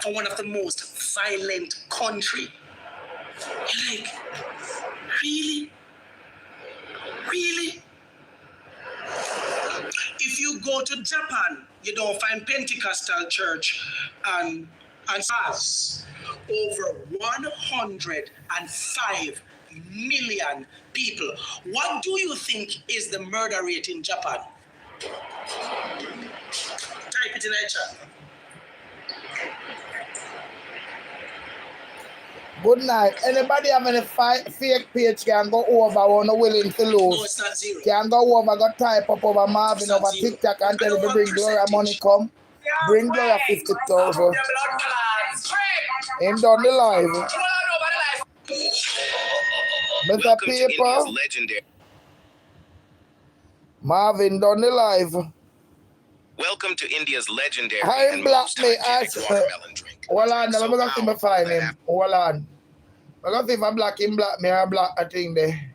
or one of the most violent country. You're like, really? Really? If you go to Japan, you don't find Pentecostal church and has over 105 million people. What do you think is the murder rate in Japan? Type it in the chat. Good night. Anybody have any fake page can go over or not willing to lose? No, it's not zero. Can go over, go type up over Marvin over TikTok and tell you bring Gloria money come. Bring Gloria 50,000. Him done the live. Mr. Paper. Marvin done the live. Welcome to India's legendary and most iconic watermelon drink. Hold on, let me go see if I find him. Hold on. I'm going to see if I black him, black me, or black a thing there.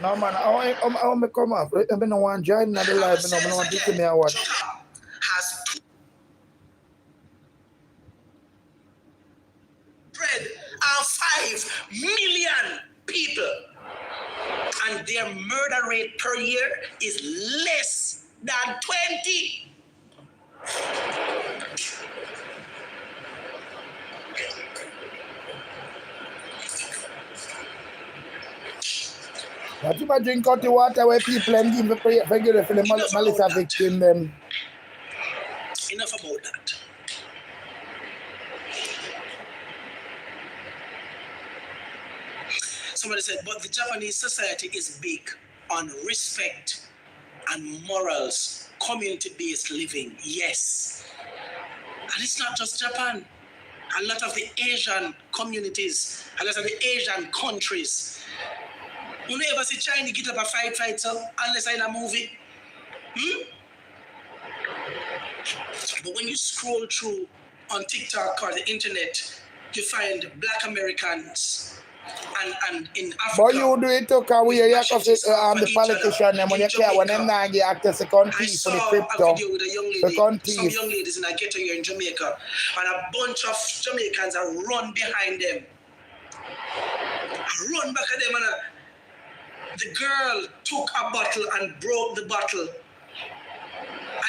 No, man, I want to come off. I don't want to join the live. I don't want to see me or what. Has 5 million people, and their murder rate per year is less than 20. What if I drink out the water where people and give the prayer for the Melissa victim them? Enough about that. Somebody said, but the Japanese society is big on respect and morals, community-based living. Yes. And it's not just Japan. A lot of the Asian communities, a lot of the Asian countries. You never see China get up a fight, so unless in a movie. But when you scroll through on TikTok or the internet, you find Black Americans and in Africa. But you do it to we are the politician and when you care when them not get access to country for the crypto. A video with a young lady, some young ladies in a ghetto here in Jamaica, and a bunch of Jamaicans are run behind them. Run back at them, and the girl took a bottle and broke the bottle.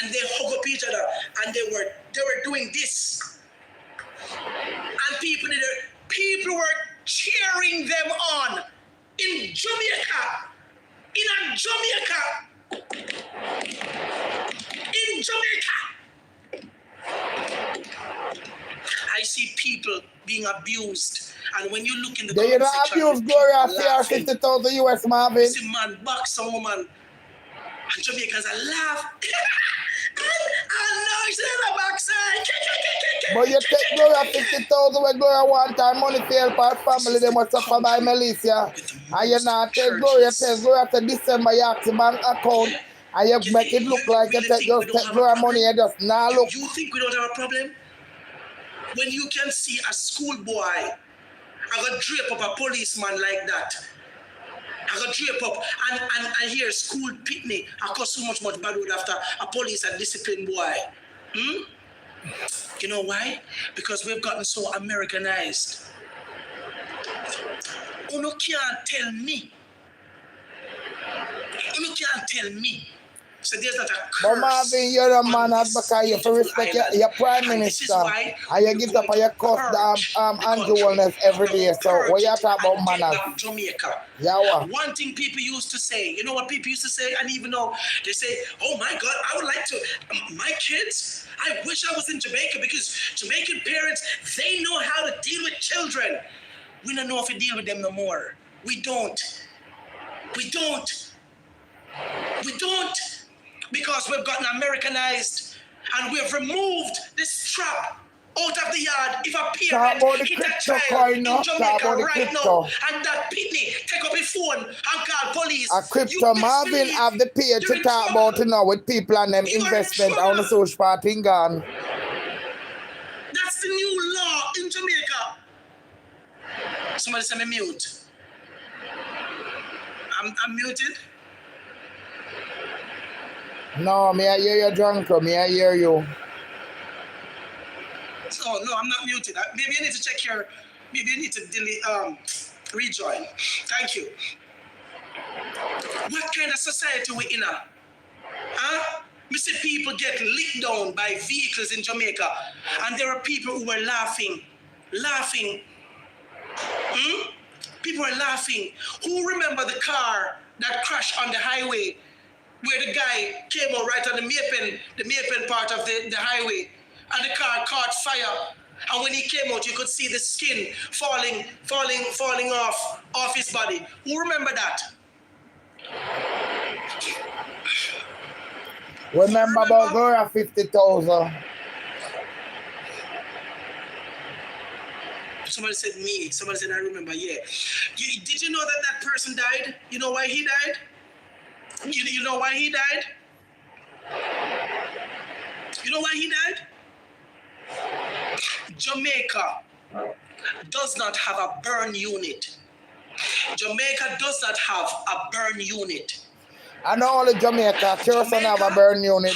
And they hug up each other, and they were doing this, and people were cheering them on in Jamaica, in Jamaica. I see people being abused, and when you look in the comment section, they abuse Gloria 50,000 US Marvin. You see man box some woman, and Jamaicans are laugh. But you take Gloria 50,000 when Gloria one time money to help her family, they must suffer by Melissa. And you not take Gloria, to December you have the bank account and you make it look like you just take Gloria money and just now look. You think we don't have a problem? When you can see a schoolboy, I got drape up a policeman like that. I got drape up and I hear school picnic. I got so much bad word after a police and discipline boy. You know why? Because we've gotten so Americanized. You can't tell me. You can't tell me. So there's not a curse. But Marvin, you're a man because you have respect your prime minister. And you get up and you cuss Andrew Wellness every day. So what you talk about manners? Jamaica. Yeah, one thing people used to say, you know what people used to say? And even though they say, oh my God, I would like to, my kids, I wish I was in Jamaica because Jamaican parents, they know how to deal with children. We don't know if we deal with them no more. We don't. Because we've gotten Americanized and we've removed this trap out of the yard. If a parent hit a child in Jamaica right now and that pitney take up his phone and call police. A crypto Marvin have the page to talk about now with people and them investment on the social party in Ghana. That's the new law in Jamaica. Somebody say me mute. I'm muted. No, me I hear you drunk, me I hear you. Oh no, I'm not muted. Maybe I need to check your. Maybe I need to delete. Rejoin. Thank you. What kind of society we in? Huh? We see people get licked down by vehicles in Jamaica, and there are people who are laughing. People are laughing. Who remember the car that crashed on the highway, where the guy came out right on the Mapen part of the highway, and the car caught fire. And when he came out, you could see the skin falling off his body. Who remember that? Remember about Gloria 50,000. Somebody said me. Somebody said I remember. Yeah. Did you know that person died? You know why he died? You know why he died? You know why he died? Jamaica does not have a burn unit. Jamaica does not have a burn unit. I know only Jamaica, Curacao have a burn unit.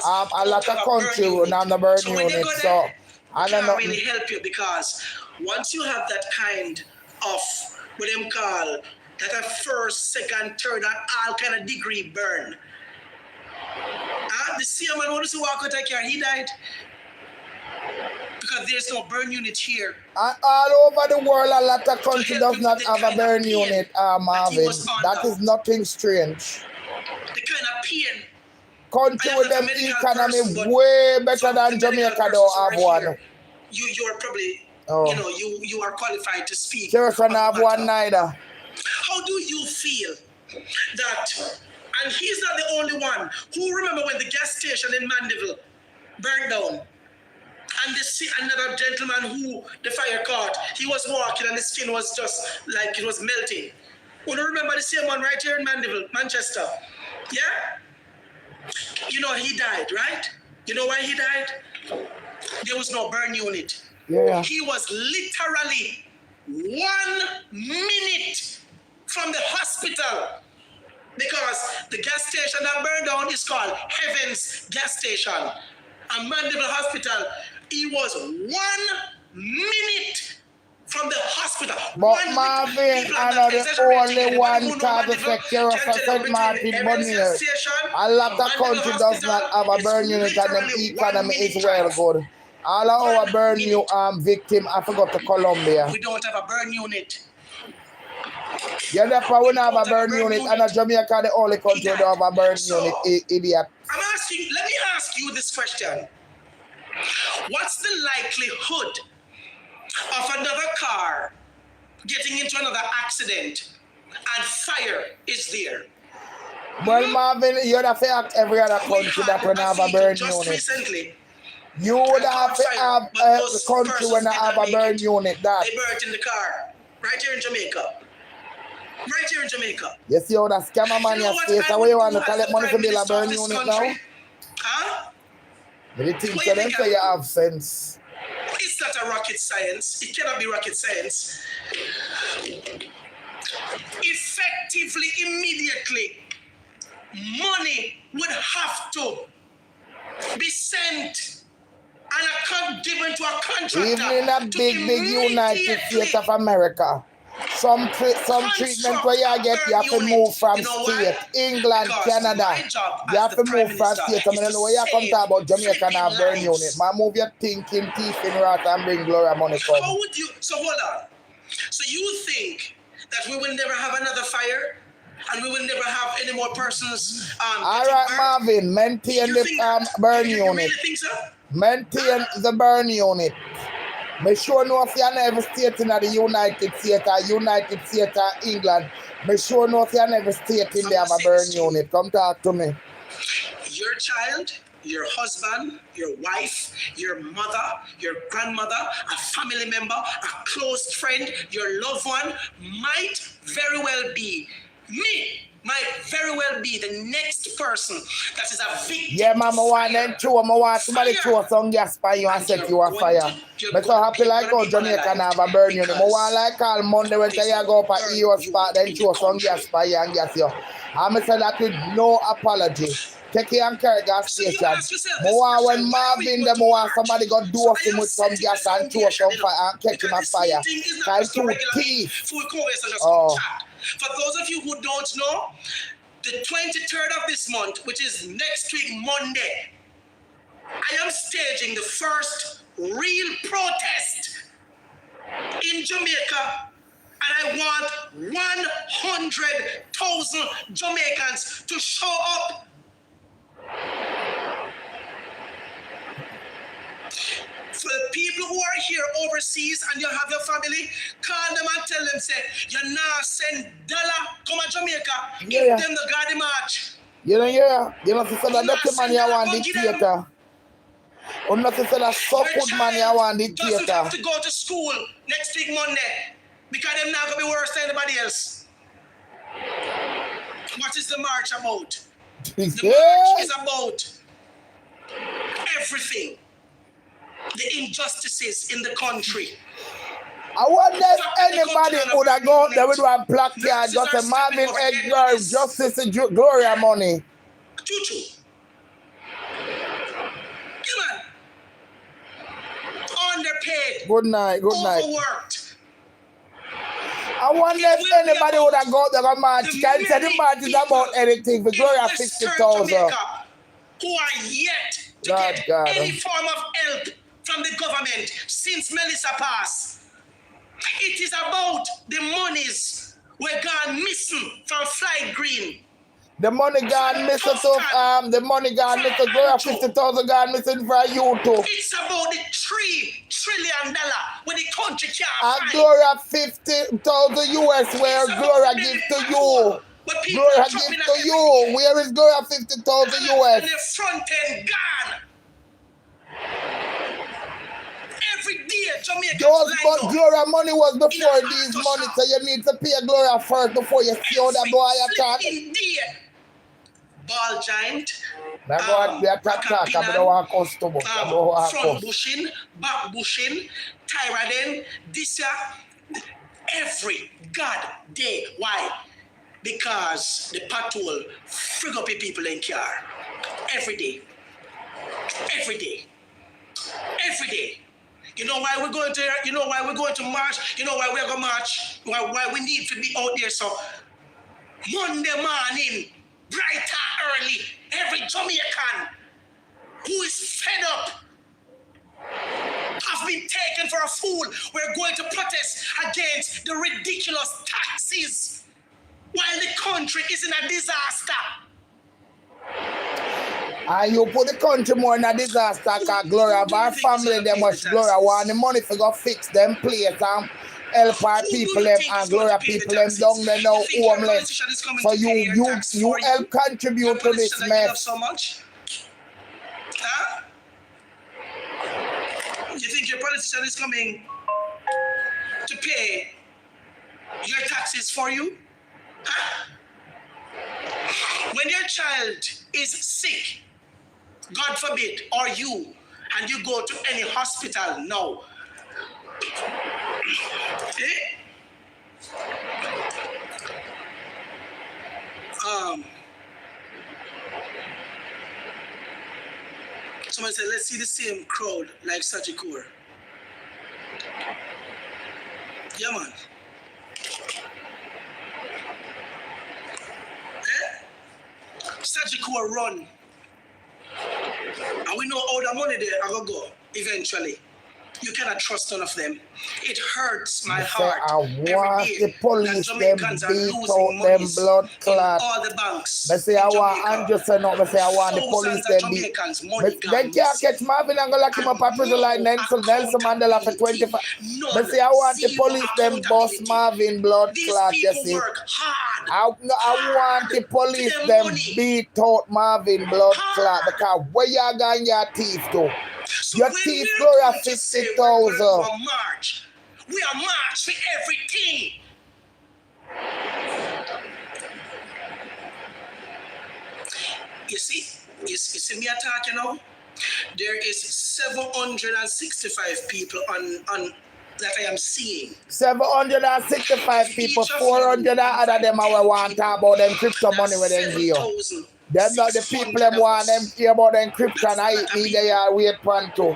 A lot of country will have a burn unit. So I don't know. Really help you, because once you have that kind of what them call that a first, second, third, and all kind of degree burn. The same man who walk out of car, he died. Because there's no burn unit here. All over the world, a lot of country does not have a burn unit, Marvin. That is nothing strange. The kind of pain. Country with them economy way better than Jamaica don't have one. You're probably, you are qualified to speak. Curacao don't have one neither. How do you feel that, and he's not the only one, who remember when the gas station in Mandeville burned down? And they see another gentleman who the fire caught. He was walking and his skin was just like it was melting. You remember the same one right here in Mandeville, Manchester? Yeah? You know he died, right? You know why he died? There was no burn unit. Yeah. He was literally 1 minute from the hospital, because the gas station that burned down is called Heaven's Gas Station. And Mandeville Hospital, he was 1 minute from the hospital. But Marvin, I know the only one cause effect here for St. Martin Bonnier. A lot of country does not have a burn unit, and the economy is well good. All of our burn victim, I forgot to Colombia. We don't have a burn unit. Yeah, therefore we don't have a burn unit, and Jamaica the only country that don't have a burn unit, idiot. Let me ask you this question. What's the likelihood of another car getting into another accident and fire is there? Well, Marvin, you'd have to ask every other country that will have a burn unit. Recently, you would have to have a country when they have a burn unit. That they burnt in the car, right here in Jamaica. Right here in Jamaica. You see how that scammer man you say, so where you want to collect money to build a burn unit now? Huh? But you think so then say you have sense. It's not a rocket science. It cannot be rocket science. Effectively, immediately, money would have to be sent and given to a contractor. Even in a big United States of America, some treatment where you get, you have to move from state. England, Canada, you have to move from state. I don't know where you come talk about Jamaica and a burn unit. Man, move your thinking teeth in rat and bring Gloria money come. How would you, so hold on. So you think that we will never have another fire? And we will never have any more persons. All right, Marvin, maintain the burn unit. Really think so? Maintain the burn unit. Make sure know if you're never state in the United States or England. Make sure know if you're never state in there have a burn unit. Come talk to me. Your child, your husband, your wife, your mother, your grandmother, a family member, a close friend, your loved one might very well be me might very well be the next person that is a victim. Yeah, man, I to want fire. them throw, I want somebody Fire. throw some gas by you and And set you're you on going fire. to- But so happy like gonna how be Jamaica unalived have a burn you. I because want like call Monday when there's you go up at burn EO you spot, then in throw the some country. gas by you and gas you. I'm say that with no apology. Take it and carry gas So you station. ask yourself I this want question, when why are we Marvin going them to want march? somebody go do So us I am with some setting gas the and throw foundation, some fire and catch him on because this fire. meeting is not Time just a to regular meeting. teeth. Full conversation just Oh. come chat. For those of you who don't know, the 23rd of this month, which is next week Monday, I am staging the first real protest in Jamaica, and I want 100,000 Jamaicans to show up. For the people who are here overseas and you have your family, call them and tell them, say, you now send dollar come to Jamaica, give Yeah. them the Garden March. You know, yeah. You know, to say that Nah, dirty man send you that want go the give them. theater. Or not to say that so Your good man you child want the doesn't theater. have to go to school next week Monday because they're not going to be worse than anybody else. What is the march about? The march is about everything. The injustices in the country. I wonder if anybody would have gone there with one black card, just a Marvin Edgar, justice and Gloria money. Choo-choo. Come on. Underpaid. Good night, good night. Overworked. I wonder if anybody would have gone there and march. Can't say the march is about anything for Gloria in Western 50,000. Jamaica who are yet to God, get God. any form of help from the government since Melissa passed. It is about the monies were gone missing from Fly Green. The money gone missing to the money gone missing Gloria 50,000 gone missing for you too. It's about the $3 trillion where the country can't And find. Gloria 50,000 US where Gloria give to you. Gloria give to you. Where is Gloria 50,000 And US? the front end gone. Every day, Jamaica. But Gloria money was before these money, so you need to pay Gloria first before you see how that boy attack. Ball giant. That boy be attack, I don't want customer. I don't want front bushing, back bushing, tyranny, this year, every god day. Why? Because the patrol frig up the people in car. Every day. Every day. Every day. You know why we're going to march? You know why we're going to march? Why we need to be out there. So Monday morning, bright and early, every Jamaican who is fed up have been taken for a fool. We're going to protest against the ridiculous taxes while the country is in a disaster. And you put the country more in a disaster because Gloria of our family, them much Gloria want the money to go fix them place and help our people them and Gloria people them down there now homeless. So you help contribute to this mess. So much? Huh? You think your politician is coming to pay your taxes for you? Huh? When your child is sick, God forbid, or you, and you go to any hospital now, someone said, let's see the same crowd like Sajikura. Yeah, man. Sajikura run. And we know all the money there are going to go eventually. You cannot trust none of them. It hurts my heart. I want the police them beat out them blood clot. All the banks. I say I want Anderson up. I say I want the police them beat. They can't catch Marvin and go lock him up at prison like Nelson Mandela for 25. I say I want the police them bust Marvin blood clot. You see. I want the police them beat out Marvin blood clot because where you got your teeth to? So your teeth Gloria 50,000. We are march for everything. You see me attack, you know? There is 765 people on that I am seeing. 765 people, 400 other them I want to talk about them crypto money with them give. Them not the people them want them hear about them crypto and I me they are wait for too.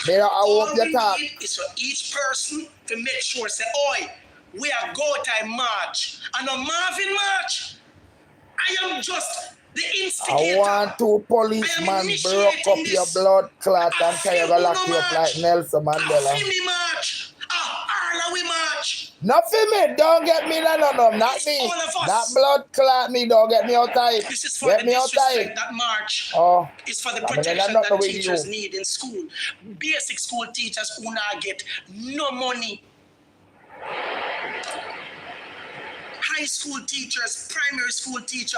They are All hope we you talk. need is for each person to make sure say, oi, we are go time march. And a Marvin march. I am just the instigator. I want two policemen broke up your blood clot and tell you to lock you up like Nelson Mandela. A march. A we march. Not for me, don't get me no, not me. That blood clot me, don't get me outside. This is for Get the me disrespect outside. that march. Oh, It's for the I mean, protection not that with teachers you. need in school. Basic school teachers who not get no money. High school teachers, primary school teacher,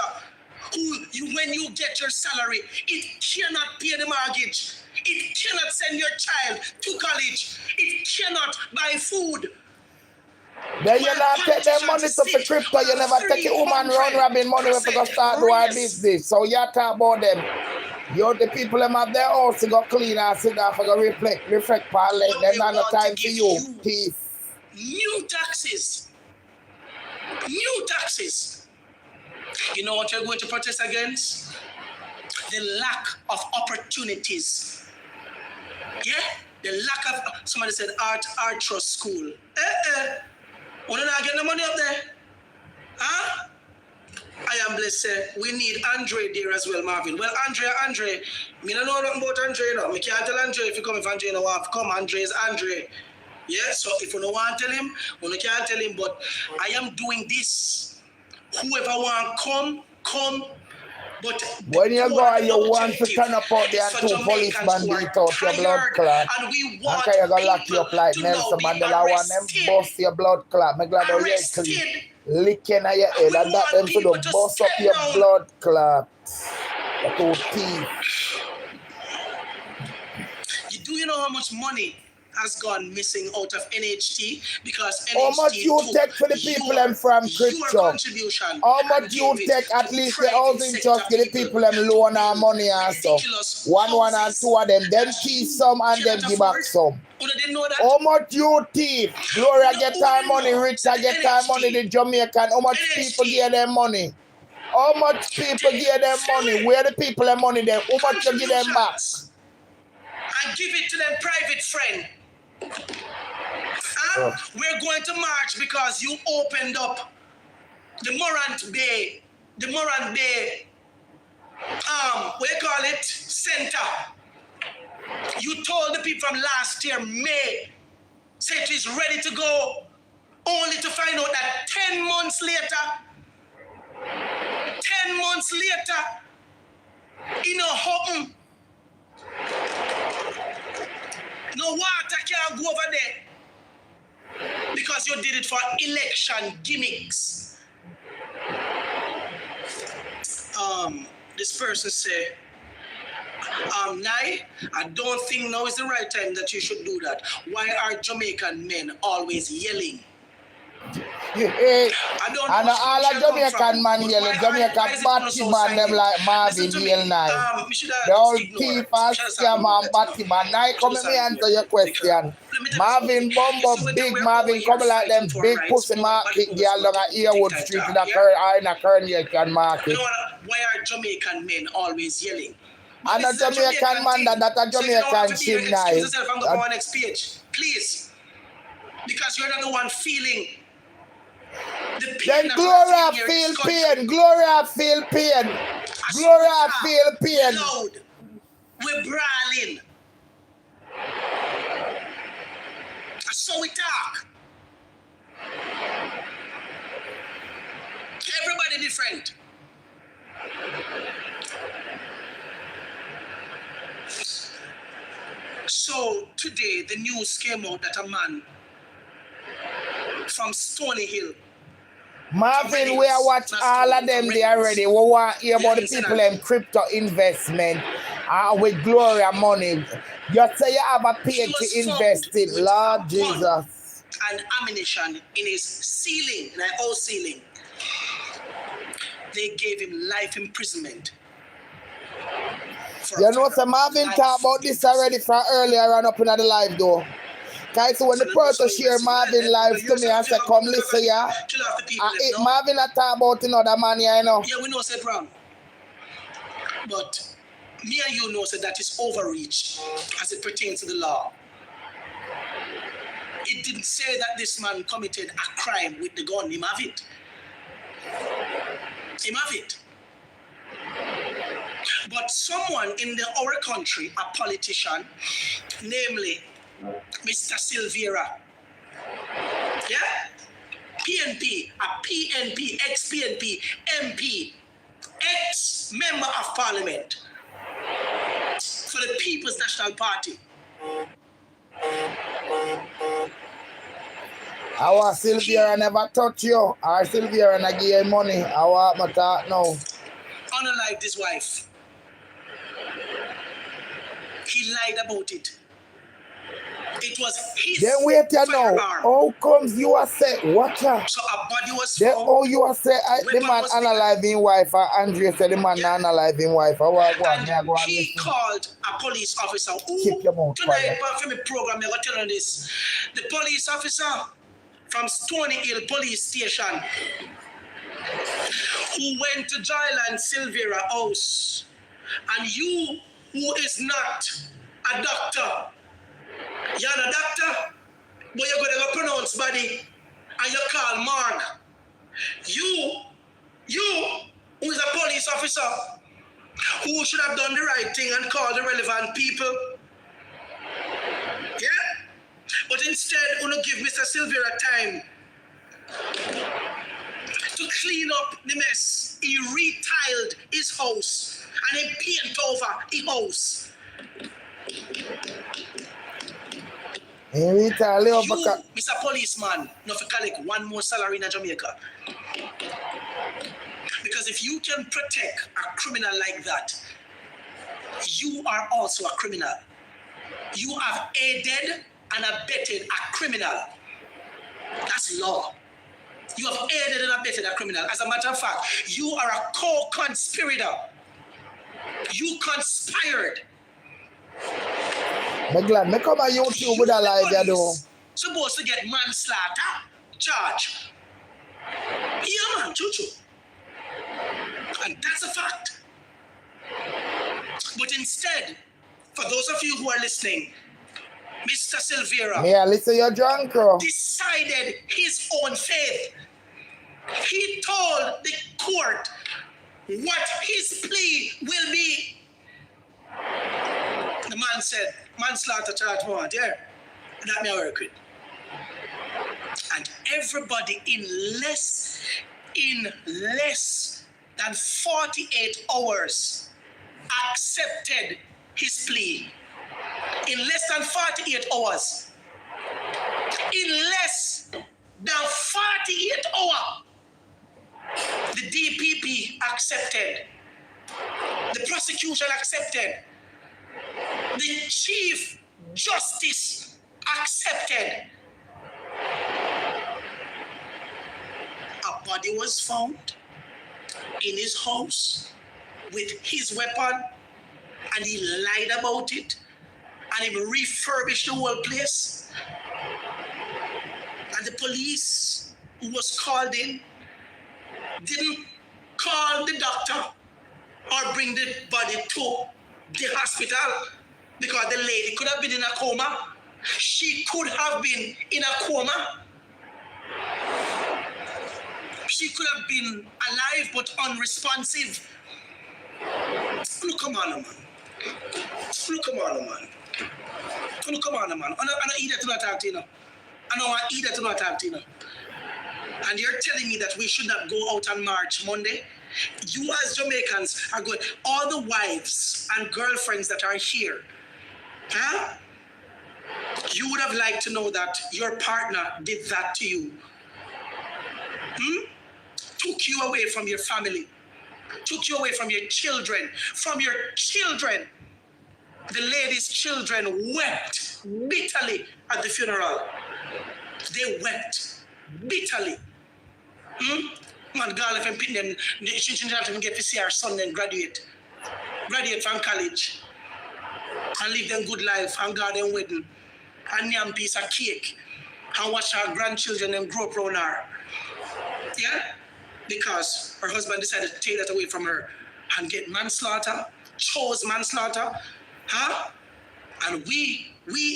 when you get your salary, it cannot pay the mortgage. It cannot send your child to college. It cannot buy food. Then you not take them money to for crypto, you never take a woman round robbing money when you start do our business. So you talk about them. You the people them have their house to go clean and sit down for go reflect parliament. There's not no time for you, thief. New taxes. New taxes. You know what you're going to protest against? The lack of opportunities. Yeah? The lack of, somebody said art trust school. We're not getting the money up there. Huh? I am blessed. We need Andre there as well, Marvin. Well, Andre. Me don't know nothing about Andre, you know. Me can't tell Andre if you come, if Andre don't want to come. Andre is Andre. Yeah, so if you don't want to tell him, you can't tell him, but I am doing this. Whoever want come. But when you go and you want to turn up out there and two policemen beat out your blood clot. And we want you gonna lock you up like Nelson Mandela. I want them bust your blood clot. Me glad you head clean. Licking at your head and that them to the bust up your blood clot. The two teeth. Do you know how much money has gone missing out of NHT because NHT how much you take for the people them from crypto? How much you take at least the housing trust give the people them loan and money and stuff? One and two of them keep some and them give back some. How much you thief? Gloria get time money, Rita get time money, the Jamaican. How much people give them money? How much people give them money? Where the people them money them? How much you give them back? And give it to them private friend. We're going to march because you opened up the Morant Bay, what you call it, center. You told the people from last year, May, said it is ready to go, only to find out that 10 months later, it no happen. No water can go over there because you did it for election gimmicks. This person say, Nai, I don't think now is the right time that you should do that. Why are Jamaican men always yelling? I know all the Jamaican man yelling, Jamaican batty man them like Marvin yell now. The old thief and scam and batty man. Now come let me answer your question. Marvin Bumbo, big Marvin come like them big pussy market girl down at Earwood Street in a Coronation market. You know what? Why are Jamaican men always yelling? And a Jamaican man that a Jamaican shit now. Excuse yourself and go on next page, please. Because you're not the one feeling the pain. Then Gloria feel pain. Gloria feel pain. Gloria feel pain. Loud. We're brawling. So we talk. Everybody different. So today the news came out that a man from Stony Hill. Marvin, we are watch all of them there already. We want to hear about the people in crypto investment with Gloria money. You say you have a pay to invest in, Lord Jesus. And ammunition in his ceiling, in our house ceiling. They gave him life imprisonment. For You a know, better so Marvin life talked about in this prison. already from earlier on up in the live though. Guys, so when the person share Marvin live to me and say, come listen, yeah. Kill off the people, It no? Marvin a talk about another man, yeah, you know. Yeah, we know said wrong. But me and you know said that is overreach as it pertains to the law. It didn't say that this man committed a crime with the gun. Him have it. Him have it. But someone in our country, a politician, namely Mr. Silvera, yeah? PNP, a PNP, ex-PNP, MP, ex-member of parliament for the People's National Party. Our Sylvia never touch you. Our Sylvia and I give you money. Our my talk now. Unalived his wife. He lied about it. It was his Then wait you know. firearm. How comes you are say watch out? So a body was Then found. oh you are say the Weapon man was analyzing wife and Andrea said the man Yeah. analyzing wife. I want to go and me I go and He listen. called a police officer. Keep your mouth Tonight, quiet. for my program, I'm going to tell you this. The police officer from Stony Hill Police Station who went to Jyland Silvera house, and you who is not a doctor, you're not a doctor, but you're going to pronounce body and you call Mark. You who is a police officer who should have done the right thing and called the relevant people. Yeah? But instead, you don't give Mr. Silvera time to clean up the mess. He retiled his house and he painted over his house. You, Mr. Policeman, not to collect one more salary in Jamaica. Because if you can protect a criminal like that, you are also a criminal. You have aided and abetted a criminal. That's law. You have aided and abetted a criminal. As a matter of fact, you are a co-conspirator. You conspired. I'm glad me come on YouTube with a live you do. Supposed to get manslaughter charge. Yeah, man, choo. And that's a fact. But instead, for those of you who are listening, Mr. Silvera Me I listen you drunk, bro. decided his own faith. He told the court what his plea will be. The man said, manslaughter charge warrant, yeah. That may work with. And everybody in less than 48 hours accepted his plea. In less than 48 hours. In less than 48 hours, the DPP accepted. The prosecution accepted. The Chief Justice accepted. A body was found in his house with his weapon, and he lied about it, and he refurbished the whole place. And the police who was called in didn't call the doctor or bring the body to the hospital because the lady could have been in a coma. She could have been in a coma. She could have been alive but unresponsive. Look, come on, man. Look, come on, man. Look, come on, man. I don't eat that to not talk to you. I don't want to eat that to not talk to you. And you're telling me that we should not go out on March Monday? You as Jamaicans are going, all the wives and girlfriends that are here, huh? You would have liked to know that your partner did that to you. Took you away from your family. Took you away from your children. From your children. The lady's children wept bitterly at the funeral. They wept bitterly. Man, girl, if I'm picking them, she get to see her son and graduate. graduate from college and live them good life and go them wedding and yam piece of cake and watch her grandchildren and grow up around her. Yeah? Because her husband decided to take that away from her and get manslaughter, chose manslaughter, huh? And we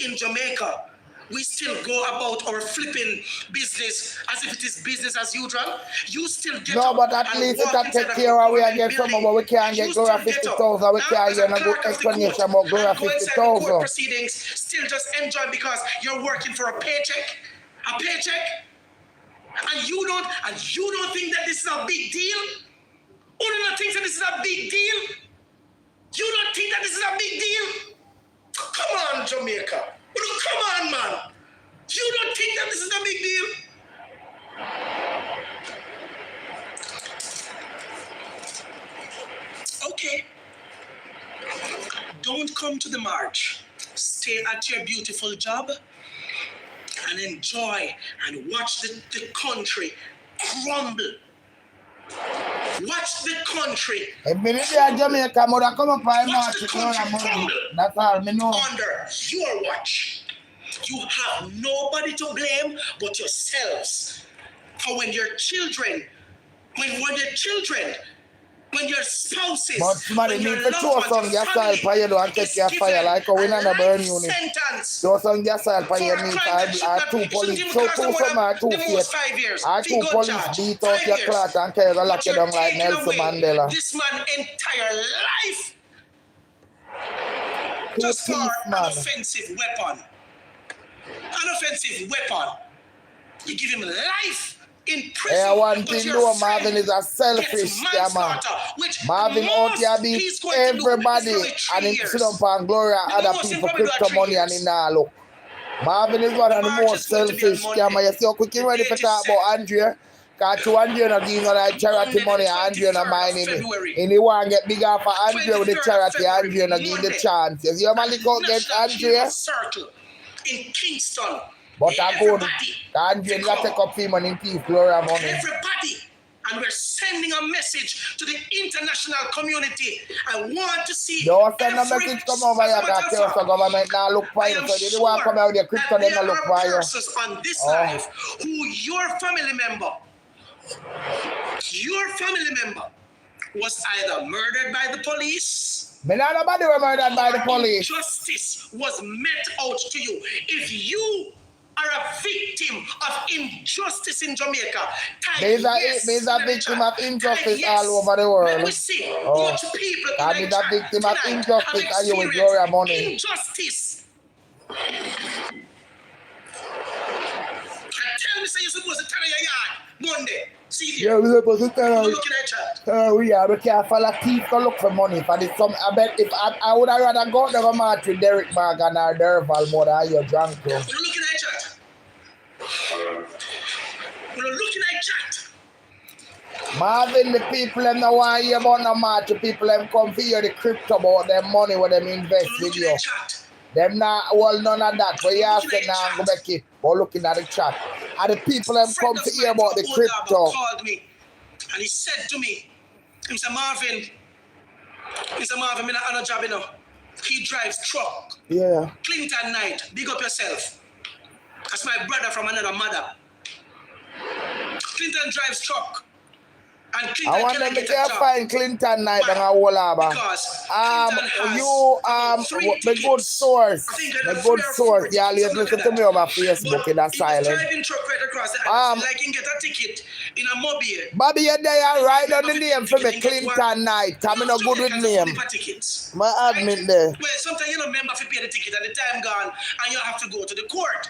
in Jamaica, we still go about our flipping business as if it is business as usual. You still get No, up but at and least it walk can inside take the care of we and government get some, building. but we can't You get still Gloria get up, 50,000. We huh, can't as get a no good clerk of the explanation court about Gloria and go inside the court 50,000. proceedings, still just enjoy because you're working for a paycheck. A paycheck? And you don't think that this is a big deal? Who do not think that this is a big deal? You don't think that this is a big deal? Come on, Jamaica. Come on, man. You don't think that this is a big deal? Okay. Don't come to the march. Stay at your beautiful job and enjoy and watch the country crumble. Watch the country. If me did in Jamaica, mother come up and Watch march the with Gloria country money. crumble That's all me know. under your watch. You have nobody to blame but yourselves. For when your children, when your spouses, But somebody when your need to throw loved some ones, your gas oil for you and is catch your fire given like how we a not a burn life unit. sentence Throw some gas oil for for you a need crime that should or not, two shouldn't police. even So cost two them more some or than two the most feet. 5 years. Or Fee two gun police charge, beat 5 out your years. cloth and carry the lock But you you're down like taking Nelson away Mandela. this man's entire life Two just for teeth, an man. offensive weapon. An offensive weapon. You give him life in prison. Yeah, one but thing your though, friend Marvin is a selfish gets scammer. manslaughter, which Marvin the out most here beat he's going to do is everybody probably 3 and him years. sit up on Gloria The other most he'll people probably do crypto are 3 money and years. he nah look. Marvin is one The of the march most is going to be on selfish Monday. scammer. You see how quick The you ready date to is talk set. about Andrea? Cause to Andrea not giving no like charity Monday, the money and Andrea not 23rd of minding it. February. And he want to get bigger for Andrea with the 23rd of charity, February, Andrea not giving the Monday. chance. You see how man lick out against National Andrea? Hero Circle in Kingston. But I go to Everybody Andrea to not come. take up fee money in peace, Gloria money. Everybody. And we're sending a message to the international community. I want to see Don't send a every- message come over as a here matter because of the fact, government now look for I you. am So they want to come out with their crypto, that they there not look are for you. persons on this Oh. life who your family member was either murdered by the police Me not nobody were murdered by the police. Justice was met out to you. If you are a victim of injustice in Jamaica, type There's yes a in the victim chat. of injustice Type yes. all over the world. Let me see Oh. much people in And the is a chat victim of tonight injustice have and you with experienced Gloria money. injustice. And tell me, say you're supposed to tell your yard Monday. See Yeah, there. we're supposed to tell Look her. at that chat. We are careful of thief to look for money. For this some, I bet if I would have rather go to the march with Derek Morgan or Derval more than you drunk bro. We're looking at chat. We're looking at chat. Marvin, the people them no want hear about no march. The people them come for hear the crypto about their money where them invest We're with looking you. at chat. Them not well none of that. But you Looking say at now chat. go back it. But looking at the chat. And the people them Friend come of to hear mine about the from crypto. Oldaba called me and he said to me, Mr. Marvin, me not on a job, you know. He drives truck. Yeah. Clinton Knight, big up yourself. That's my brother from another mother. Clinton drives truck. And Clinton I want them cannot to get a get job. find Clinton Night Why? and a whole laba. Because Clinton has You about 3 the good tickets. source. I think The there's good 3 or 4 source. Yeah, tickets, you something listen like to me that. over Facebook But in that he was silent. driving truck right across the highway. Like he can get a ticket in a mobile. Bobby, you're there, write down the name for me, He can get one. Clinton Night. Coming no good with Jamaicans name. only for tickets. My admin there. Well, sometimes you don't remember if you pay the ticket and the time gone and you have to go to the court.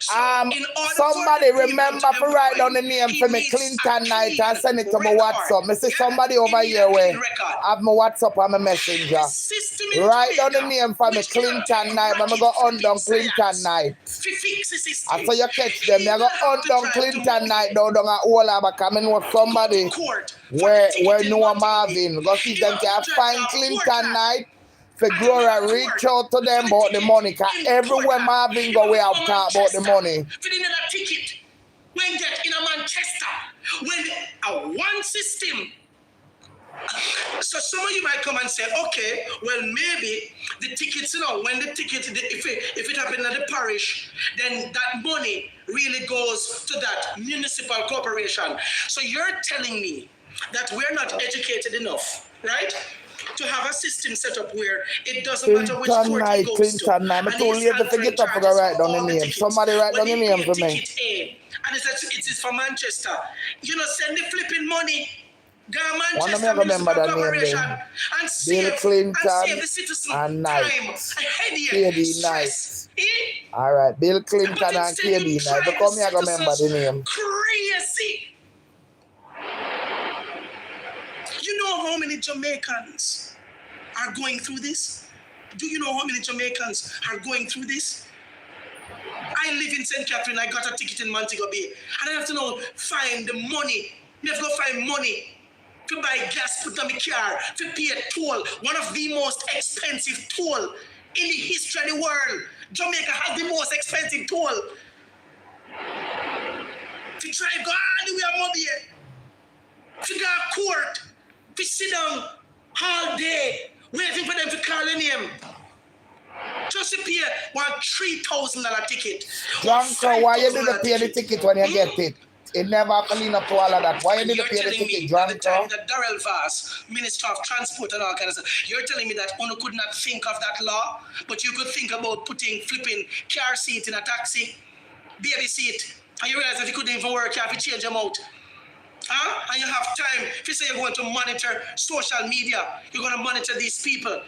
So in order Somebody for the remember people to write down the employ, name he for me, needs a Clinton Night, clean and send it to my record. WhatsApp. Me see Yeah? somebody He over need a here where clean record. have my WhatsApp and my messenger. The system in Write down the Jamaica, name for me, which Clinton Night. I'm racket going to flipping undown Clinton science. Night. Fix the system. After you catch them, you're going to He will have to undown drive to Clinton Night Mobile, down at Ola, because I know somebody court for where the ticket in know Monterey. Marvin. Go see He them will can have to find drive to Clinton Portland. Night. For And Gloria, to reach court out to them for about the ticket money. Because in everywhere Portland. Marvin He go, will we have go talk about the Manchester money. for the another ticket. When get in a Manchester, when a one system, So some of you might come and say, okay, well maybe the tickets, when the ticket, if it happened at the parish, then that money really goes to that municipal corporation. So you're telling me that we're not educated enough, right? To have a system set up where it doesn't matter which Clinton court night, it goes to. Clinton night. I'm And too he's late to answering forget to charges write for down the all the name. tickets. Somebody write When down the he name pay for me. ticket A, and it is for Manchester, send the flipping money. Go Wanna Manchester me remember Municipal that name Corporation then? and Bill save Clinton the citizen and time, Knight. a headache, KD stress. Alright, Bill Clinton But and instead him KD Knight. drive the Because me I remember the name. crazy. You know how many Jamaicans are going through this? Do you know how many Jamaicans are going through this? I live in St. Catherine. I got a ticket in Montego Bay. And I have to now find the money. I have to go find money to buy gas, put on my car, to pay a toll. One of the most expensive toll in the history of the world. Jamaica has the most expensive toll. To drive go all the way up here. To go to court. To sit down all day waiting for them to call a name. Just to pay $3,000 ticket. Drunker, why you didn't pay the ticket when you get it? It never clean up to all of that. Why you didn't pay the ticket, At the time Drunker? that Darrell Vass, Minister of Transport and all kinds of stuff, you're telling me that one could not think of that law, but you could think about flipping car seat in a taxi, baby seat, and you realize that you couldn't even work, you have to change them out. Huh? And you have time. If you say you're going to monitor social media, you're going to monitor these people.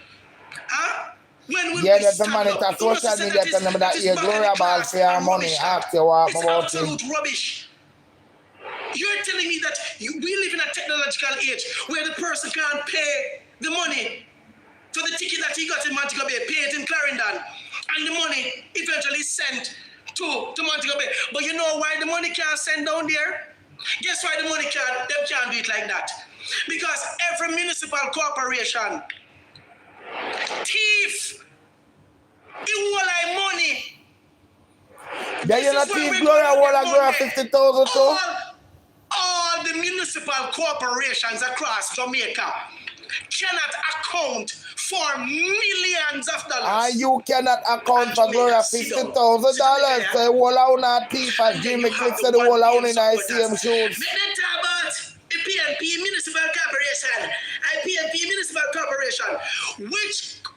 Huh? When will Yeah, we that's the stand money up? that social media tell them that you're Gloria Ball for your money. Ask you what It's about absolute it. rubbish. You're telling me that we live in a technological age where the person can't pay the money for the ticket that he got in Montego Bay, pay it in Clarendon, and the money eventually sent to Montego Bay. But you know why the money can't send down there? Guess why the money can't do it like that? Because every municipal corporation thief the whole money. Then you're not thief Gloria 50,000 too? All the municipal corporations across Jamaica cannot account for millions of dollars. And you cannot account for Gloria $50,000. So the whole of una thief as Jimmy Click said the whole of una in the same shoes. The PNP Municipal Corporation. PNP Municipal Corporation.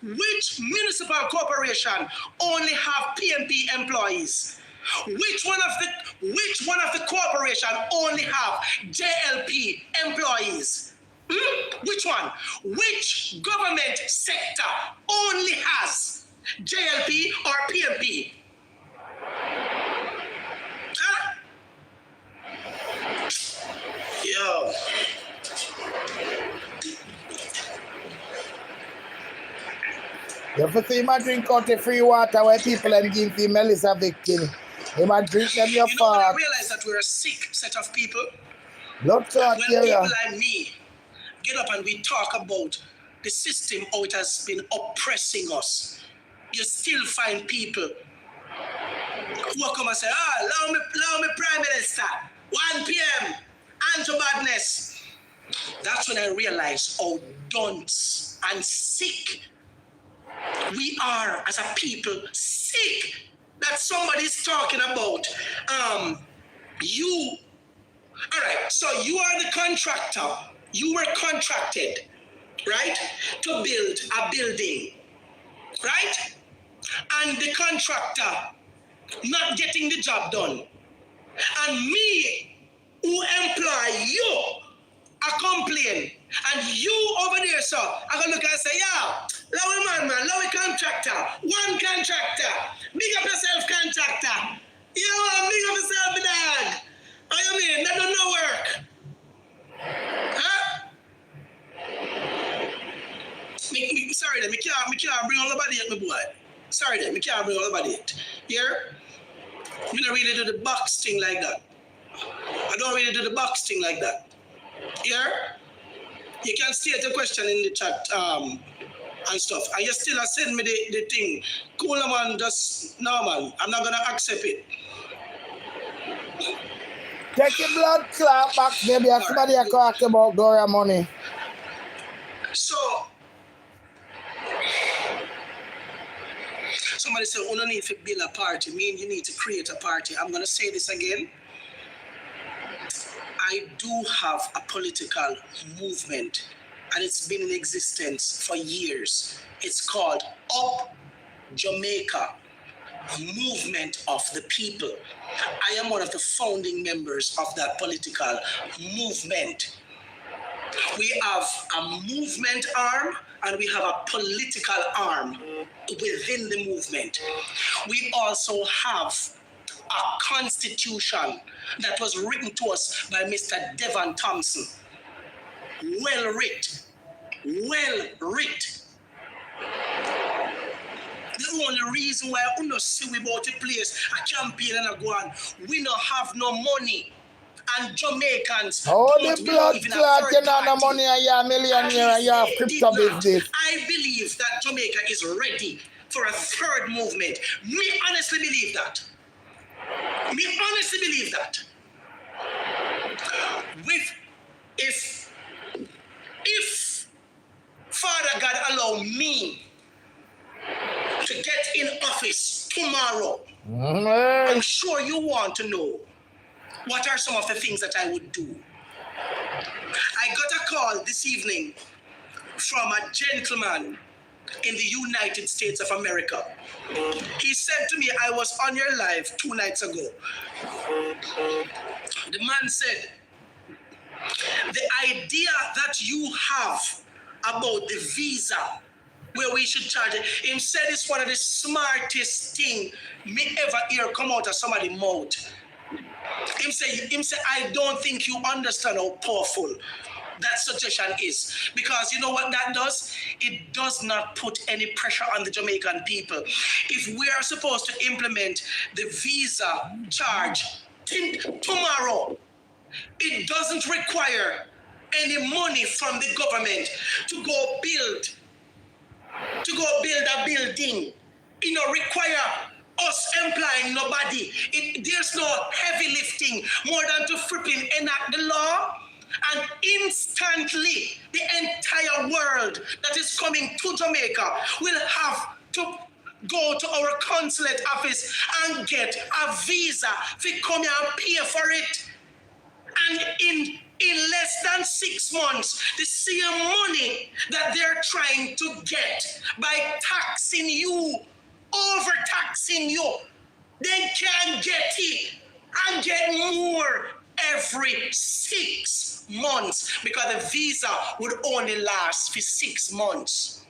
Which municipal corporation only have PNP employees? Which one of the corporation only have JLP employees? Which one? Which government sector only has JLP or PNP? Huh? Yo. You have to see him drink out the free water where people and give him Melissa victim. He might drink them your You know when I fart. realize that we're a sick set of people? Blood clot When here. people like me get up and we talk about the system, how it has been oppressing us, you still find people who will come and say, allow me Prime Minister, 1 p.m., Andrew Badness. That's when I realize how dunce and sick we are as a people. Sick that somebody's talking about you. All right, so you are the contractor. You were contracted, right, to build a building, right? And the contractor not getting the job done. And me, who employ you, I complain. And you over there, sir, I gonna look and say, yeah, low contractor, one contractor, big up yourself, contractor. Yo, big up yourself, dog. What you mean? That don't no work. Huh? Sorry then, me can't bring all nobody yet, my boy. Sorry then, me can't bring all nobody yet. Here? Me don't really do the box thing like that. I don't really do the box thing like that. Here? You can state a question in the chat and stuff. And you still send me the thing. Cool, man, just no, man. I'm not gonna accept it. Take your blood clot back, maybe somebody can talk about Gloria money. somebody said, "Oh, no need to build a party." Mean you need to create a party. I'm gonna say this again. I do have a political movement, and it's been in existence for years. It's called Up Jamaica, Movement of the People. I am one of the founding members of that political movement. We have a movement arm and we have a political arm within the movement. We also have a constitution that was written to us by Mr. Devon Thompson. Well writ. Well writ. The only reason why I don't see we about to place a campaign and a go on, we don't have no money. And Jamaicans the blood clot, you know, the money and you're a millionaire and you have crypto business. I believe that Jamaica is ready for a third movement. Me honestly believe that. Me honestly believe that. If Father God allow me to get in office tomorrow, I'm sure you want to know what are some of the things that I would do. I got a call this evening from a gentleman in the United States of America. He said to me, I was on your live 2 nights ago. The man said, the idea that you have about the visa, where we should charge it, he said it's one of the smartest thing me ever hear come out of somebody's mouth. Him say, I don't think you understand how powerful that suggestion is. Because you know what that does? It does not put any pressure on the Jamaican people. If we are supposed to implement the visa charge tomorrow, it doesn't require any money from the government to go build a building. It don't require us employing nobody. There's no heavy lifting more than to flipping enact the law, and instantly the entire world that is coming to Jamaica will have to go to our consulate office and get a visa to come here and pay for it. And in less than 6 months, the same money that they're trying to get by taxing you, overtaxing you, they can get it and get more every 6 months, because the visa would only last for 6 months.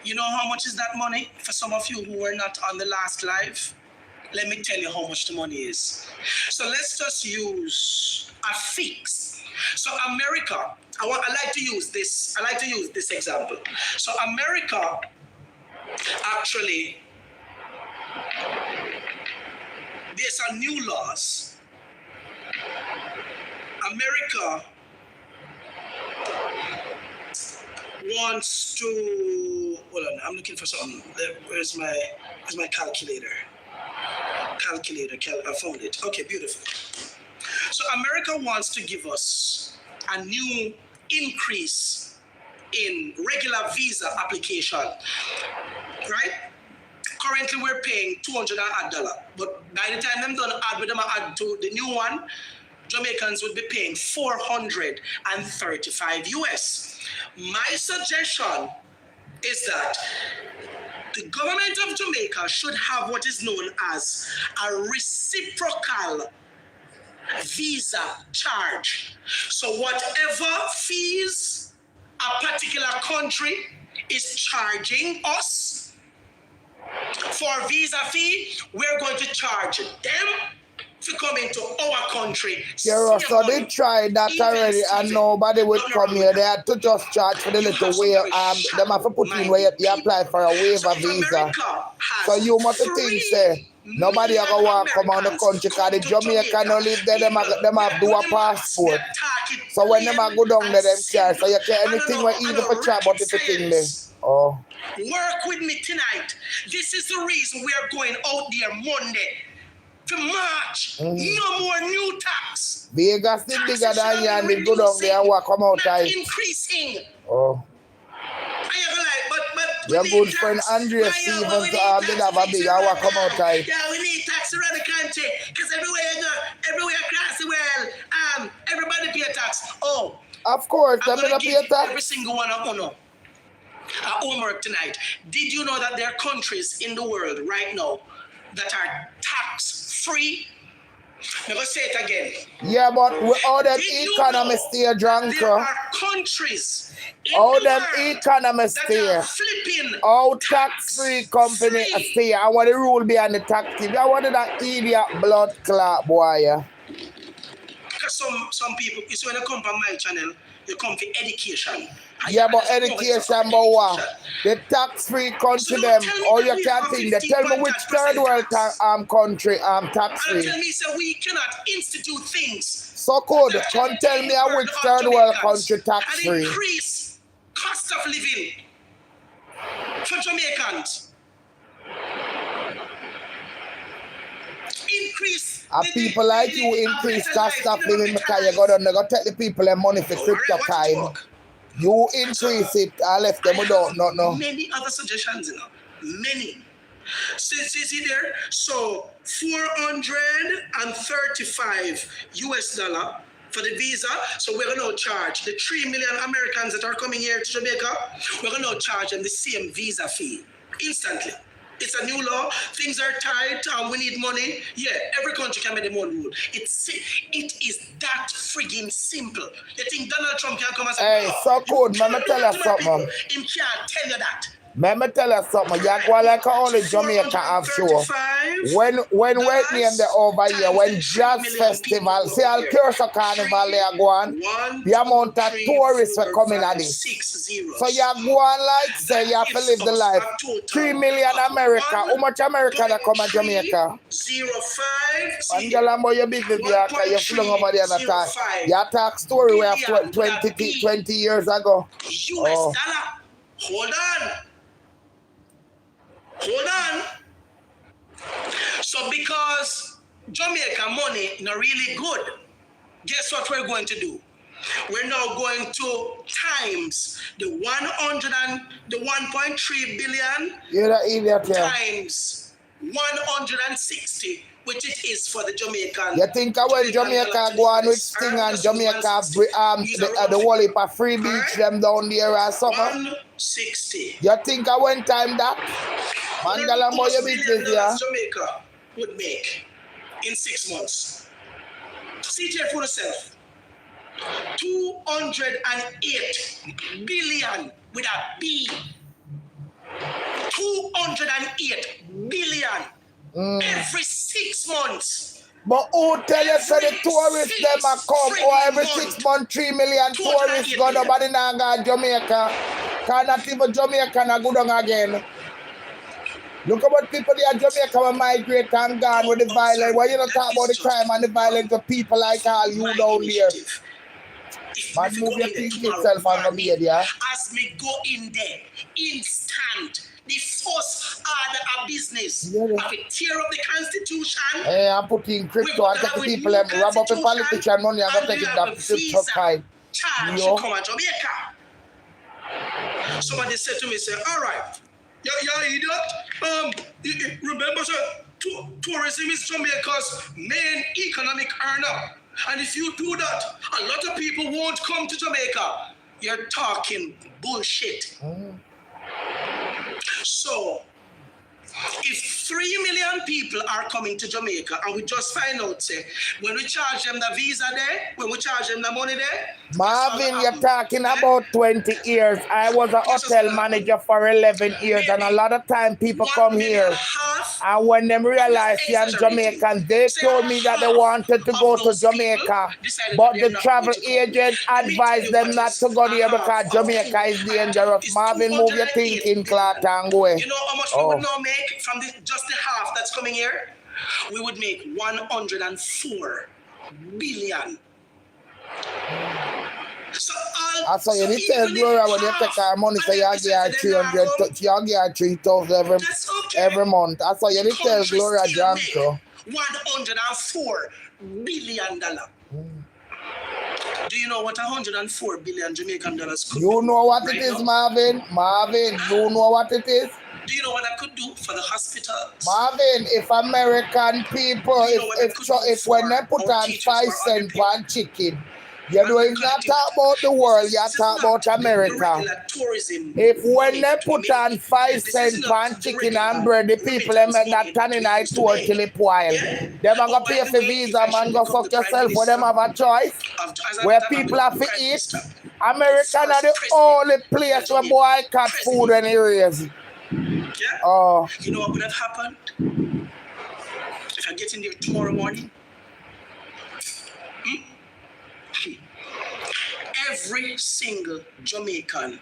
You know how much is that money? For some of you who were not on the last live, let me tell you how much the money is. So let's just use a fix. So America, I like to use this example. So America actually, there's some new laws. America wants to, hold on, I'm looking for something. Where's my calculator? I found it. Okay, beautiful. So America wants to give us a new increase in regular visa application, right? Currently we're paying $200, but by the time them done add with them add to the new one, Jamaicans would be paying $435 US. My suggestion is that the government of Jamaica should have what is known as a reciprocal visa charge. So whatever fees a particular country is charging us for visa fee, we're going to charge them to come into our country. Yeah, so they tried that already and nobody would come here. They had to just charge for the little waiver. Them have to put in where you apply for a waiver visa. So you must think, say, nobody ever want to come out of the country because the Jamaican no live there, them have to do a passport. So when them go down there, them care. So you can anything where even for try about if you think there. Oh. Work with me tonight. This is the reason we are going out there Monday to March. No more new tax. Vegas is bigger Taxes than should you have and been it go down there and what come out not tight. increasing. Oh. I have a like, but Your we good need friend tax. Andrea But Stevens we need did tax have to a fix big it and what right come out now. tight. Yeah, we need tax around the country because everywhere you go, everywhere across the world, everybody pay tax. Oh, Of course, I'm them gonna gonna give pay tax. every single one of you homework tonight. Did you know that there are countries in the world right now that are tax free? Never say it again. Yeah, but all them Did you economy know stay drunk. there are countries in All the them world economy that stay. are flipping All tax-free company tax-free? stay. I want the rule behind the tax. If I wanted that idiot blood clot boy. Yeah. Because some people, it's when you come from my channel, you come for education. Yeah, but education, but what? The tax-free country them. All you can think. They tell me which third world country And tax-free. tell me, so we cannot institute things. So good. Can't tell me which third world country tax-free. And increase cost of living for Jamaicans. Increase. People like you increase cost of living because you go take the people their money for crypto coin. You increase it, I left them without not know. Many other suggestions, many. See there? So $435 US for the visa. So we're gonna charge the 3 million Americans that are coming here to Jamaica. We're gonna charge them the same visa fee instantly. It's a new law. Things are tight. We need money. Yeah, every country can make their own rule. It is that friggin' simple. You think Donald Trump can come and say, hey, so good. Let me tell you something. Him can't tell you that. Let me tell you something. You go like only Jamaica have show. When wait me and the over here, when jazz festival, see all Cursa Carnival they are going, the amount of tourists were coming at this. So you go on like say you have to live the life. 3 million America. How much America that come to Jamaica? 05. Angela, boy, your business you flung over the other time. You talk story we have 20 years ago. US dollar. Hold on. So because Jamaica money not really good, guess what we're going to do? We're now going to times the 1.3 billion. You're an idiot, yeah. Times 160, which it is for the Jamaican. You think when Jamaica go on with Sting and Jamaica the whole heap of free beach them down there or something? 160. You think when time that? Mandala boy your business, yeah? Jamaica would make in 6 months. See it here for yourself. 208 billion with a B. 208 billion every 6 months. But who tell you so the tourists them a come or every 6 months 3 million tourists go nobody now go Jamaica? Cause not even Jamaica na go down again. Look about people there in Jamaica will migrate and gone with the violence. Why you don't talk about the crime and the violence of people like all you down there? Man, move your thing yourself and go be there. As me go in there, instant. The first order of business. Yeah. Have to tear up the constitution. Hey, I'm putting crypto and take the people and rob up the politician money and go take it that crypto kind. Charge to come to Jamaica. Somebody said to me, say, all right, you idiot. Remember, sir, tourism is Jamaica's main economic earner. And if you do that, a lot of people won't come to Jamaica. You're talking bullshit. So, if 3 million people are coming to Jamaica and we just find out, say, when we charge them the visa there, when we charge them the money there. Marvin, you're talking about 20 years. I was a hotel manager for 11 years and a lot of time people come here. And when they realize you're Jamaican, they told me that they wanted to go to Jamaica. But the travel agent advised them not to go there because Jamaica is dangerous. Marvin, move your thinking, Clark, and go away. You know how much we would now make from just the half that's coming here? We would make 104 billion. So you need to tell Gloria when you take our money, so you get 3,000 every month. That's why you need to tell Gloria John. $104 billion. Do you know what 104 billion Jamaican dollars could You do know what right it is, now? Marvin? Marvin, you know what it is? Do you know what I could do for the hospitals? Marvin, if American people, Do you know what I could do if when they for put our on teachers 5 who are cents underpaid? on chicken, you And know, we're it's not collecting talk about the world, you this is talk not about the America. regular tourism If when money they to put make. on 5 This is cents not on the chicken regular and bread, the people they remittance make money that turn we in I used to tour make. till it while. Yeah? Them are Oh, gonna by pay the for way, visa, if I man, should go become fuck the Prime yourself for them Minister, have a choice. as Where I people become have the to Prime eat. Minister, American are the president only place where Jamaica, boy cut food president. and areas. Yeah? Oh, You know what would have happened if I get in there tomorrow morning? Every single Jamaican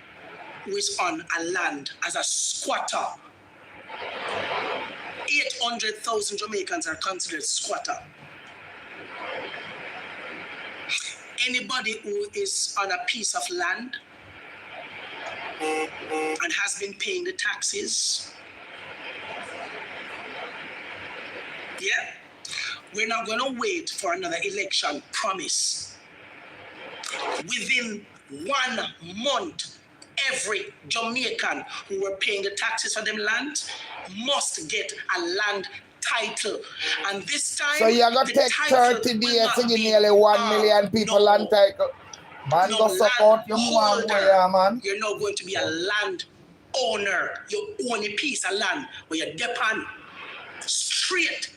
who is on a land as a squatter, 800,000 Jamaicans are considered squatter. Anybody who is on a piece of land and has been paying the taxes, yeah, we're not going to wait for another election promise. Within 1 month, every Jamaican who were paying the taxes for them land must get a land title. And this time, so you're gonna the take title 30 will days not to give be, nearly 1 million people no, land title. Man, no go suck out your mom, boy, landholder. yeah, man. You're not going to be a land owner. You own a piece of land where you're depend straight.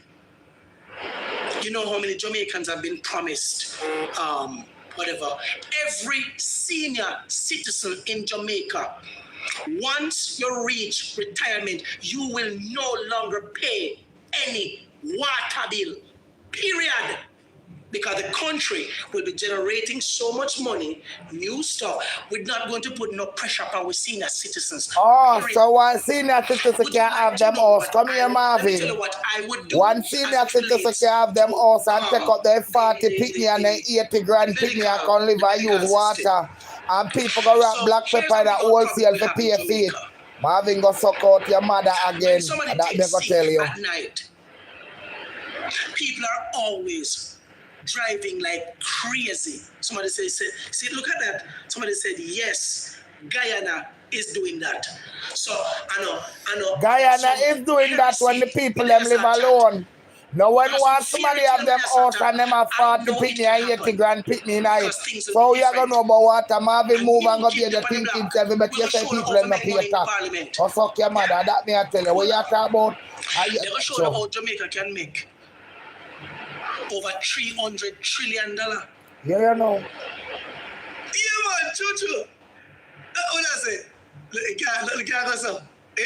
You know how many Jamaicans have been promised whatever. Every senior citizen in Jamaica, once you reach retirement, you will no longer pay any water bill. Period. Because the country will be generating so much money, new stuff. We're not going to put no pressure on our senior citizens. Oh, Period. so one senior citizen Would you can like have to them know house. what Come here, Let me Marvin. tell you what I would do. One as senior it citizen relates can have them to, house and take out their 40 picnic and then 80 grand picnic and medical- come live the and use medical system. water. And people go wrap So black here's pepper in a a big problem wholesale we for have in pay for it. Jamaica. Marvin go suck out your mother again. When somebody And that me takes go sick tell you. at night, people are always driving like crazy. Somebody said, see, look at that. Somebody said, yes, Guyana is doing that. So I know. Guyana is doing that when the people them live alone. No one wants somebody have them house and them have 40 picnic and 80 grand picnic in it. So you are going to know about water. Marvin move and go be the thinking seven, but you say people them not pay tax. Or fuck your mother, that me I tell you. What you talk about? They're going to show you how Jamaica can make over $300 trillion. Yeah, you know. Yeah, man, true. What I say? Look at us. Eh?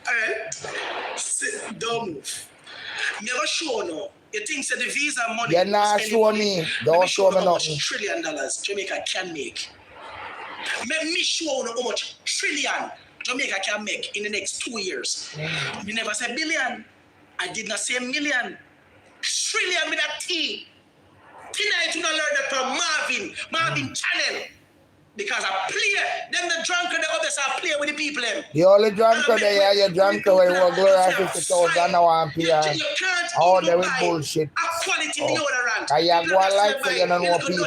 Alright. Don't move. Never show no. You think that the visa money. You're not showing me. Don't show me how much nothing. $1 trillion Jamaica can make. Let me show you how much trillion Jamaica can make in the next 2 years. You never said billion. I did not say million. Trillion with a T. Tonight you not learn that from Marvin Channel. Because I play, them the drunker, the others are play with the people. Them. The only drunker there, you're drunker when you work glory 50,000 now and pay. Oh, they with bullshit. A quality deodorant. And you go like so you don't know people.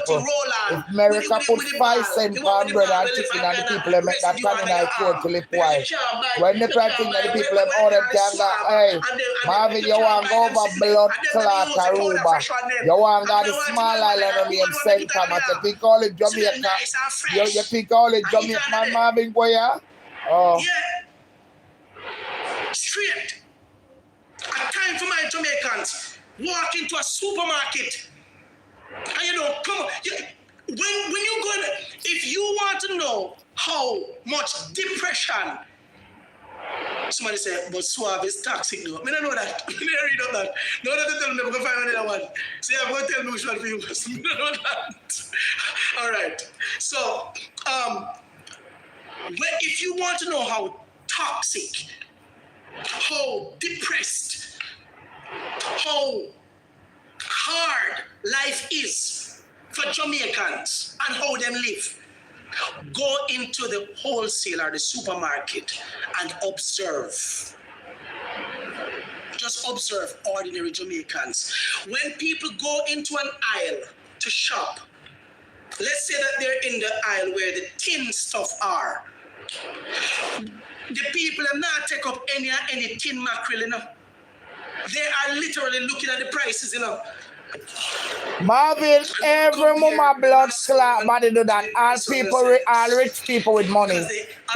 If America put 5 cents per bread and chicken and the people they make that turn in a court to live while. When the first thing that the people them all them can go, hey, Marvin, you want to go over blood clot Aruba. You want to go to the small island on the St. Thomas. You think all the Jamaica. You think all the Jamaican man Marvin boy, yeah? Oh. Yeah. Straight. A time for my Jamaicans. Walk into a supermarket. And you know, come on. When you go, if you want to know how much depression, somebody said, but suave is toxic though. I don't know that. I didn't read on that. No, that tell me I'm going to find another one. See, I'm going to tell me which one for you. I don't know that. All right. So, if you want to know how toxic, how depressed, how hard life is for Jamaicans and how them live, go into the wholesale or the supermarket and observe. Just observe ordinary Jamaicans. When people go into an aisle to shop, Let's say that they're in the aisle where the tin stuff are. The people have not take up any tin mackerel, you know. They are literally looking at the prices, you know. Marvin, every mama blood clot body do that. All people, all rich people with money.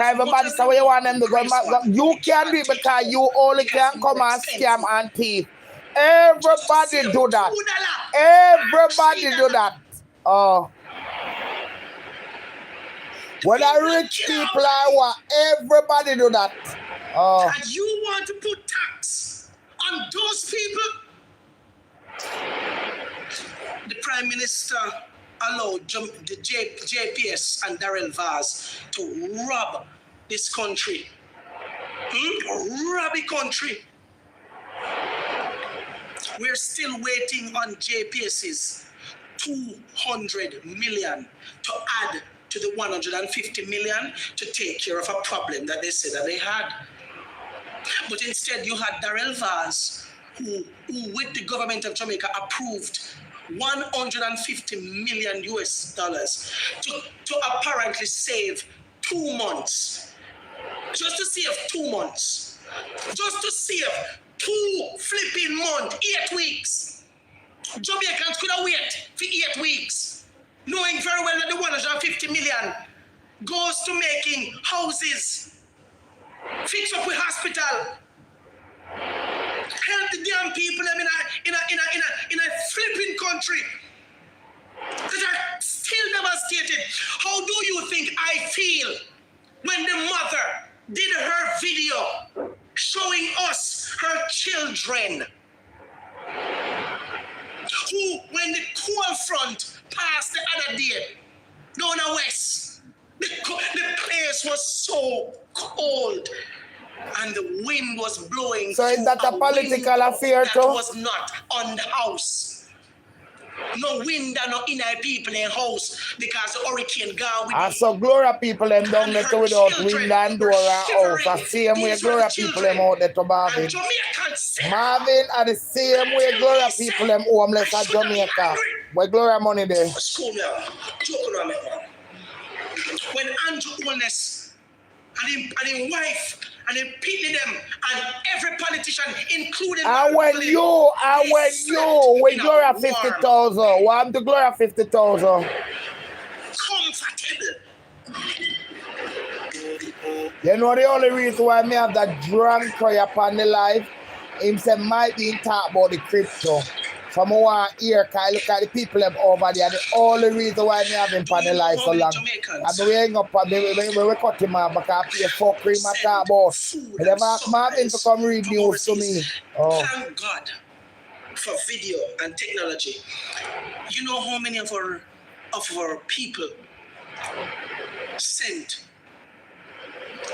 Everybody say what you want them to go. You can do it because you only can come and scam and thief. Everybody do that. Everybody do that. Oh. Whether rich people or what, everybody do that. Oh. And you want to put tax on those people? The Prime Minister allowed the JPS and Darrell Vaz to rob this country. Rob the country. We're still waiting on JPS's 200 million to add to the 150 million to take care of a problem that they said that they had. But instead you had Darrell Vaz, who with the government of Jamaica approved 150 million US dollars to apparently save 2 months. Just to save 2 months. Just to save 2 flipping months, 8 weeks. Jamaicans could have waited for 8 weeks, knowing very well that the 150 million goes to making houses, fix up with hospital, help the damn people in a flipping country that are still devastated. How do you think I feel when the mother did her video showing us her children who, when the cold front passed the other day down the west, the place was so cold and the wind was blowing. So is that a political affair too? That was not on the house. No wind and no inner people in house because the hurricane gone with and so Gloria people them down there too without wind and door and house. The same way Gloria people them out there to Marvin. Marvin are the same way Gloria people them homeless at Jamaica. Where Gloria money there. When Andrew Holness and his wife and then pity them and every politician, including and when you with Gloria 50,000, what to Gloria 50,000? Comfortable. You know the only reason why me have that drunk cry upon the life, him say might be talk about the crypto. So I want to hear, because look at the people them over there. The only reason why me have him on the life so long. And we hang up and we cut him off because I fuck him and talk about. They never ask Marvin to come read news to me. Oh. Thank God for video and technology. You know how many of our people sent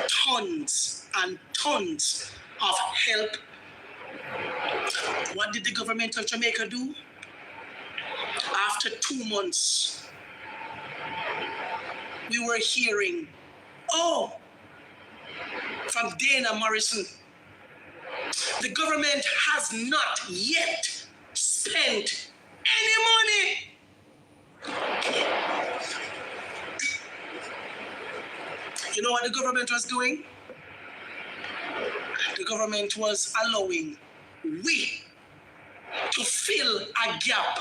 tons and tons of help. What did the government of Jamaica do? After 2 months, we were hearing, from Dana Morrison, the government has not yet spent any money. You know what the government was doing? The government was allowing we to fill a gap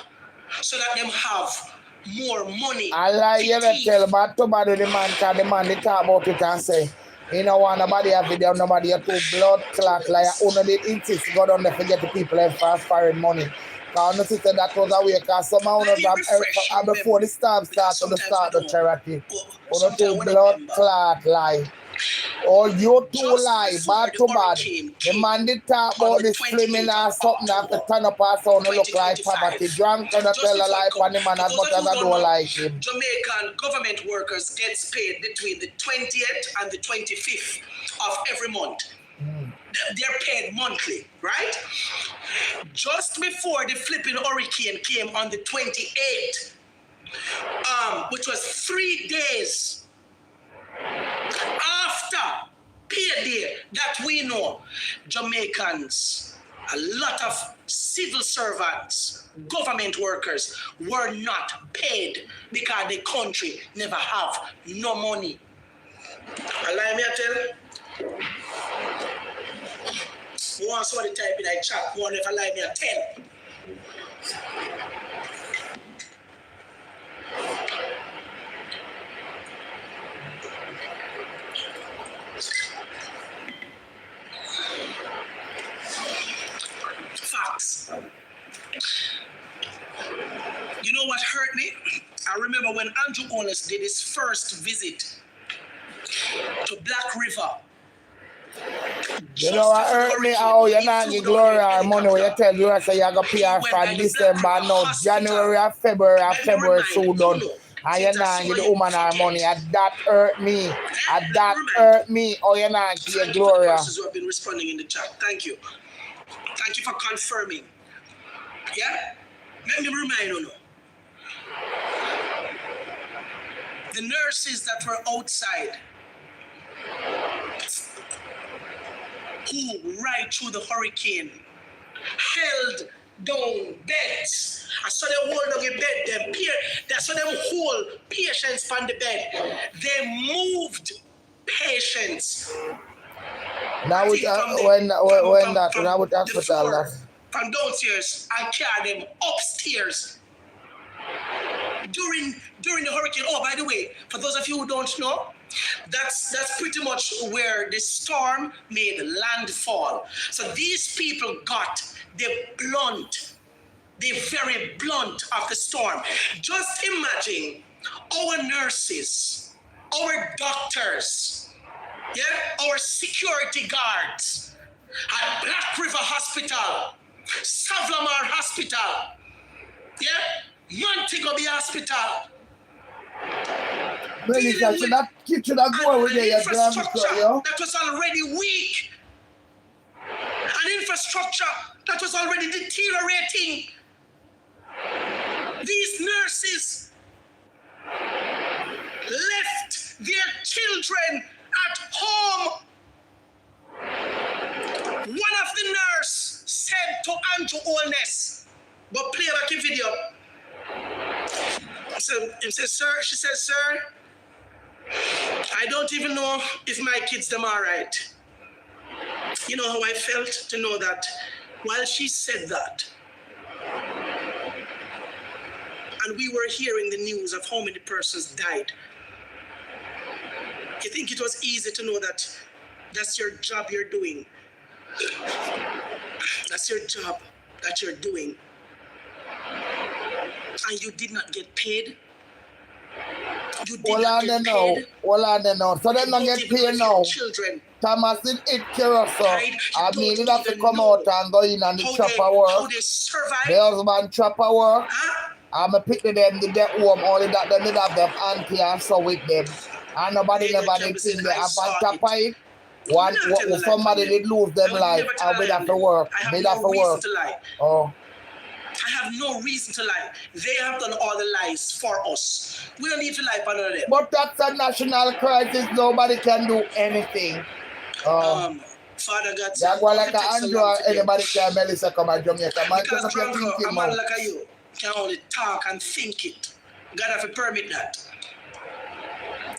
so that them have more money. I like you to tell about tomorrow the man, because the man they talk about it and say, you know want nobody have video, nobody have to blood clot like only did insist go down there forget the people have fast firing money. Because I noticed that was a way because some of them before the staff start to start the charity. Only to blood clot like. Oh, you two lie, bad to bad. The man did talk about this flaming or something after turn up or sound look like poverty. Drunk and tell a lie and the man as much as I don't like him. Jamaican government workers gets paid between the 20th and the 25th of every month. They're paid monthly, right? Just before the flipping hurricane came on the 28th, which was 3 days after payday that we know, Jamaicans, a lot of civil servants, government workers were not paid because the country never have no money. Allow me to tell you. One somebody type in the chat, one if I lie me a tell. Facts. You know what hurt me? I remember when Andrew Holness did his first visit to Black River. You know what hurt me? How you not get glory or money when you tell you say you got to pay her for December now, January or February so done. And you not get the woman her money. And that hurt me. And that hurt me. Oh, you not get glory. Thank you for the persons who have been responding in the chat. Thank you. Thank you for confirming. Yeah? Let me remind you. The nurses that were outside who right through the hurricane held down beds. I saw them hold on the bed. I saw them hold patients on the bed. They moved patients. Now with when that with hospital from downstairs and carry them upstairs during the hurricane. Oh, by the way, for those of you who don't know, that's pretty much where the storm made landfall. So these people got the very blunt of the storm. Just imagine our nurses, our doctors, our security guards at Black River Hospital, Savlamar Hospital, Montego Bay Hospital. Melissa, should that kitchen that go over there, that was already weak. An infrastructure that was already deteriorating. These nurses left their children at home. One of the nurses said to Andrew Holness, but play back the video. So he says, sir, she says, sir, I don't even know if my kids them are right. You know how I felt to know that while she said that, and we were hearing the news of how many persons died, you think it was easy to know that that's your job you're doing? That's your job that you're doing. And you did not get paid? You did not get paid? Well, I don't know. So they don't get paid now. Children. Thomas did it Carousel. I mean, you have to come out and go in and the chopper work. How they survive? The husband chopper work. Huh? I'm a pick them to get home, only that they did have them auntie and so with them. And nobody never did think they have a chopper it. One, somebody did lose them life and we have to work. They have to work. Oh. I have no reason to lie. They have done all the lies for us. We don't need to lie for none of them. But that's a national crisis. Nobody can do anything. Father God, yeah, go like Andrew, anybody can Melissa come to Jamaica. Man, because a man like you can only talk and think it. God have to permit that.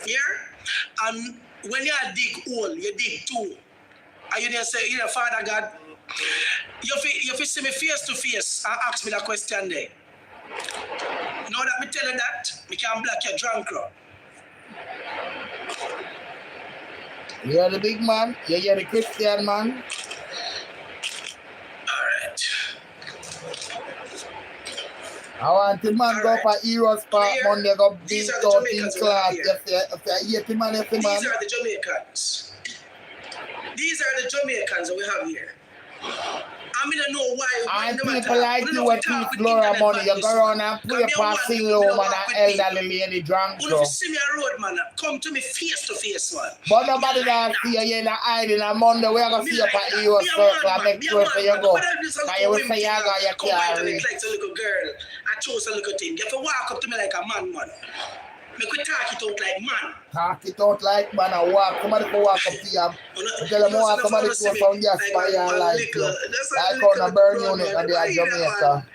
Yeah? And when you dig hole, you dig two. And you say, Father God, you see me face to face and ask me that question there. Now that me tell you that, me can block your drunk crowd. You're the big man, you're the Christian man. Alright. I want the man go for Heroes Park Monday, go beat out in class. These are the Jamaicans. These are the Jamaicans we have here. I mean, I know why. And people like you with Flora money, you go around and pray for single woman and elderly lady drunk. If you see me on road, man, come to me face to face, man. But nobody that see you in the hiding on Monday, we're going to see you for Heroes Circle and make sure you go. And you will say you got your car. Like a little girl, I chose a little thing. You have to walk up to me like a man. Make we talk it out like man. Talk it out like man and walk. Somebody can walk up to you. Tell them walk somebody to some gas by your life. Like on a burn unit and they are Jamaica.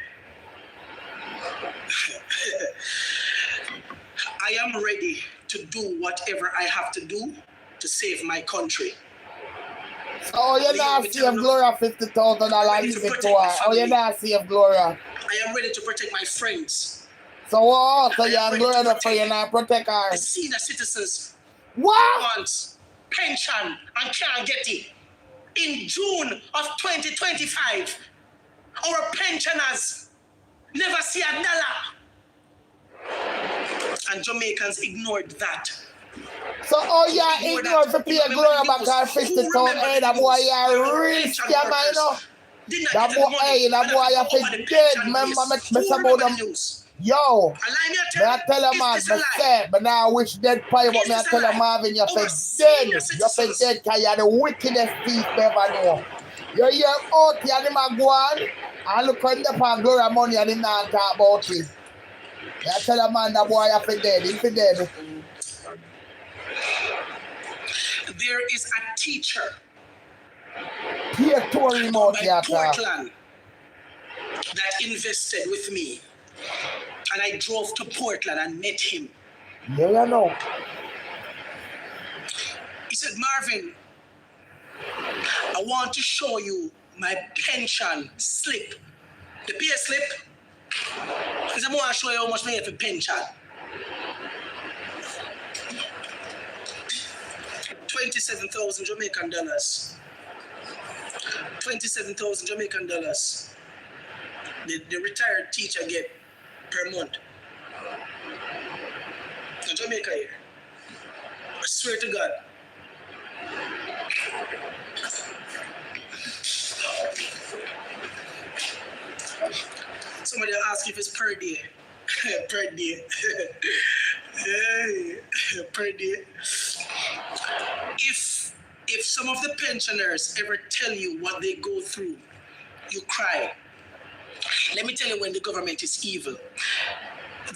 I am ready to do whatever I have to do to save my country. Oh, you're not save Gloria $50,000 leave it to her. Oh, you're not save Gloria. I am ready to protect my friends. So what? So you're Gloria for you not protect her. The senior citizens What? want pension and can't get it. In June of 2025, our pensioners never see a dollar. And Jamaicans ignored that. So you ignore to pay Gloria back her 50,000. Hey, that boy you a real scammer, you know. That boy you fit dead. Remember me about them. Yo, I tell him man, but now I wish dead pie, but me I tell him Marvin, you fit dead. You fit dead because you're the wickedest thief ever know. You hear out here, him a go on, and look on the pan Gloria money and him not talk about it. I tell him man, that boy you fit dead, he fit dead. There is a teacher Here to remote by Portland that invested with me. And I drove to Portland and met him. Yeah, you know. He said, Marvin, I want to show you my pension slip. The pay slip. He said, I want to show you how much I get for pension. 27,000 Jamaican dollars. 27,000 Jamaican dollars. The retired teacher get per month. In Jamaica here. I swear to God. Somebody ask if it's per day. Per day. Per day. If some of the pensioners ever tell you what they go through, you cry. Let me tell you when the government is evil.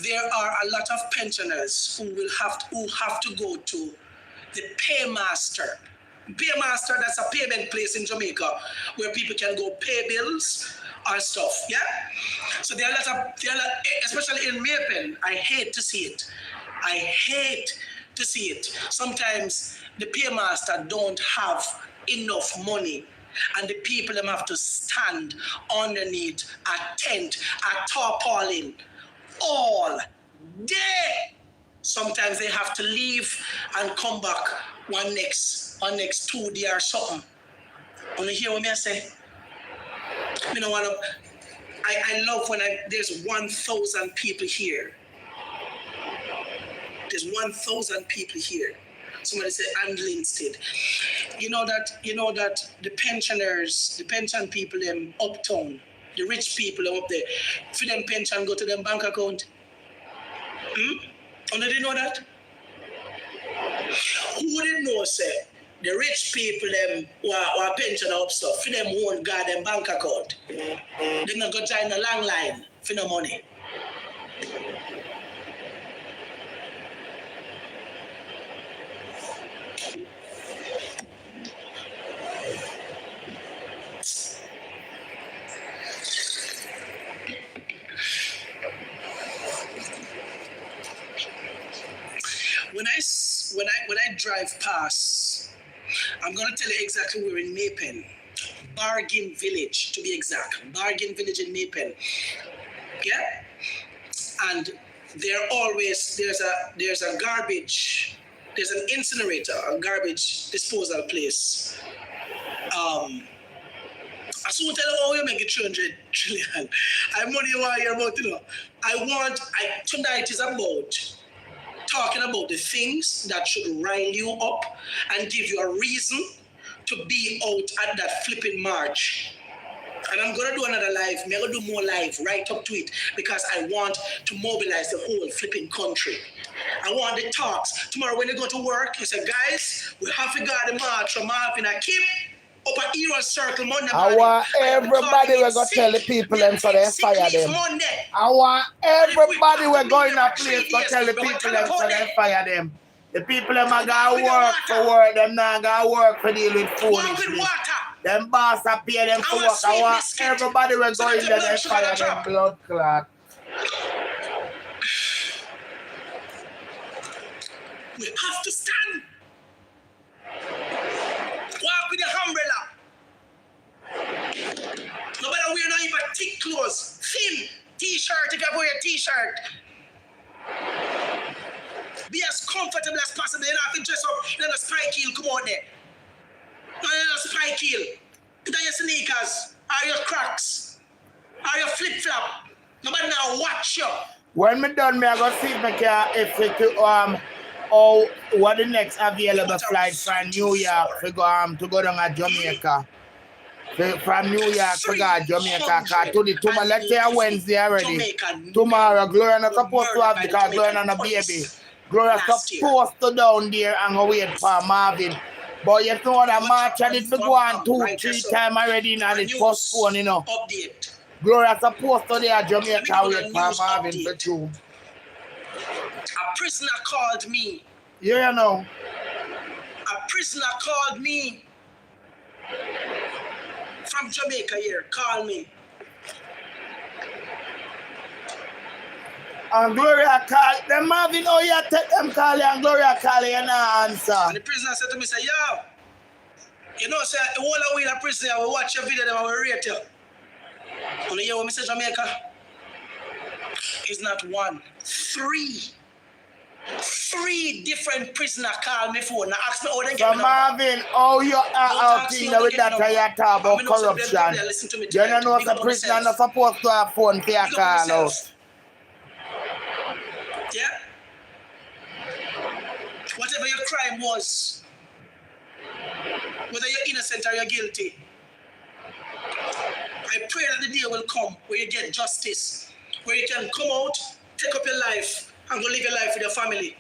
There are a lot of pensioners who have to go to the paymaster. Paymaster, that's a payment place in Jamaica where people can go pay bills or stuff. Yeah. So there are a lot, especially in Maple. I hate to see it. I hate to see it. Sometimes the paymaster don't have enough money. And the people them have to stand underneath a tent, a tarpaulin, all day. Sometimes they have to leave and come back one next 2 days or something. Wanna hear what I say? You know what? I love when there's 1,000 people here. There's 1,000 people here. Somebody said, and Linstead. You know that the pensioners, the pension people them uptown, the rich people up there, for them pension go to them bank account. Oh, did you know that? Who didn't know, say, the rich people them who are pension up stuff, for them won't guard them bank account. They not go join the long line for no money. When I drive past, I'm gonna tell you exactly where in Mapen. Bargain Village, to be exact. Bargain Village in Mapen. Yeah? And there's a garbage, there's an incinerator, a garbage disposal place. I soon tell you how you make it 300 trillion. I money you want to hear about, you know. Tonight is about talking about the things that should rile you up and give you a reason to be out at that flipping march. And I'm going to do another live. I'm going to do more live right up to it because I want to mobilize the whole flipping country. I want the talks. Tomorrow when you go to work, you say, guys, we have to go to the march from Marvin a keep. up a hero circle Monday I want everybody we're going to tell the people them so they fire them. I want everybody we're going to place to tell the people them so they fire them. The people them are going to work for work, them not going to work for deal with foolishness. Them boss are pay them for work. I want everybody we're going there they fire them blood clot. We have to stand. Walk with the umbrella. No matter we're not even thick clothes, thin t-shirt if you wear a t-shirt. Be as comfortable as possible. You don't have to dress up. Let a spike heel come out there. No, let a spike heel. Put on your sneakers, or your Crocs, or your flip-flop. Nobody now watch you. When me done, me I go see if I can what the next available flight from New York to go down to Jamaica. From New York to go to Jamaica. Tomorrow, let's say Wednesday already. Tomorrow, Gloria not supposed to have because Gloria not a baby. Gloria supposed to down there and go wait for Marvin. But you know that March and it go on 2-3 times already and it's postponed, you know. Update. Gloria supposed to there Jamaica wait for Marvin for 2. A prisoner called me. Yeah, you know. A prisoner called me. From Jamaica here, call me. And Gloria call them Marvin, oh yeah, take them call you and Gloria call you and not answer. And the prisoner said to me, say, yo, you know, say, the whole of we in a prison, we watch your video, then we rate you. And you hear what I say, Jamaica? It's not 1, 3. 3 different prisoners call me phone and ask me how they get me. So Marvin, how you are out with that you talk about corruption? You don't know the prisoner not supposed to have phone for your call out. Yeah? Whatever your crime was, whether you're innocent or you're guilty, I pray that the day will come where you get justice, where you can come out, take up your life, and go live your life with your family.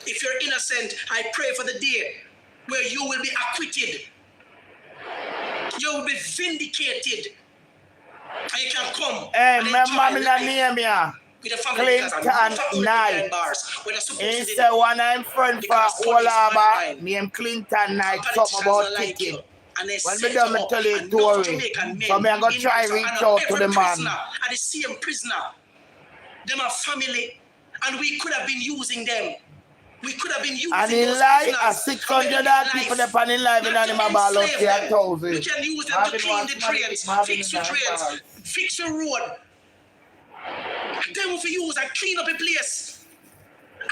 If you're innocent, I pray for the day where you will be acquitted. You will be vindicated. And you can come. Hey, remember me the name here? Clinton Knight. He said one I'm friend for Olaba named Clinton Knight, something about ticket. When we done, me tell you a story. So me I'm going to try reach out to the man. And the same prisoner. Them are family. And we could have been using them. We could have been using them. And in life, 600 people depend in life in animal ball out here, 1,000. We can use them to clean the trains, fix the trains, fix the road. Then we use and clean up a place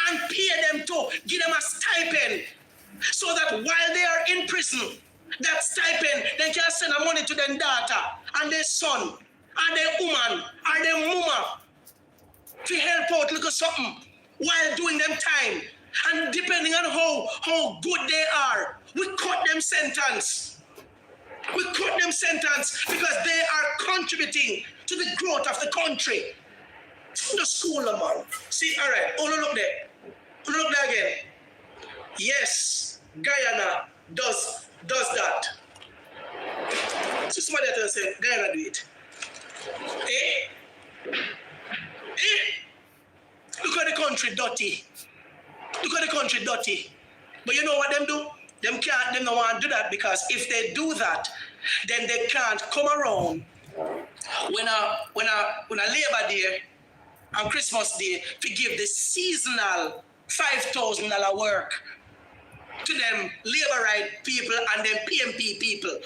and pay them to give them a stipend so that while they are in prison, that stipend, they can send the money to their daughter and their son and their woman and their mama to help out little something while doing them time. And depending on how good they are, we cut them sentence. We cut them sentence because they are contributing to the growth of the country. The school, man. See, all right, oh, look there. Look there again. Yes, Guyana does that. So somebody else say, Guyana do it. Look at the country dirty. Look at the country dirty. But you know what them do? Them don't want to do that because if they do that, then they can't come around when a Labor Day and Christmas Day to give the seasonal $5,000 work to them labor right people and them PMP people.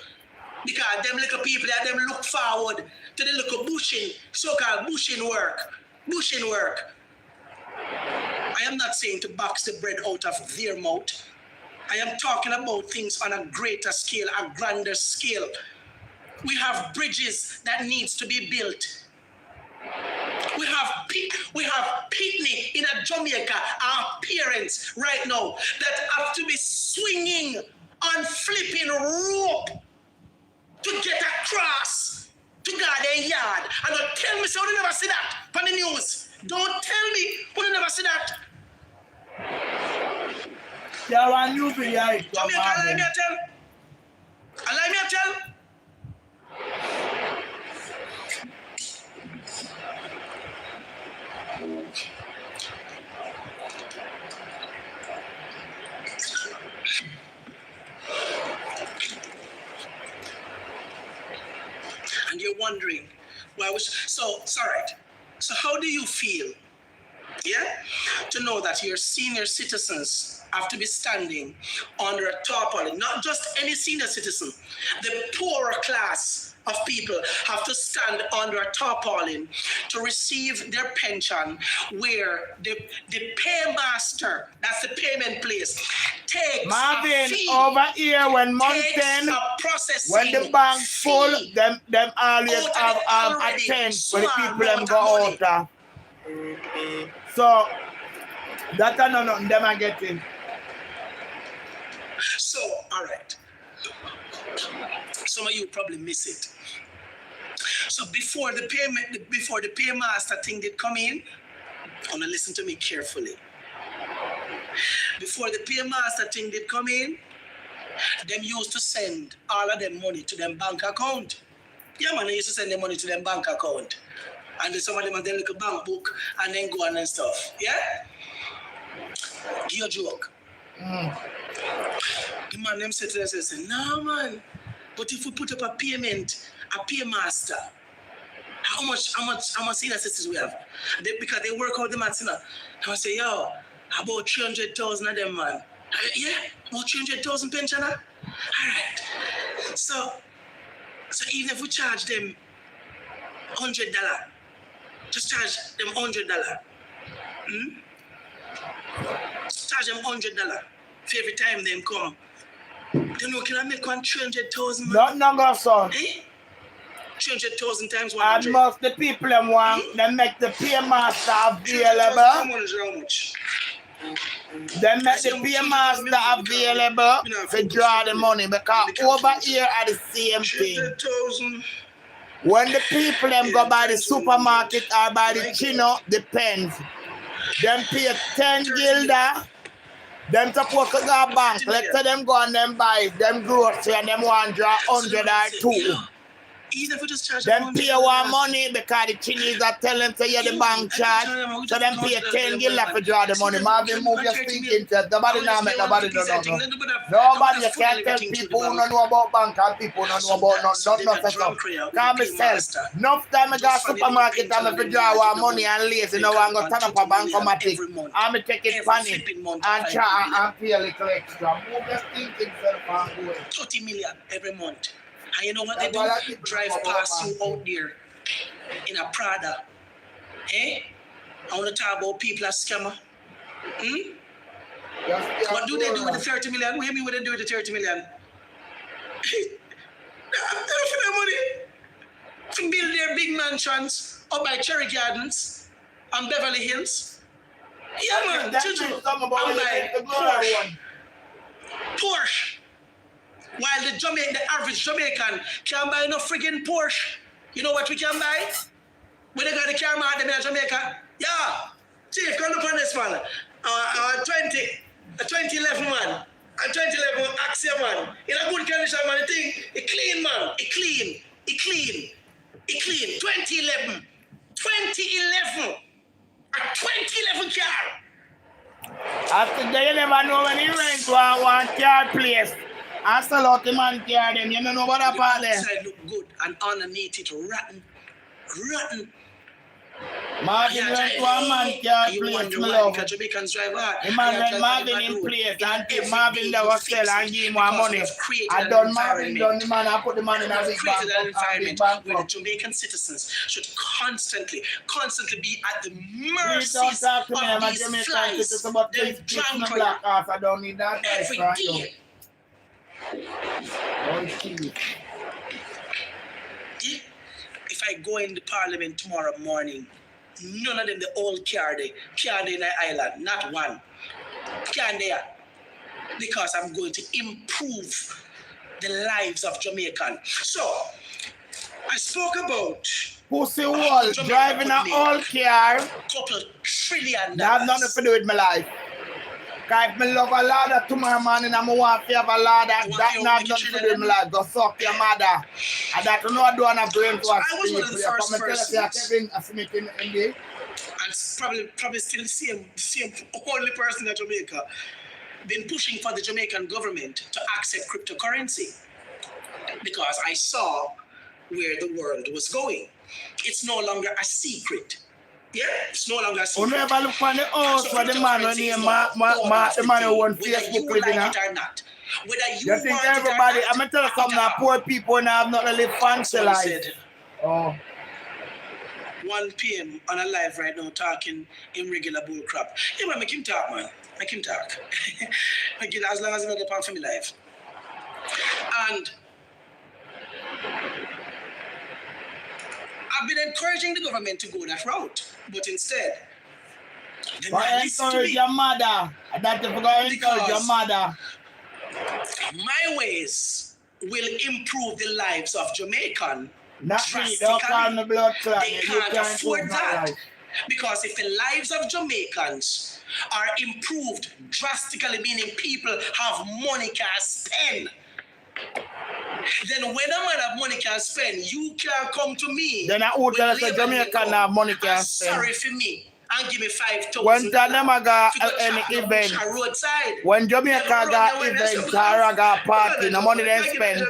Because them little people, them look forward to the little bushing, so-called bushing work. Bushing work. I am not saying to box the bread out of their mouth. I am talking about things on a greater scale, a grander scale. We have bridges that needs to be built. We have picnic in a Jamaica, our parents right now that have to be swinging on flipping rope to get across to their yard. And don't tell me so you never see that on the news. Don't tell me you never see that. Yeah, one news we are. Jamaica, let me tell. let me tell. And you're wondering why was so it's all right. So how do you feel? Yeah? To know that your senior citizens have to be standing under a tarpaulin, not just any senior citizen, the poorer class of people have to stand under a tarpaulin to receive their pension, where the paymaster, that's the payment place, takes Marvin, a fee, over here when takes mountain, a processing when the bank full, fee them always out of have the a already tent small where the people them amount go of money. out. So that are nothing them are getting. So, all right. Some of you probably miss it. So before the paymaster thing did come in, I want to listen to me carefully. Before the paymaster thing did come in, them used to send all of them money to them bank account. Yeah, man, they used to send them money to them bank account. And then some of them have their little bank book and then go on and stuff. Yeah? Give you a joke. The man them said to us, say, no man, but if we put up a paymaster, how much senior citizens we have? Because they work out the maths, you know. I say, yo, about 300,000 of them, man. Yeah, about 300,000 pensioner. All right. So even if we charge them $100, just charge them $100. Charge them $100 for every time they come. Then we can make 300,000. Not go son. Eh? 300,000 times 100. And most the people them want they make the paymaster available. How much? They make the paymaster available to draw the money because over here are the same thing. 300,000. When the people them go by the supermarket or by the chino, depends. Them pay 10 gilda. Them supposed to go bank. Let's say them go and them buy them grocery and them want draw 100 or 2. Even if we just charge them pay one money because the Chinese are telling them you the bank charge. So them pay 10 gilda for draw the money. Marvin, move your thinking. Nobody now make nobody do nothing. Nobody, you can't tell people who don't know about bank and people who don't know about nothing. Can't myself. Enough time I go supermarket and I draw one money and lazy. Now I'm going to turn up a bankomatic. I'm going to take it funny and try and pay a little extra. Move your thinking self and go. 30 million every month. And you know what they do? Drive past you out there in a Prada. Eh? I want to talk about people as scammer. What do they do with the 30 million? What do you mean what they do with the 30 million? They don't for their money. To build their big mansions up by Cherry Gardens and Beverly Hills. Yeah, man. Porsche. While the average Jamaican can't buy no friggin' Porsche. You know what we can buy? We got the car market in Jamaica. Yeah. Chief, come look on this man. A 2011 man. A 2011 Axia man. In a good condition, man. The thing, it clean, man. It clean. 2011. 2011. A 2011 car. After they never know when he rent one car place. I sell out the man car them, you don't know what about there. Outside look good and underneath it rotten. Marvin rent one man car place, my love. Jamaicans drive hard. The man rent Marvin in place and give Marvin that was sell and give him more money. I done Marvin done the man, I put the man in a big created an environment bank. where the Jamaican citizens should constantly be at the mercy Please don't talk to me, I'm of a these Jamaican flies. citizen, but Them this my drunk black ass, I don't need that every right day. If I go in the parliament tomorrow morning, none of them, the old can't in the island, not one. Can't there. Because I'm going to improve the lives of Jamaicans. So, I spoke about pussy wall, driving an old car. couple $1 trillion. That has nothing to do with my life. Cause if me love a ladder tomorrow morning and I want to have a ladder, You want that your not wicked done for children? them like go suck your mother. And that you know I do on a brain to So I was one of the people. first Come and tell us that persons. Kevin Smith in the And probably still the same only person in Jamaica been pushing for the Jamaican government to accept cryptocurrency because I saw where the world was going. It's no longer a secret. Yeah, it's no longer a you secret. never look on the house for the man when he the man who on Whether Facebook you living like up. it or not. Whether you You think want everybody, it or not, I'm gonna tell you something now, poor people and have not live fancy someone life. said, Oh. 1 p.m. on a live right now talking in regular bull crap. Yeah, man, make him talk, man. Make him talk. Make it as long as he's not upon for me live. And I've been encouraging the government to go that route, but instead, they But not listen to encourage me. your mother. That you forgot to encourage your Because mother. my ways will improve the lives of Jamaican Not me, don't call me blood clot. They You can't can't afford prove my that. life. Because if the lives of Jamaicans are improved drastically, meaning people have money can spend, then when a man have money can spend, you can come to me. Then I would tell us with that labor Jamaican income have money can and spend. sorry for me and give me 5,000. When time them a got to go any chop your event, bush a roadside. when Jamaica got event, Tara got party, no money they spend.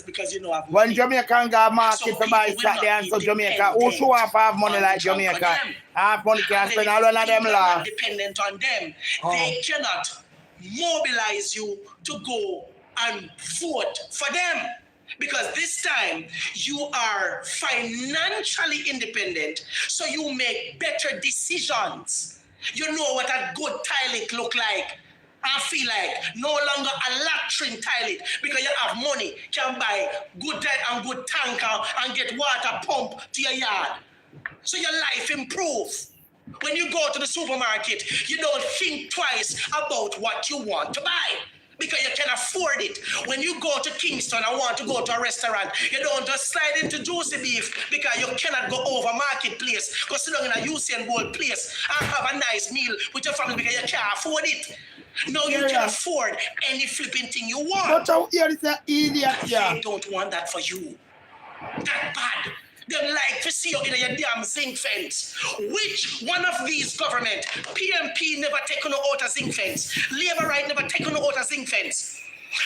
Because you know I've When money. Jamaican got market So to buy people will Saturday not and be so Jamaica, who dependent show off have money on like the junk of Jamaica? them. Half money can And then spend, if all one of them people are not laugh. dependent on them, Oh. they cannot mobilize you to go and vote for them. Because this time you are financially independent, so you make better decisions. You know what a good toilet look like. I feel like no longer a latrine toilet because you have money, can buy good and good tanker and get water pump to your yard. So your life improve. When you go to the supermarket, you don't think twice about what you want to buy because you can afford it. When you go to Kingston and want to go to a restaurant, you don't just slide into juicy beef because you cannot go over marketplace. Go sit down in a Usain Bolt place and have a nice meal with your family because you can't afford it. No, you can afford any flipping thing you want. But out here is an idiot, yeah. They don't want that for you. That bad. They like to see you in your damn zinc fence. Which one of these government, PMP never take on out a zinc fence, Labour right never take on out a zinc fence.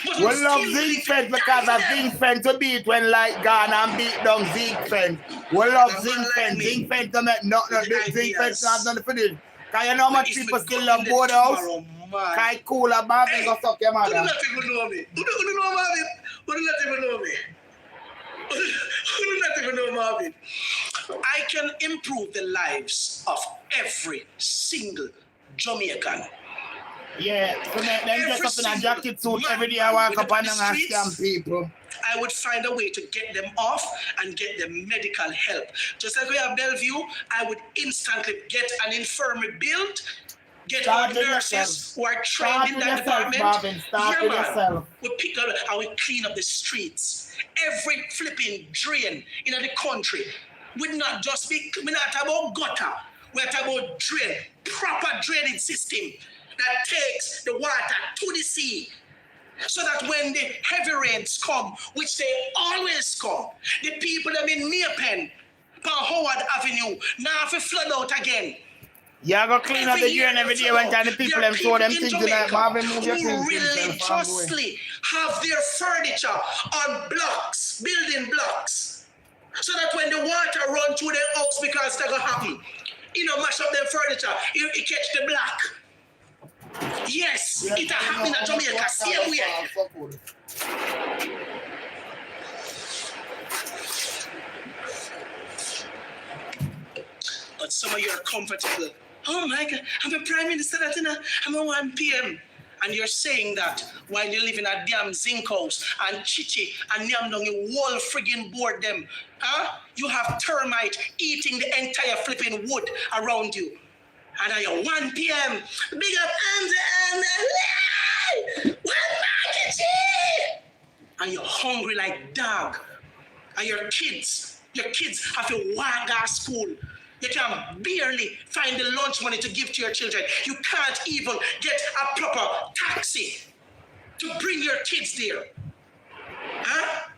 But We love zinc fence because of zinc fence to beat when like gone and beat down zinc fence. We love zinc fence. Zinc fence to make nothing. Zinc fence not nothing for this. Because you know how much people still love board house? Kai cooler, Marvin, go suck your mother. Who do not even know me? Who do know Marvin? Who do not even know me? Who do not even know Marvin? I can improve the lives of every single Jamaican. Yeah, so then just up in a jacket suit every day I walk up and scam people. I would find a way to get them off and get them medical help. Just like we have Bellevue, I would instantly get an infirmary built, get our nurses who are trained in that department. Start with yourself. We pick up and we clean up the streets. Every flipping drain in the country would not just be, we're not talking about gutter, we're talking about drain, proper drainage system that takes the water to the sea. So that when the heavy rains come, which they always come, the people that in Nearpen, on Howard Avenue, now have to flood out again. Yeah, go clean up the drain every day when time the people them throw them things in that Marvin move your things. Religiously have their furniture on blocks, building blocks. So that when the water run through their house because that's gonna happen, mash up their furniture, it catch the black. Yes, it happened in Jamaica, same way. But some of you are comfortable. Oh my God, I'm a prime minister, I'm a 1 p.m. And you're saying that while you live in a damn zinc house and chichi and nyamdong, you whole friggin' board them. Huh? You have termite eating the entire flipping wood around you. And at your 1 p.m., big up and you're hungry like dog. And your kids have to walk out of school. You can barely find the lunch money to give to your children. You can't even get a proper taxi to bring your kids there. Huh?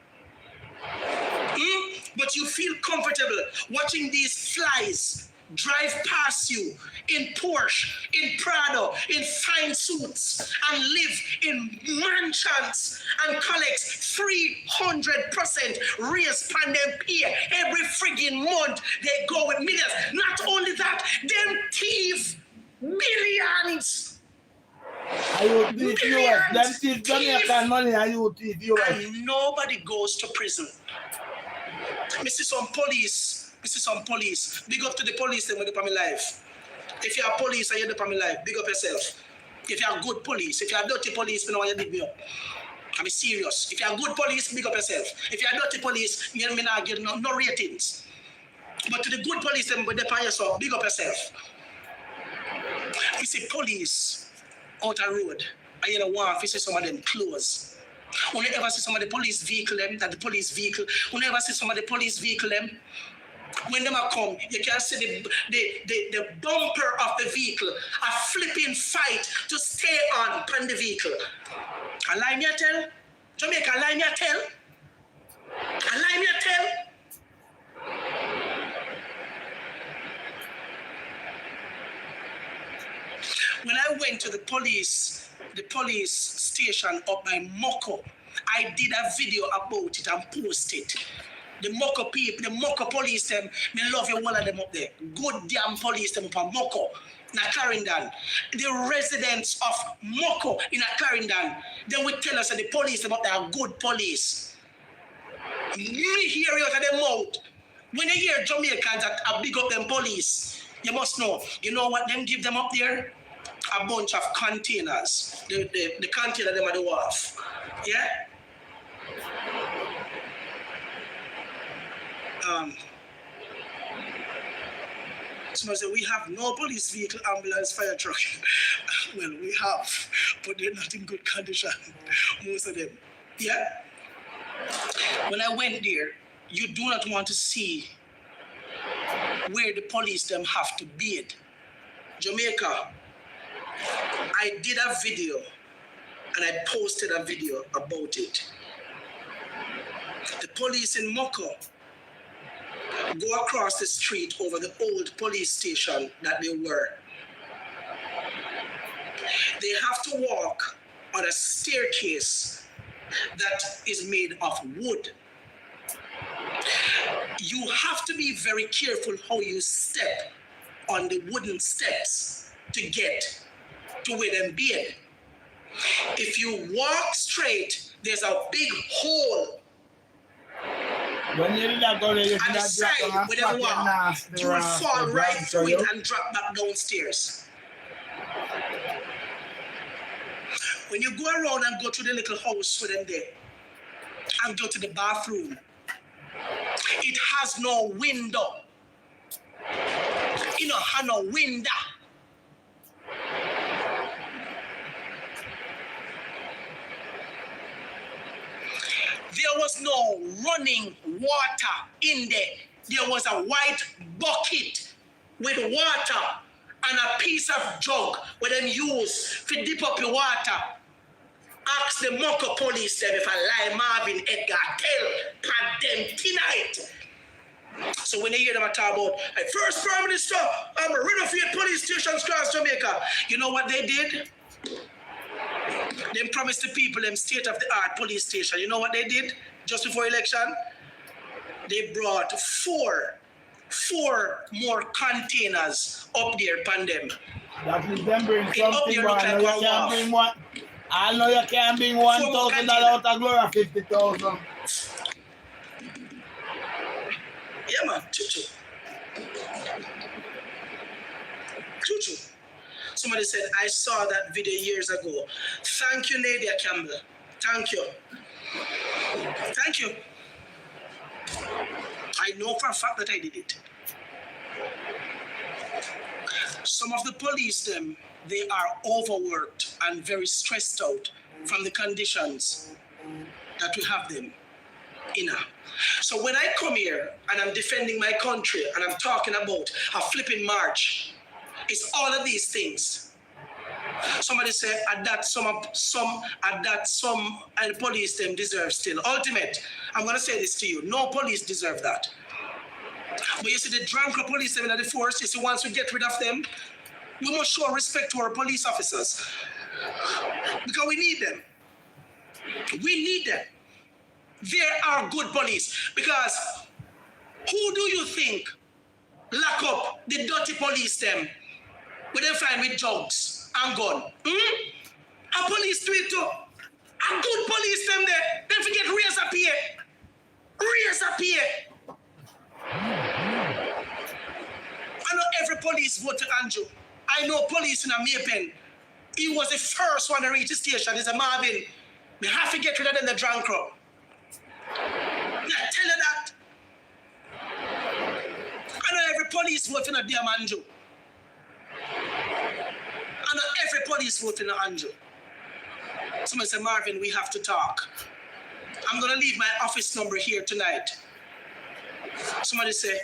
But you feel comfortable watching these flies drive past you in Porsche, in Prado, in fine suits, and live in mansions and collect 300% raise pan them pay every friggin' month. They go with millions. Not only that, them thief billions. Are you thief US? Them thief Jamaican money, are you thief US? And nobody goes to prison. Me see some police. Big up to the police them with the my life. If you're a police and you're the my life, big up yourself. If you're a good police, if you're a dirty police, you know what you dig me up. I'm serious. If you're a good police, big up yourself. If you're a dirty police, you may not get no ratings. But to the good police them with the yourself, big up yourself. You see police out a road, and you know want to see some of them close. When you ever see some of the police vehicle them, when you ever see some of the police vehicle them, when them are come, you can see the bumper of the vehicle, a flipping fight to stay on the vehicle. A lie me a tell? Jamaica, a lie me a tell? A lie me a tell? When I went to the police station up by Moko, I did a video about it and posted it. The Moko people, the Moko police them, me love you all of them up there. Good damn police them up at Moko in Clarendon. The residents of Moko in Clarendon, they would tell us that the police them up there are good police. Me hear you out of their mouth. When you hear Jamaicans that are big up them police, you must know. You know what them give them up there? A bunch of containers. The container them at the wharf. Yeah? Someone say we have no police vehicle, ambulance, fire truck. Well, we have, but they're not in good condition. Most of them. Yeah? When I went there, you do not want to see where the police them have to bathe. Jamaica, I did a video and I posted a video about it. The police in Moko go across the street over the old police station that they were. They have to walk on a staircase that is made of wood. You have to be very careful how you step on the wooden steps to get to where them bathe. If you walk straight, there's a big hole. When you do that, On the side where they walk, you will fall right through it and drop back downstairs. When you go around and go to the little house with them there and go to the bathroom, it has no window. It don't have no window. There was no running water in there. There was a white bucket with water and a piece of jug where them use to dip up your water. Ask the Moko police them if I lie Marvin Edgar tell pat them tonight. So when they hear them talk about hey, first Prime Minister, I'm a renovate police stations across Jamaica. You know what they did? They promised the people them state-of-the-art police station. You know what they did just before election? They brought four more containers up there upon them. That is them bring something, but I know you can't bring one. I know you can't bring $1,000 out of Gloria 50,000. Yeah, man, choo-choo. Choo-choo. Somebody said, I saw that video years ago. Thank you, Nadia Campbell. Thank you. Thank you. I know for a fact that I did it. Some of the police, them, they are overworked and very stressed out from the conditions that we have them. So when I come here and I'm defending my country and I'm talking about a flipping march, it's all of these things. Somebody said at that some and police them deserve still. Ultimate, I'm gonna say this to you. No police deserve that. But you see the drunk police them in the force, you see once we get rid of them, we must show respect to our police officers. Because we need them. We need them. There are good police. Because who do you think lock up the dirty police them when they find with drugs and gun? A police do it too. A good police them there. Don't forget raise a pay. Raise a pay. I know every police vote to Andrew. I know police in a Maypen. He was the first one to reach the station. He's a Marvin. We have to get rid of them, the drunk crowd. Yeah, tell you that. I know every police vote in a damn Andrew. I know every police vote in a Andrew. Somebody say, Marvin, we have to talk. I'm going to leave my office number here tonight. Somebody say,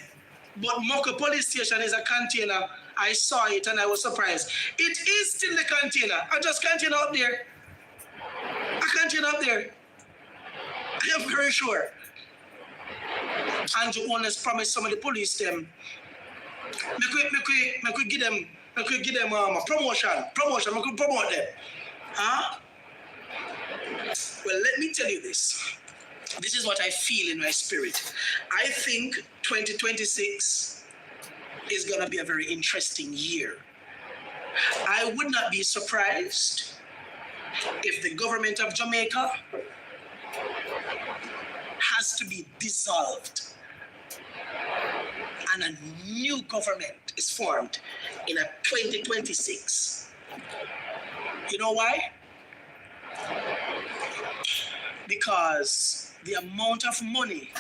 but Moko police station is a container. I saw it and I was surprised. It is still the container. I just container up there. A container up there. I am very sure. Andrew Owners promised some of the police them. Me could give them a promotion. Me could promote them. Huh? Well, let me tell you this. This is what I feel in my spirit. I think 2026 is going to be a very interesting year. I would not be surprised if the government of Jamaica has to be dissolved and a new government is formed in a 2026. You know why? Because the amount of money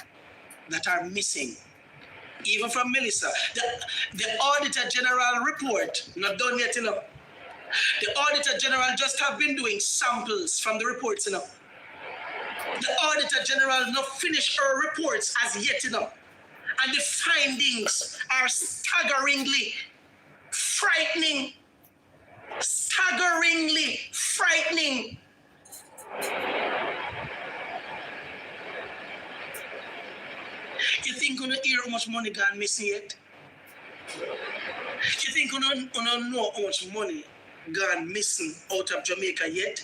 that are missing, even from Melissa, the Auditor General report, not done yet, The Auditor General just have been doing samples from the reports, The Auditor General not finished her reports as yet, And the findings are staggeringly frightening. Staggeringly frightening. You think you hear how much money gone missing yet? You think you don't know how much money gone missing out of Jamaica yet?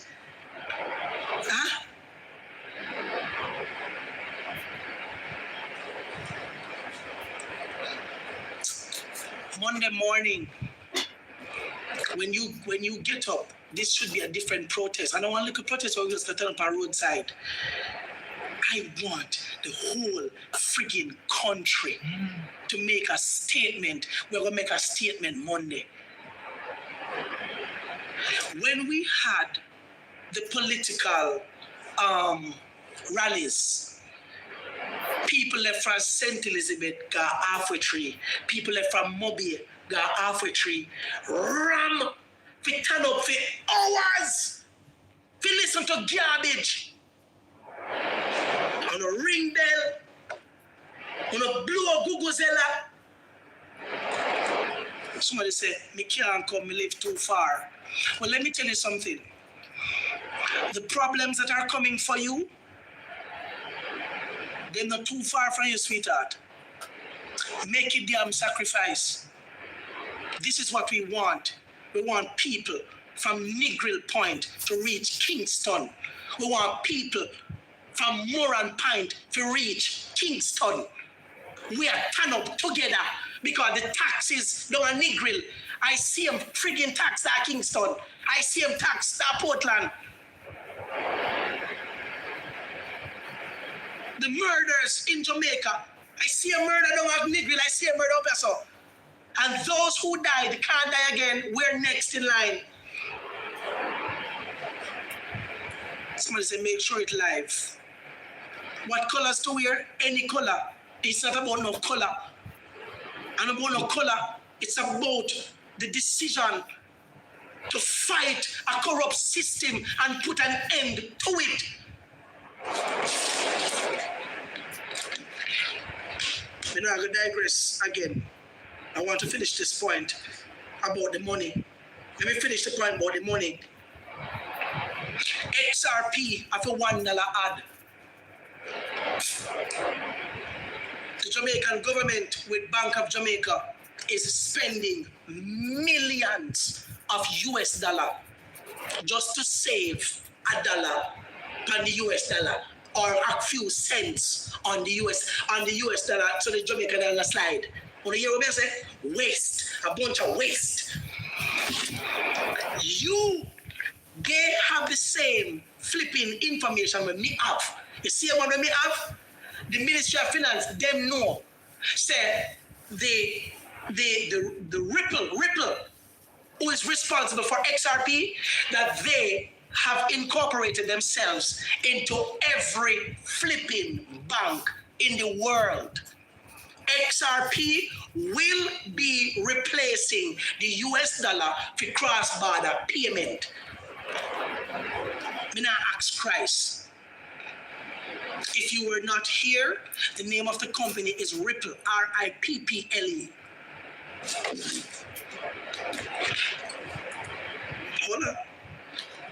Huh? Monday morning, when you get up, this should be a different protest. I don't want to look at protest where we just turn up our roadside. I want the whole freaking country to make a statement. We're going to make a statement Monday. When we had the political rallies, people left from St. Elizabeth, got halfway tree. People left from Mobile, got halfway tree. Ram, we turn up for hours. We listen to garbage. On a ring bell, on a blow a Guguzela. Somebody said, me can't come, me live too far. Well, let me tell you something. The problems that are coming for you, they're not too far from you, sweetheart. Make a damn sacrifice. This is what we want. We want people from Negril Point to reach Kingston. We want people from Moran Point to reach Kingston. We are turn up together because the taxes down at Negril, I see them friggin' tax at Kingston. I see them tax at Portland. The murders in Jamaica, I see a murder down at Negril, I see a murder up there, so. And those who died can't die again, we're next in line. Somebody say, make sure it's live. What colors to wear? Any color. It's not about no color. And about no color, it's about the decision to fight a corrupt system and put an end to it. I'm not going to digress again. I want to finish this point about the money. Let me finish the point about the money. XRP have a $1 ad. The Jamaican government with Bank of Jamaica is spending millions of US dollar just to save $1 on the US dollar or a few cents on the US dollar so the Jamaican dollar slide. When you hear what I say? Waste, a bunch of waste. They have the same flipping information when me have. You see what me have? The Ministry of Finance, them know. Say the Ripple, who is responsible for XRP, that they have incorporated themselves into every flipping bank in the world. XRP will be replacing the US dollar for cross-border payment. Me not ask Christ. If you were not here, the name of the company is Ripple, R-I-P-P-L-E.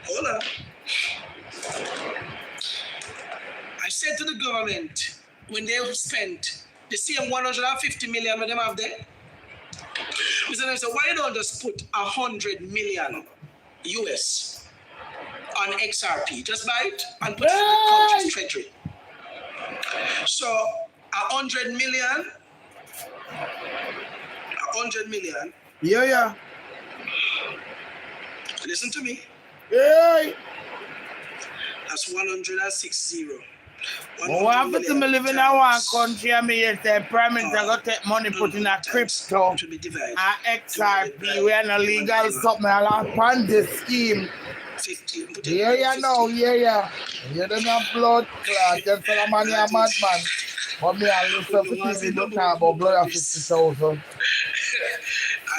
Hold on. I said to the government, when they spent the same 150 million when them have there, we said, why you don't just put 100 million US on XRP? Just buy it and put it in the country's treasury. So 100 million. Yeah. Listen to me. Yeah. That's 160. What happened to me living in one country and me say Prime Minister got take money put in a crypto and XRP, we are no legal something along Ponzi scheme. Yeah. You don't have blood clot, just for the money a madman. But me and listen to TV don't talk about blood of 50,000.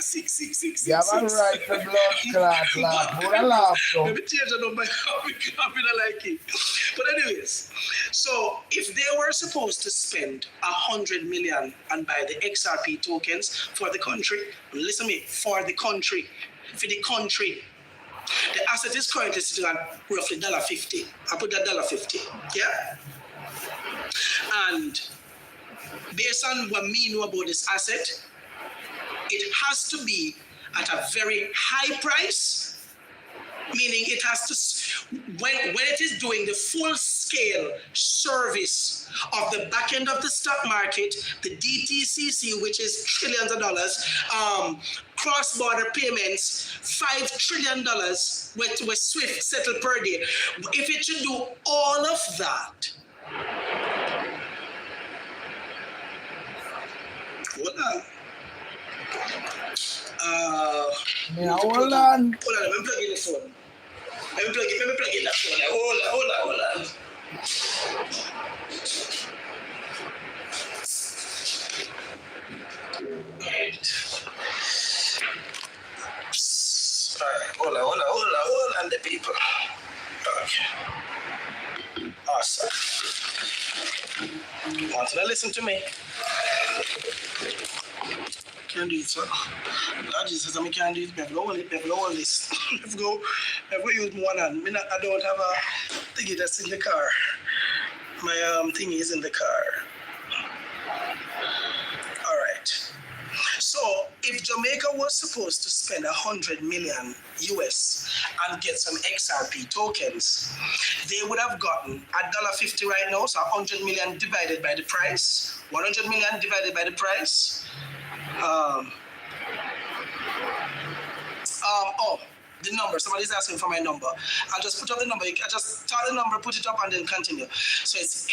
6. You have a right for blood clot, laugh. Who laugh so? Let me change the number. I like it. But anyways, so if they were supposed to spend 100 million and buy the XRP tokens for the country, listen to me, for the country, the asset is currently sitting at roughly $50. I put that $50. Yeah? And based on what we know about this asset, it has to be at a very high price, meaning it has to, when it is doing the full scale service of the back end of the stock market, the DTCC, which is trillions of dollars, cross-border payments, $5 trillion with SWIFT settled per day. If it should do all of that, hold on. Hold on. Let me plug in the phone. Let me plug in that phone. Hold on. Alright. Hold on, the people. Okay. Awesome. Want to listen to me? Can't do it, sir. Lord Jesus, I can't do it. Better hold this. Let's go use one hand. I don't have a thingy that's in the car. My thingy is in the car. All right. So if Jamaica was supposed to spend 100 million US and get some XRP tokens, they would have gotten $50 right now. So 100 million divided by the price. 100 million divided by the price. The number. Somebody's asking for my number. I'll just put up the number. I just start the number, put it up, and then continue. So it's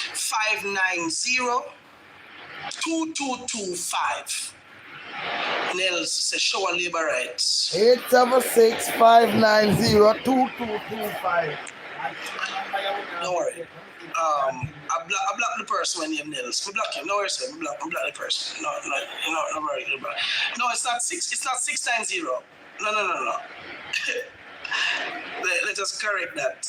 876-590-2225. Nels says show and labor rights. 876-590-2225. Don't worry. I block the person when name Nels. We block him. No worries, sir. I block the person. No, worry. No, it's not 690. No. Let us correct that.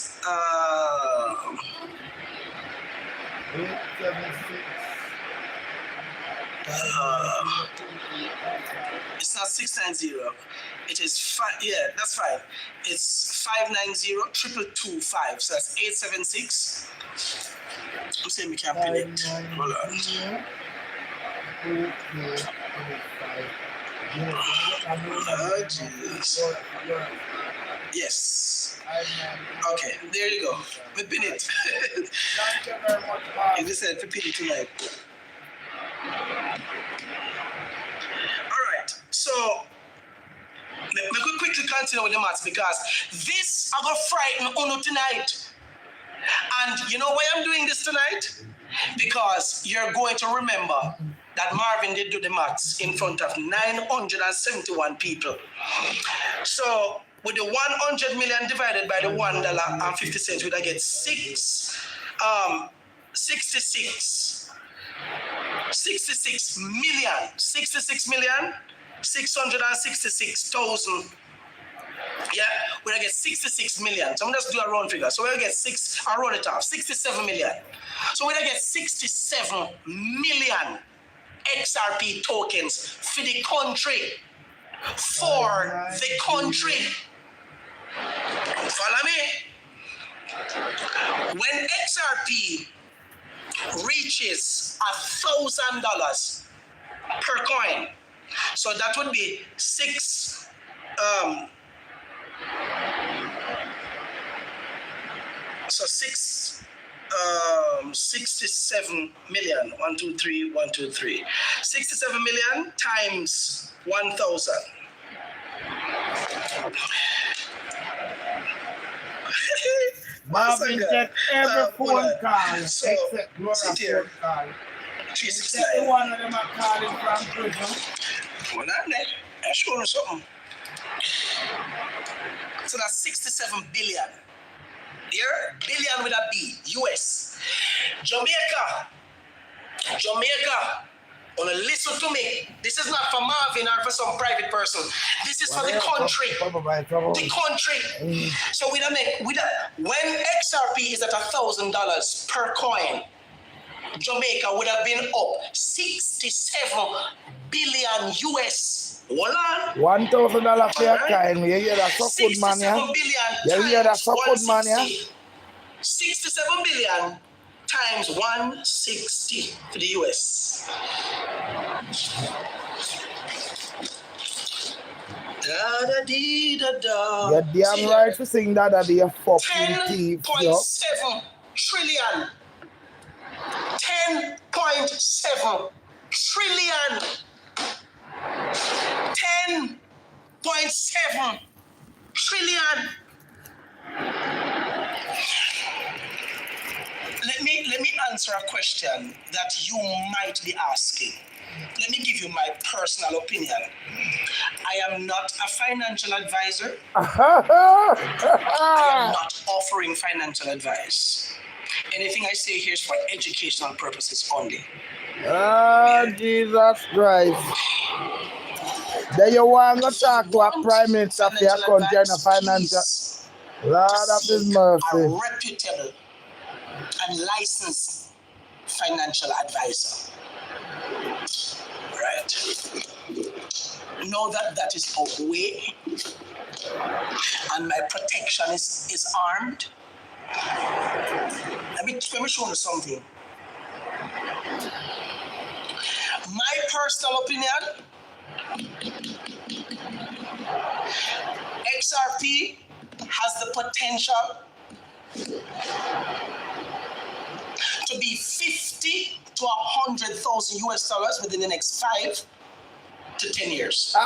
876 It's not 690. It is 5. Yeah, that's fine. It's 590-2225. So that's 876. I'm saying we can't pin it. Hold on. Oh, Jesus. Yes. Okay, there you go. We pin it. Thank you very much, You just said to pin it tonight. Alright, so we could quickly continue with the maths because this I got frighten Uno tonight. And you know why I'm doing this tonight? Because you're going to remember that Marvin did do the maths in front of 971 people. So with the 100 million divided by the $1.50, we'd get 66,666,000. Yeah, we're gonna get 66 million. So I'm just do a round figure. So we're gonna get I round it off, 67 million. So we're gonna get 67 million XRP tokens for the country. For the country. Follow me? When XRP reaches $1,000 per coin, so that would be 67 million. 1, 2, 3, 1, 2, 3. 67 million times 1,000. Marvin check every phone call So, except Gloria sit here. phone call. 369. One of them are calling from prison. Well, I'm there. I'm showing you something. So that's 67 billion. Here, billion with a B, US. Jamaica. Wanna listen to me. This is not for Marvin or for some private person. This is for the country. The country. So when XRP is at $1,000 per coin, Jamaica would have been up 67 billion US. Hold on. $1,000 for your coin. You hear that so good, man, yeah? 67 billion You hear that times so good, man, yeah? 67 billion times 160 for the US. Da-da-dee-da-da. You're damn right to sing that at your fucking teeth, yo. 10.7 trillion. 10.7 trillion. 10.7 trillion. Let me answer a question that you might be asking. Let me give you my personal opinion. I am not a financial advisor. I am not offering financial advice. Anything I say here is for educational purposes only. Jesus Christ. Then you want to talk to a prime minister of your country and a financial. Lord of His mercy. A reputable and licensed financial advisor. Right. Know that is away, and my protection is armed. Let me show you something. My personal opinion, XRP has the potential to be 50 to 100,000 US dollars within the next 5 to 10 years.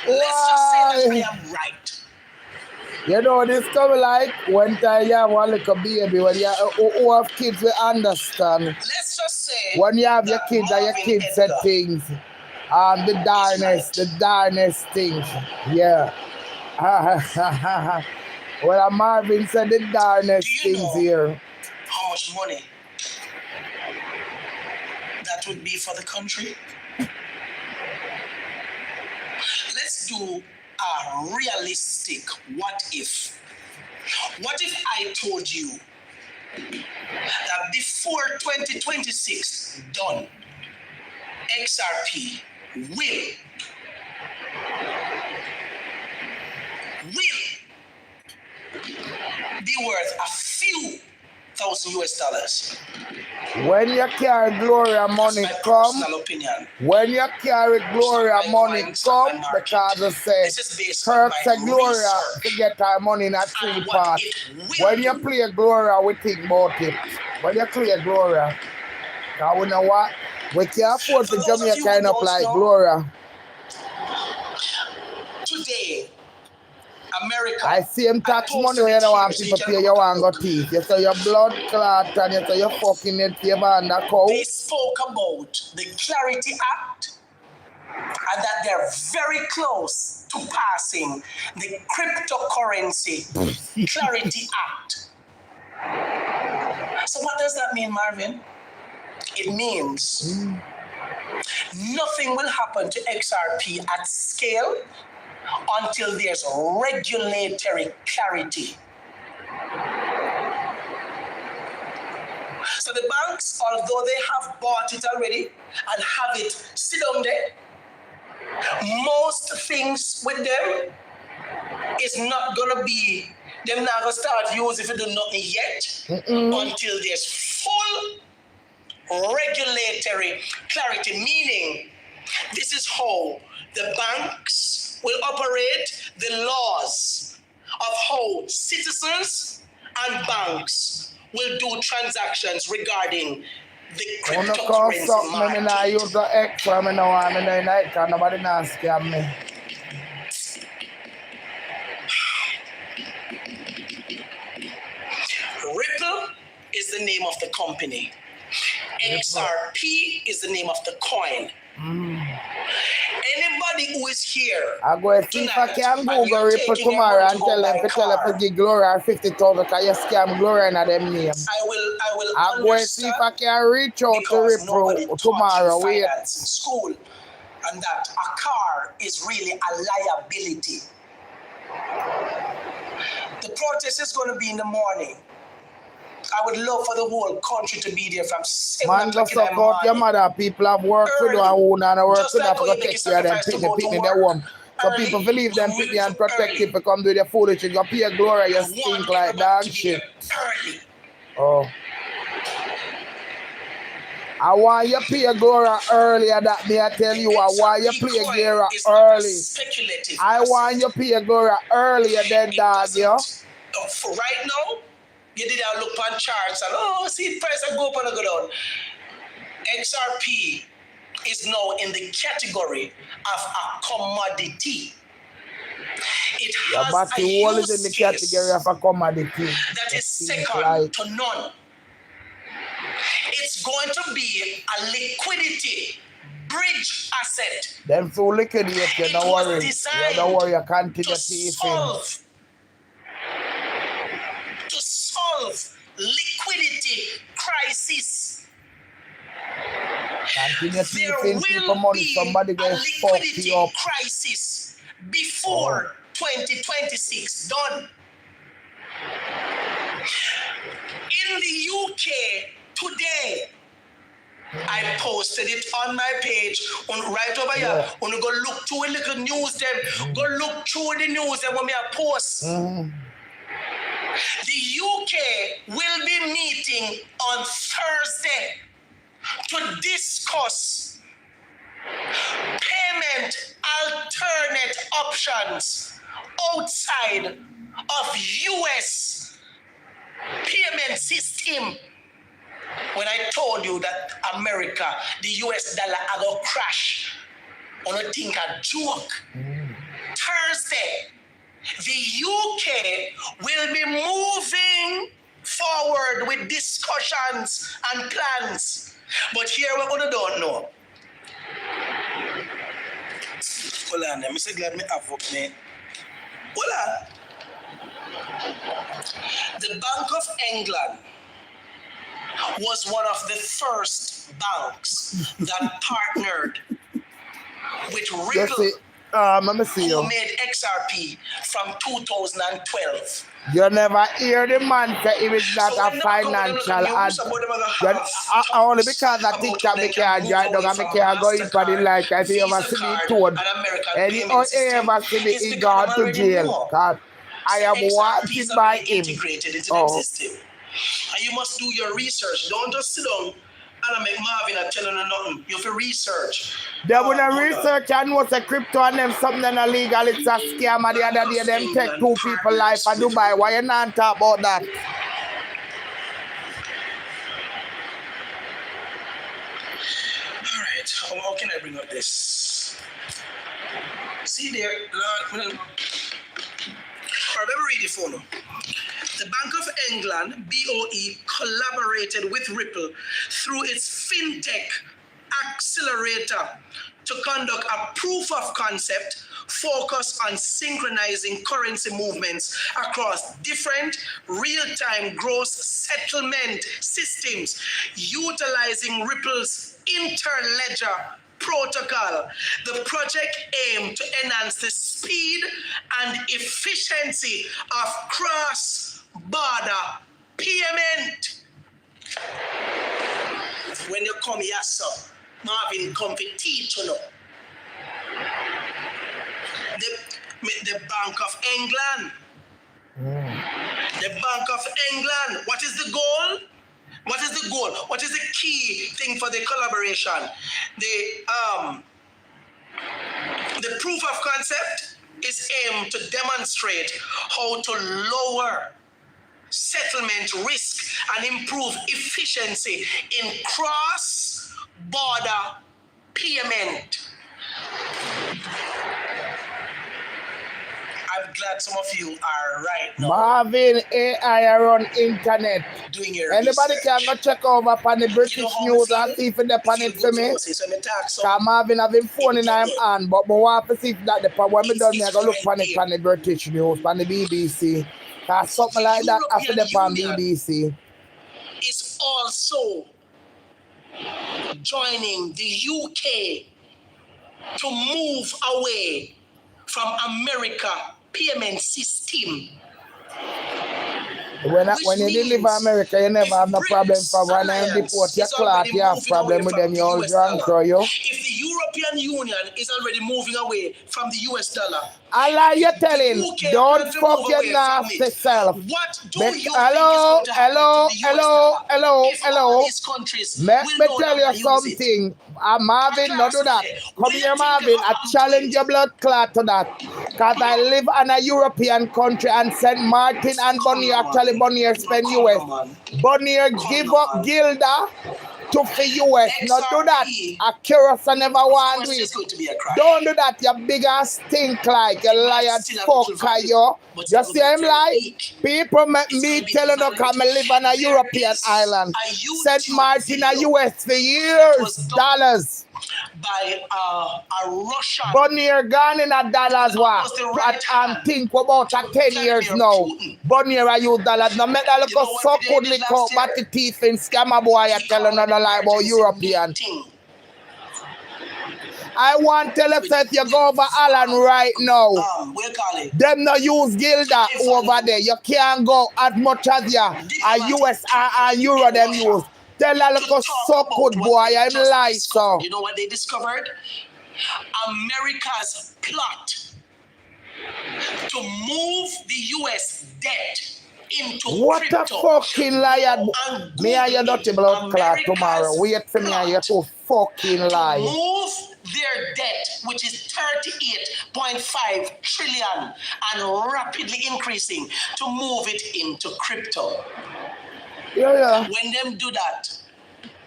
Let's just say that I am right. You know, this come like when time you have one little baby, when you who have kids, we understand. Let's just say when you have your kids and your kids said things, the darnest things, yeah. Well, Marvin said the darnest things here. How much money that would be for the country? Let's do a realistic what if. What if I told you that before 2026 done, XRP will be worth a few thousand US dollars. When you carry Gloria money That's my come, personal opinion. when you carry Gloria It's not money Bitcoin, it's not come, my market. because it says This is based on Kirk my said Gloria research to get our money in a and three what part. it will When you do. play Gloria, we think about it. When you play Gloria, because we know what? We can't afford For to those of you Jamaica who end up don't like know, Gloria. today, America, I see him tax money posted when it you here want so you people can pay, go you back want and go look. teeth. You say your blood clot and you say you fucking it favor and the cow. They spoke about the Clarity Act and that they're very close to passing the Cryptocurrency Clarity Act. So what does that mean, Marvin? It means nothing will happen to XRP at scale until there's regulatory clarity. So the banks, although they have bought it already and have it sit down there, most things with them is not gonna be, them not gonna start using if you do nothing yet until there's full regulatory clarity, meaning this is how the banks will operate, the laws of how citizens and banks will do transactions regarding the cryptocurrency market. I use the X for me now, I'm in the night, and nobody not scam me. Ripple is the name of the company. XRP is the name of the coin. Anybody who is here, I go and see if I can Google Ripple tomorrow and tell them to give Gloria 50,000 because you scam Gloria in them names. I will I go and see if I can reach out to Ripple tomorrow. Wait. In school, and that a car is really a liability. The protest is going to be in the morning. I would love for the whole country to be there from 7 Man, o'clock just in the suck out your morning. mother. People have work to do and own and work Just to do like to how you make take care of them, sacrifice to picnic, go to picnic, they work want. So early, people believe them you picnic and wake up protect early. people come do their foolish. You got pay Gloria, you I stink want like everybody dog to be shit. there early. Oh. I want you play Gloria earlier that me I tell you. I want you play Gloria early. I want you play Gloria earlier than dog, yo. For right now, you did a look on charts and see the price I go up and I go down. XRP is now in the category of a commodity. It has a use in the category of a commodity. That is second to none. It's going to be a liquidity bridge asset. Them so liquidate, you don't worry. You don't worry, you continue to solve liquidity crisis. There will be a liquidity crisis before 2026 done. In the UK today, I posted it on my page right over here. When you go look through a little news them, go look through the news them when me I post. The UK will be meeting on Thursday to discuss payment alternate options outside of US payment system. When I told you that America, the US dollar are going to crash, I don't think a joke. Thursday, the UK will be moving forward with discussions and plans. But here we're going to don't know. Hold on, let me say glad me have up me. Hold on. The Bank of England was one of the first banks that partnered with Ripple Let me see who you. made XRP from 2012. You never hear the man say if it's not So a when them come with them financial little ad. news about them gonna Then, have only talks because I about think how that they me can can move join down away and me from can go in for the MasterCard, like if you ever Visa see me card, told. and American Any payment system ever see me is he because them gone to already jail. know. God, I am XRP wanted is by already him. integrated into the system. And you must do your research. Don't just sit down and make Marvin and tell you nothing. You have to research. They wouldn't research and what's a crypto and them something illegal. It's a scam. And the other day them take 2 people life in Dubai. Why you not talk about that? Alright, how can I bring up this? See there, Lord. Alright, let me read it for you. The Bank of England, BOE, collaborated with Ripple through its fintech accelerator to conduct a proof of concept focused on synchronizing currency movements across different real-time gross settlement systems, utilizing Ripple's interledger protocol. The project aimed to enhance the speed and efficiency of cross-border payment. When you come here, sir, Marvin come to teach you know. The Bank of England. The Bank of England. What is the goal? What is the goal? What is the key thing for the collaboration? The proof of concept is aimed to demonstrate how to lower settlement risk and improve efficiency in cross-border payment. I'm glad some of you are right now. Marvin AI run internet. Doing your Anybody research. can go check over upon the British news and see if it's upon it for me. Because Marvin have been phone in him hand, but I want to see if that the when me done me I go look upon it on the British news, on the BBC. Because something like that after the on BBC. Is also joining the UK to move away from America payment system. When you deliver America, you never have no problem for when you deport your cloth, you have problem with them, you all drunk, so you. If the European Union is already moving away from the US dollar, Allah, you're telling, don't fuck your nasty self. What do you think is hello, going to happen to the US dollar if all these countries Let me will tell you something. Marvin, not do that. Come here, Marvin. I challenge your blood clot to that. Because I live in a European country and St. Martin and Bonnier, actually Bonnier spend US. Bonnier give up Gilda to the US. Not do that. A curious I never want to do it. Don't do that, you big ass stink like you liar fucker, you. You see him like? People make me telling them come live on a European island. St. Martin a US for years. Dollars. By a Russian. Bonnier gone in a dollars what? And think about a 10 years now. Bonnier a use dollars. Now make that look so good lick out but the teeth in scammer boy I tell another lie about European. I want to tell you that you go over Alan right now. We'll call it. Them no use Gilda over there. You can't go as much as you a US and Euro them use. Tell her look so good boy, I'm like so. You know what they discovered? America's plot to move the US debt into what crypto. a fucking liar. Me and your dirty blood clot tomorrow. Wait for me and you to fucking lie. Move their debt, which is 38.5 trillion and rapidly increasing, to move it into crypto. Yeah. When them do that,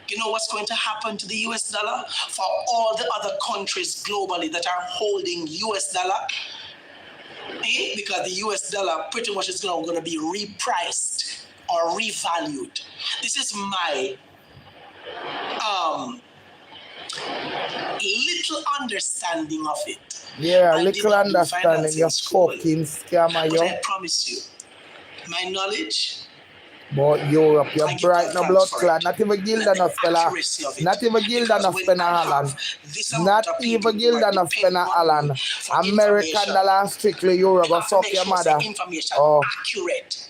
you know what's going to happen to the US dollar? For all the other countries globally that are holding US dollar, because the US dollar pretty much is going to be repriced or revalued. This is my little understanding of it. Yeah, little understanding. You're fucking scammer, yo. But I promise you, my knowledge But Europe, you're I give bright God no thanks blood for clot. it. Not even Gilda The no spell accuracy of it. Not even Gilda Because no when spell I Holland. have this Not amount of people even who are Gilda no spell depending on Holland. me for American information, dollar strictly Euro you go have to suck make your sure mother. the information Oh. accurate.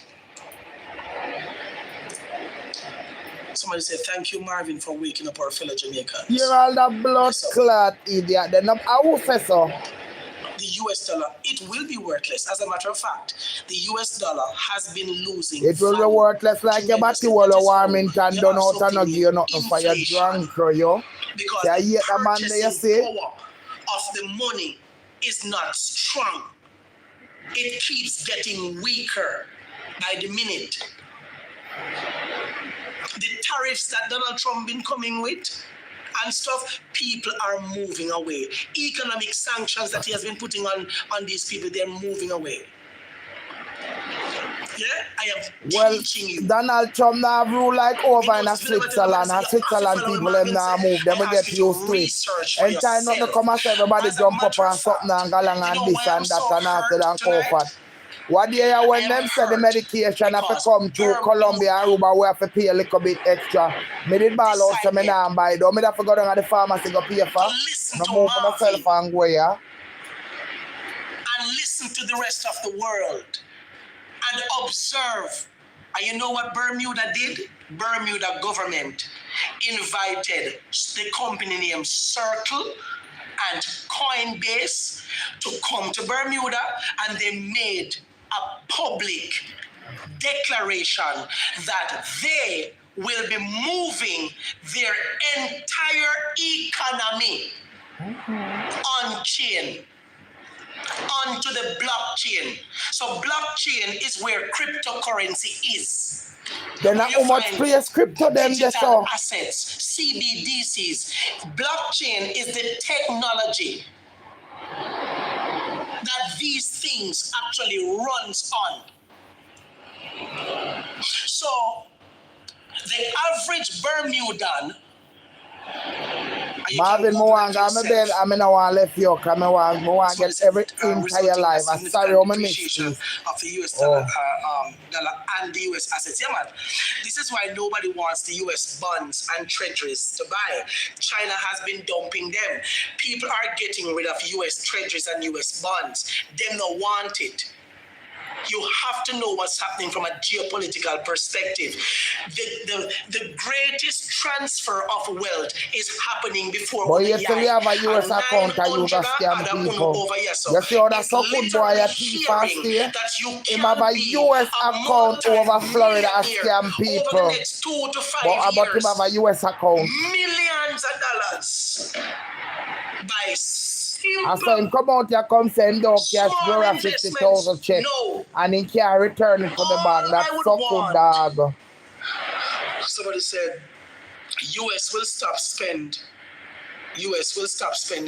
Somebody said, thank you, Marvin, for waking up our fellow Jamaicans. You're all the blood clot idiot. Then I will say so. The US dollar, it will be worthless. As a matter of fact, the US dollar has been losing It will be value worthless like your batty wall of Warmington you done have out and something not give you nothing for your inflation. drunk, yo. Because See, I the hate the man there, you purchasing see? power of the money is not strong. It keeps getting weaker by the minute. The tariffs that Donald Trump been coming with and stuff, people are moving away. Economic sanctions that he has been putting on these people, they're moving away. Yeah, I am teaching you. Donald Trump now rule like over in Switzerland, and Switzerland people them now move, them will get used to it. And time not to come and say everybody jump up and something and go along and this and that and after and comfort. What do you when them say the medication have to come through Colombia and Aruba, we have to pay a little bit extra. Me did ball out so me now buy it. Me have to go down at the pharmacy go pay for. No move for myself and go here. And listen to the rest of the world. And observe. And you know what Bermuda did? Bermuda government invited the company named Circle and Coinbase to come to Bermuda, and they made a public declaration that they will be moving their entire economy on chain, onto the blockchain. So blockchain is where cryptocurrency is. Then how much place crypto them they saw? Assets, CBDCs. Blockchain is the technology that these things actually runs on. So the average Bermudan, Marvin, I want left you, because I want to get every entire life. I'm sorry, I'm a miss. Of the US dollar, dollar and the US assets. Yeah, man. This is why nobody wants the US bonds and treasuries to buy. China has been dumping them. People are getting rid of US treasuries and US bonds. They don't want it. You have to know what's happening from a geopolitical perspective. The greatest transfer of wealth is happening before. But you still have a US account and you can scam people. You see how that's so good boy, a thief and stay? Him have a US account over Florida and scam people. But about him have a US account. Millions of dollars by I saw him come out here, come send out cash, borrow 50,000 check, and he can't return it to the bank. That's so good, dog. Somebody said, US will stop spending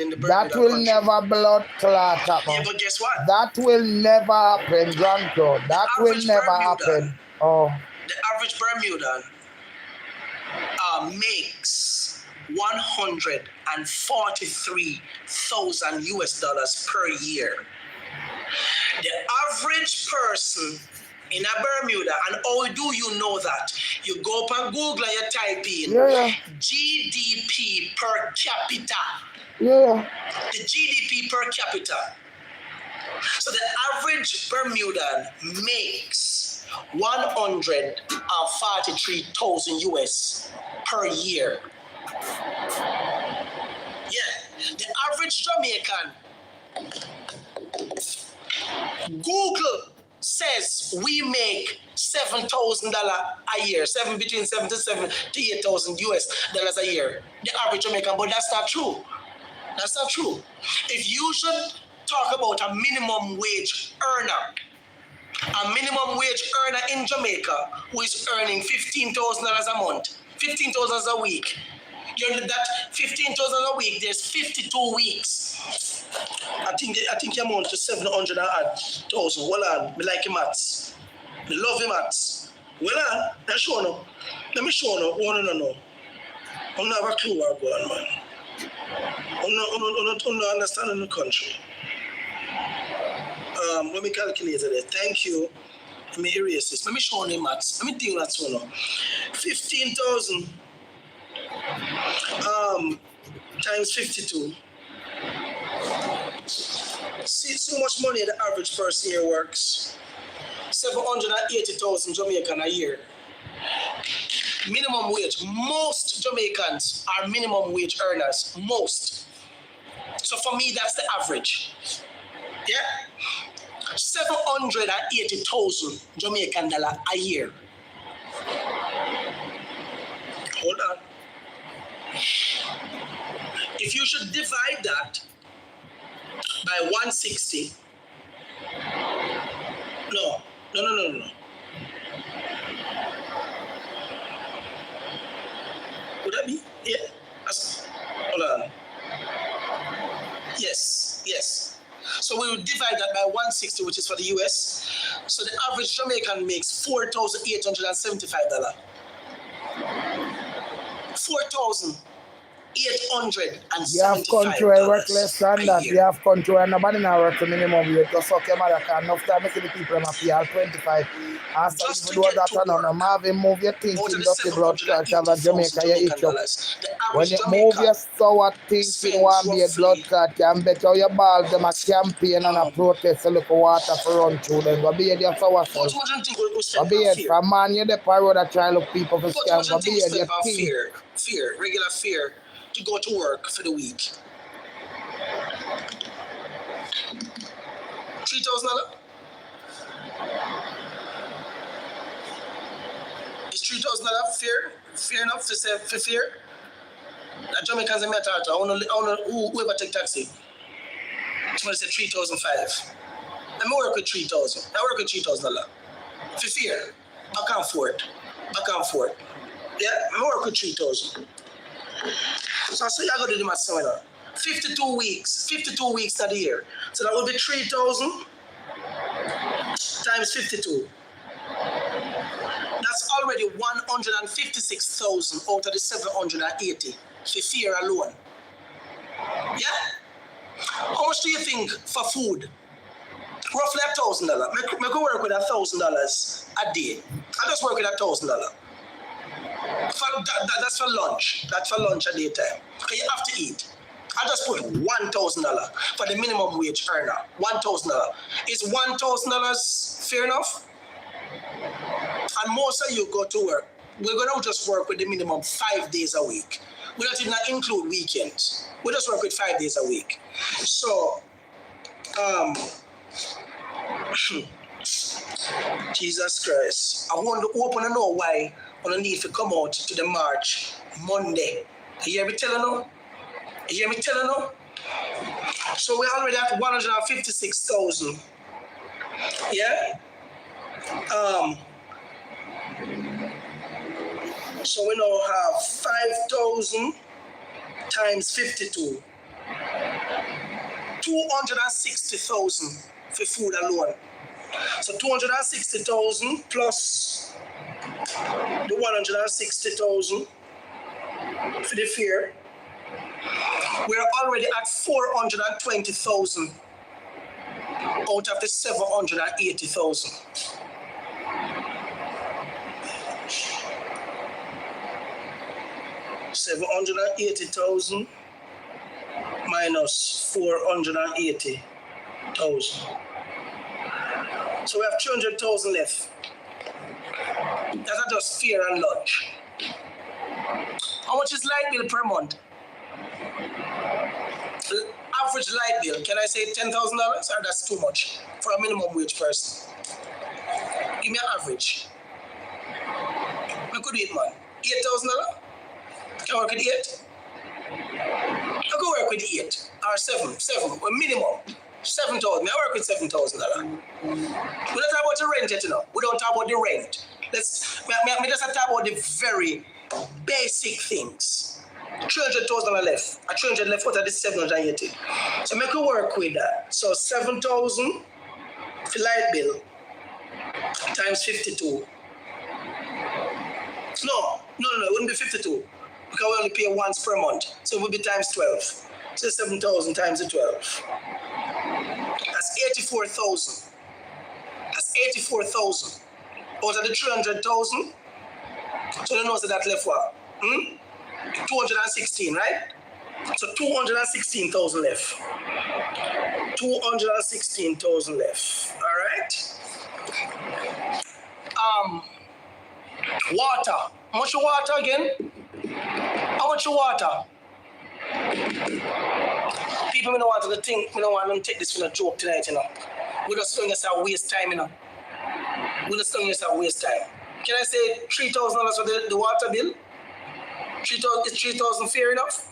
the Bermuda That will country. never blood clot happen. Yeah, but guess what? That will never happen, Granto. That will never happen. Oh. The average Bermudan makes $143,000 US per year. The average person in a Bermuda, and how do you know that? You go up on Google and you type in GDP per capita. Yeah. The GDP per capita. So the average Bermudan makes $143,000 US per year. Yeah, the average Jamaican, Google says we make $7,000 a year, between $7,000 to $8,000 US dollars a year. The average Jamaican, but that's not true. That's not true. If you should talk about a minimum wage earner in Jamaica who is earning $15,000 a month, $15,000 a week. That $15,000 a week, there's 52 weeks. I think you amount to 700,000. Well on, me like your maths. Me love your maths. Well on, let's show no. Let me show no. Oh, no. I don't have a clue where I'm going, man. I don't understand in the country. Let me calculate it. Thank you Let me erase this. Let me show you maths. Let me think that's one. 15,000 times 52. See so much money the average person here works. 780,000 Jamaican a year. Minimum wage. Most Jamaicans are minimum wage earners. Most. So for me, that's the average. Yeah? 780,000 Jamaican dollar a year. Hold on. If you should divide that by 160. No. Would that be? Yeah. Hold on. Yes. So we will divide that by 160, which is for the US. So the average Jamaican makes $4,875. $4,875. You have country where work less than that. You have country where nobody now work the minimum wage. Just okay, mother can enough time to see the people in a PR 25. After Just you to do get that, to no, work. Marvin, move your thinking, Out of the just the blood clot have a 780,000 Jamaica, you Jamaican itch up. dollars, the When average you move your Jamaican sour thinking, spends one be a blood roughly clot, you bet how your balls, them a campaign and a protest, so look water for run through them. Go be your sour But self. much think we Go spend be on it fear. from man, you the road that try to look people for But scam. much Go think be we it, you spend on think. fear, regular fear, to go to work for the week. $3,000? Is $3,000 fair enough to say for fear? That Jamaicans in Metata, whoever take taxi. Somebody said 3,005. Let me work with 3,000. I work with $3,000. For fear. Back and forth. Yeah, I work with 3,000. So I say I go to do my seminar. 52 weeks of the year. So that would be 3,000 times 52. That's already 156,000 out of the 780 for fear alone. Yeah? How much do you think for food? Roughly $1,000. I go work with $1,000 a day. I just work with $1,000. That's for lunch. That's for lunch at daytime. Okay, you have to eat. I just put $1,000 for the minimum wage earner. $1,000. Is $1,000 fair enough? And most of you go to work. We're going to just work with the minimum 5 days a week. We don't even include weekends. We just work with 5 days a week. So, Jesus Christ. I want to open and know why I need to come out to the march Monday. You hear me telling you? So we're already at 156,000. Yeah? So we now have 5,000 times 52. 260,000 for food alone. So 260,000 plus the 160,000 for the fare. We're already at 420,000 out of the 780,000. $780,000 minus 480,000. So we have 200,000 left. That's not just fare and lunch. How much is light bill per month? Average light bill, can I say $10,000? Or that's too much for a minimum wage person? Give me an average. I could eat, man. $8,000? Can I work with 8? I could work with 8 or 7, a minimum. 7,000. I work with $7,000. We don't talk about the rent yet, you know. We don't talk about the rent. Me just talk about the very basic things. $300,000 left. A 300 left out of the 780. So make it work with that. So 7,000 for light bill times 52. No, it wouldn't be 52 because we only pay once per month. So it would be times 12. So 7,000 times the 12. That's 84,000. That's 84,000 out of the 300,000. So you know so that left what? 216, right? So 216,000 left. 216,000 left. All right. Water. How much water again? How much water? People don't want to think. We don't want them to take this for a joke tonight, you know. We just don't just waste time, you know. We just don't just waste time. Can I say $3,000 for the water bill? 3,000 is 3,000 fair enough?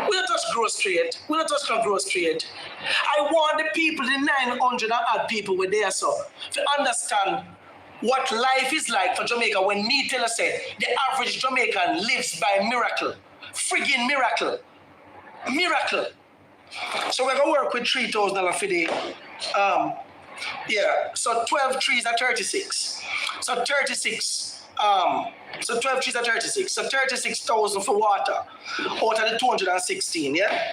We don't touch grocery yet. We don't touch no grocery yet. I want the people, the 900 and odd people were there, so to understand what life is like for Jamaica when me tell us say the average Jamaican lives by miracle. Friggin' miracle. Miracle. So we're gonna work with $3,000 for the so 12 trees are 36. So 36. So 12 trees are 36. So 36,000 for water out of the 216, yeah?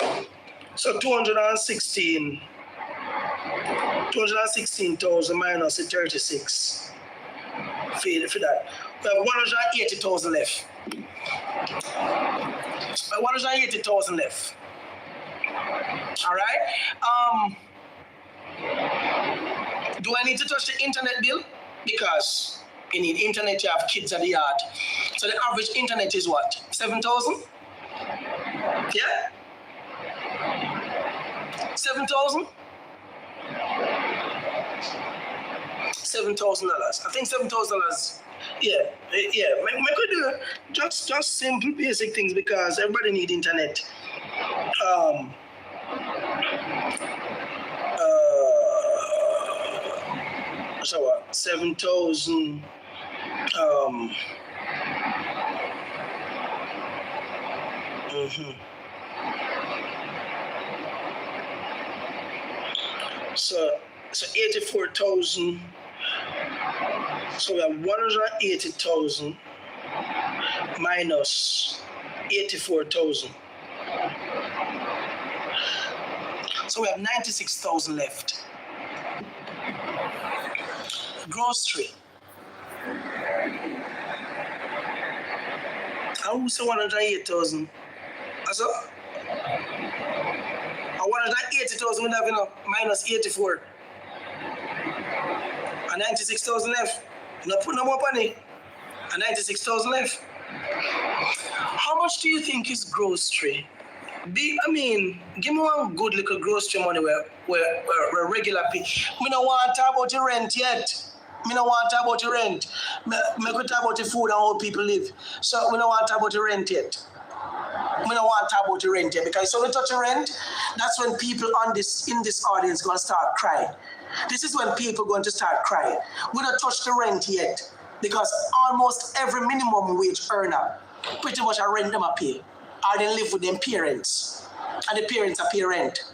So 216,000 minus the 36. For that. We have 180,000 left. 180,000 left. All right. Do I need to touch the internet bill? Because you need internet, you have kids at the yard. So the average internet is what? 7,000? Yeah? 7,000? $7,000. I think $7,000. Yeah. We could do just simple basic things because everybody need internet. So what? 7,000. So 84,000. So we have 180,000 minus 84,000. So we have 96,000 left. Grocery. I will say 108,000. That's all? 180,000 we have minus 84. And 96,000 left. Not put no more money. And 96,000 left. How much do you think is grocery? Give me one good little grocery money where regular people. Me don't want to talk about the rent yet. Me don't want to talk about the rent. Me could talk about the food and how people live. So we don't want to talk about the rent yet. We don't want to talk about the rent yet because so we touch the rent, that's when people in this audience gonna start crying. This is when people going to start crying. We don't touch the rent yet because almost every minimum wage earner pretty much a rent them a pay. Or they live with their parents. And the parents are pay rent.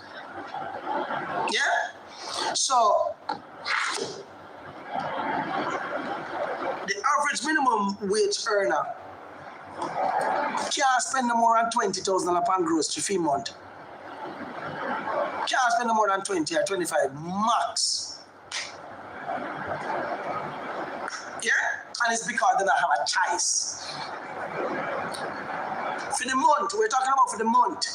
Yeah? So the average minimum wage earner can't spend no more than $20,000 on grocery fee month. Can't spend no more than 20 or 25 max. Yeah? And it's because they don't have a choice. For the month, we're talking about for the month.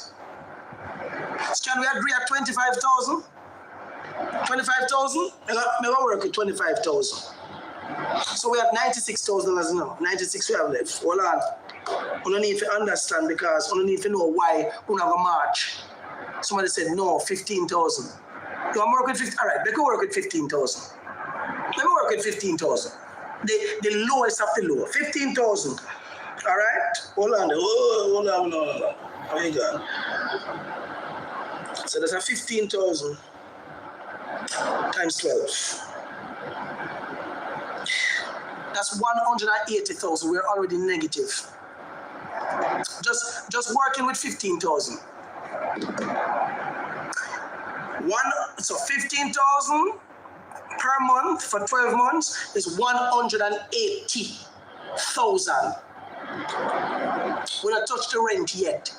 So can we agree at 25,000? 25,000? Maybe work with 25,000. So we have $96,000 now. 96 we have left. Hold on. We don't need to understand because we don't need to know why we have a march. Somebody said no, 15,000. You want to work with 15? All right, they can work with 15,000. Let me work with 15,000. The lowest of the low, 15,000. All right, hold on. Hold on. Oh my God. So that's a 15,000 times 12. That's 180,000. We're already negative. Just working with 15,000. So 15,000 per month for 12 months is 180,000. We not touch the rent yet.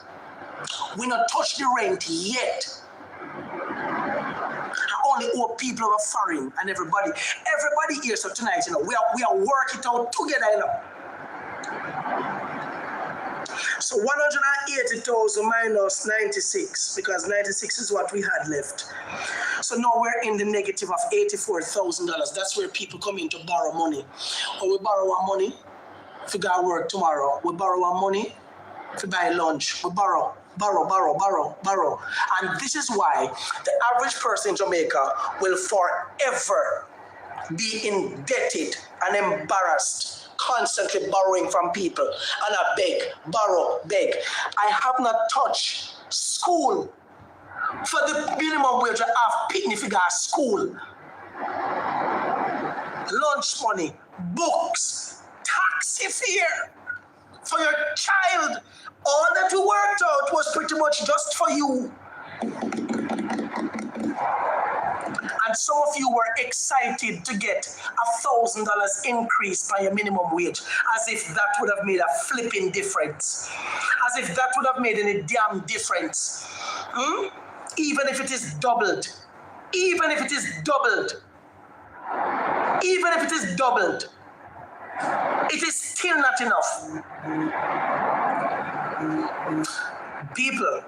And only owe people who are foreign and everybody here. So tonight, you know, we are working it out together, you know. So 180,000 minus 96, because 96 is what we had left. So now we're in the negative of $84,000. That's where people come in to borrow money. Or we borrow our money if we go to work tomorrow. We borrow our money if we buy lunch. We borrow. And this is why the average person in Jamaica will forever be indebted and embarrassed, constantly borrowing from people. And I beg, borrow, beg. I have not touched school for the minimum wage. I have picnic figure at school, lunch money, books, taxi fare for your child. All that we worked out was pretty much just for you. And some of you were excited to get $1,000 increase by your minimum wage, as if that would have made a flipping difference. As if that would have made any damn difference. Even if it is doubled. Even if it is doubled. Even if it is doubled. It is still not enough. People,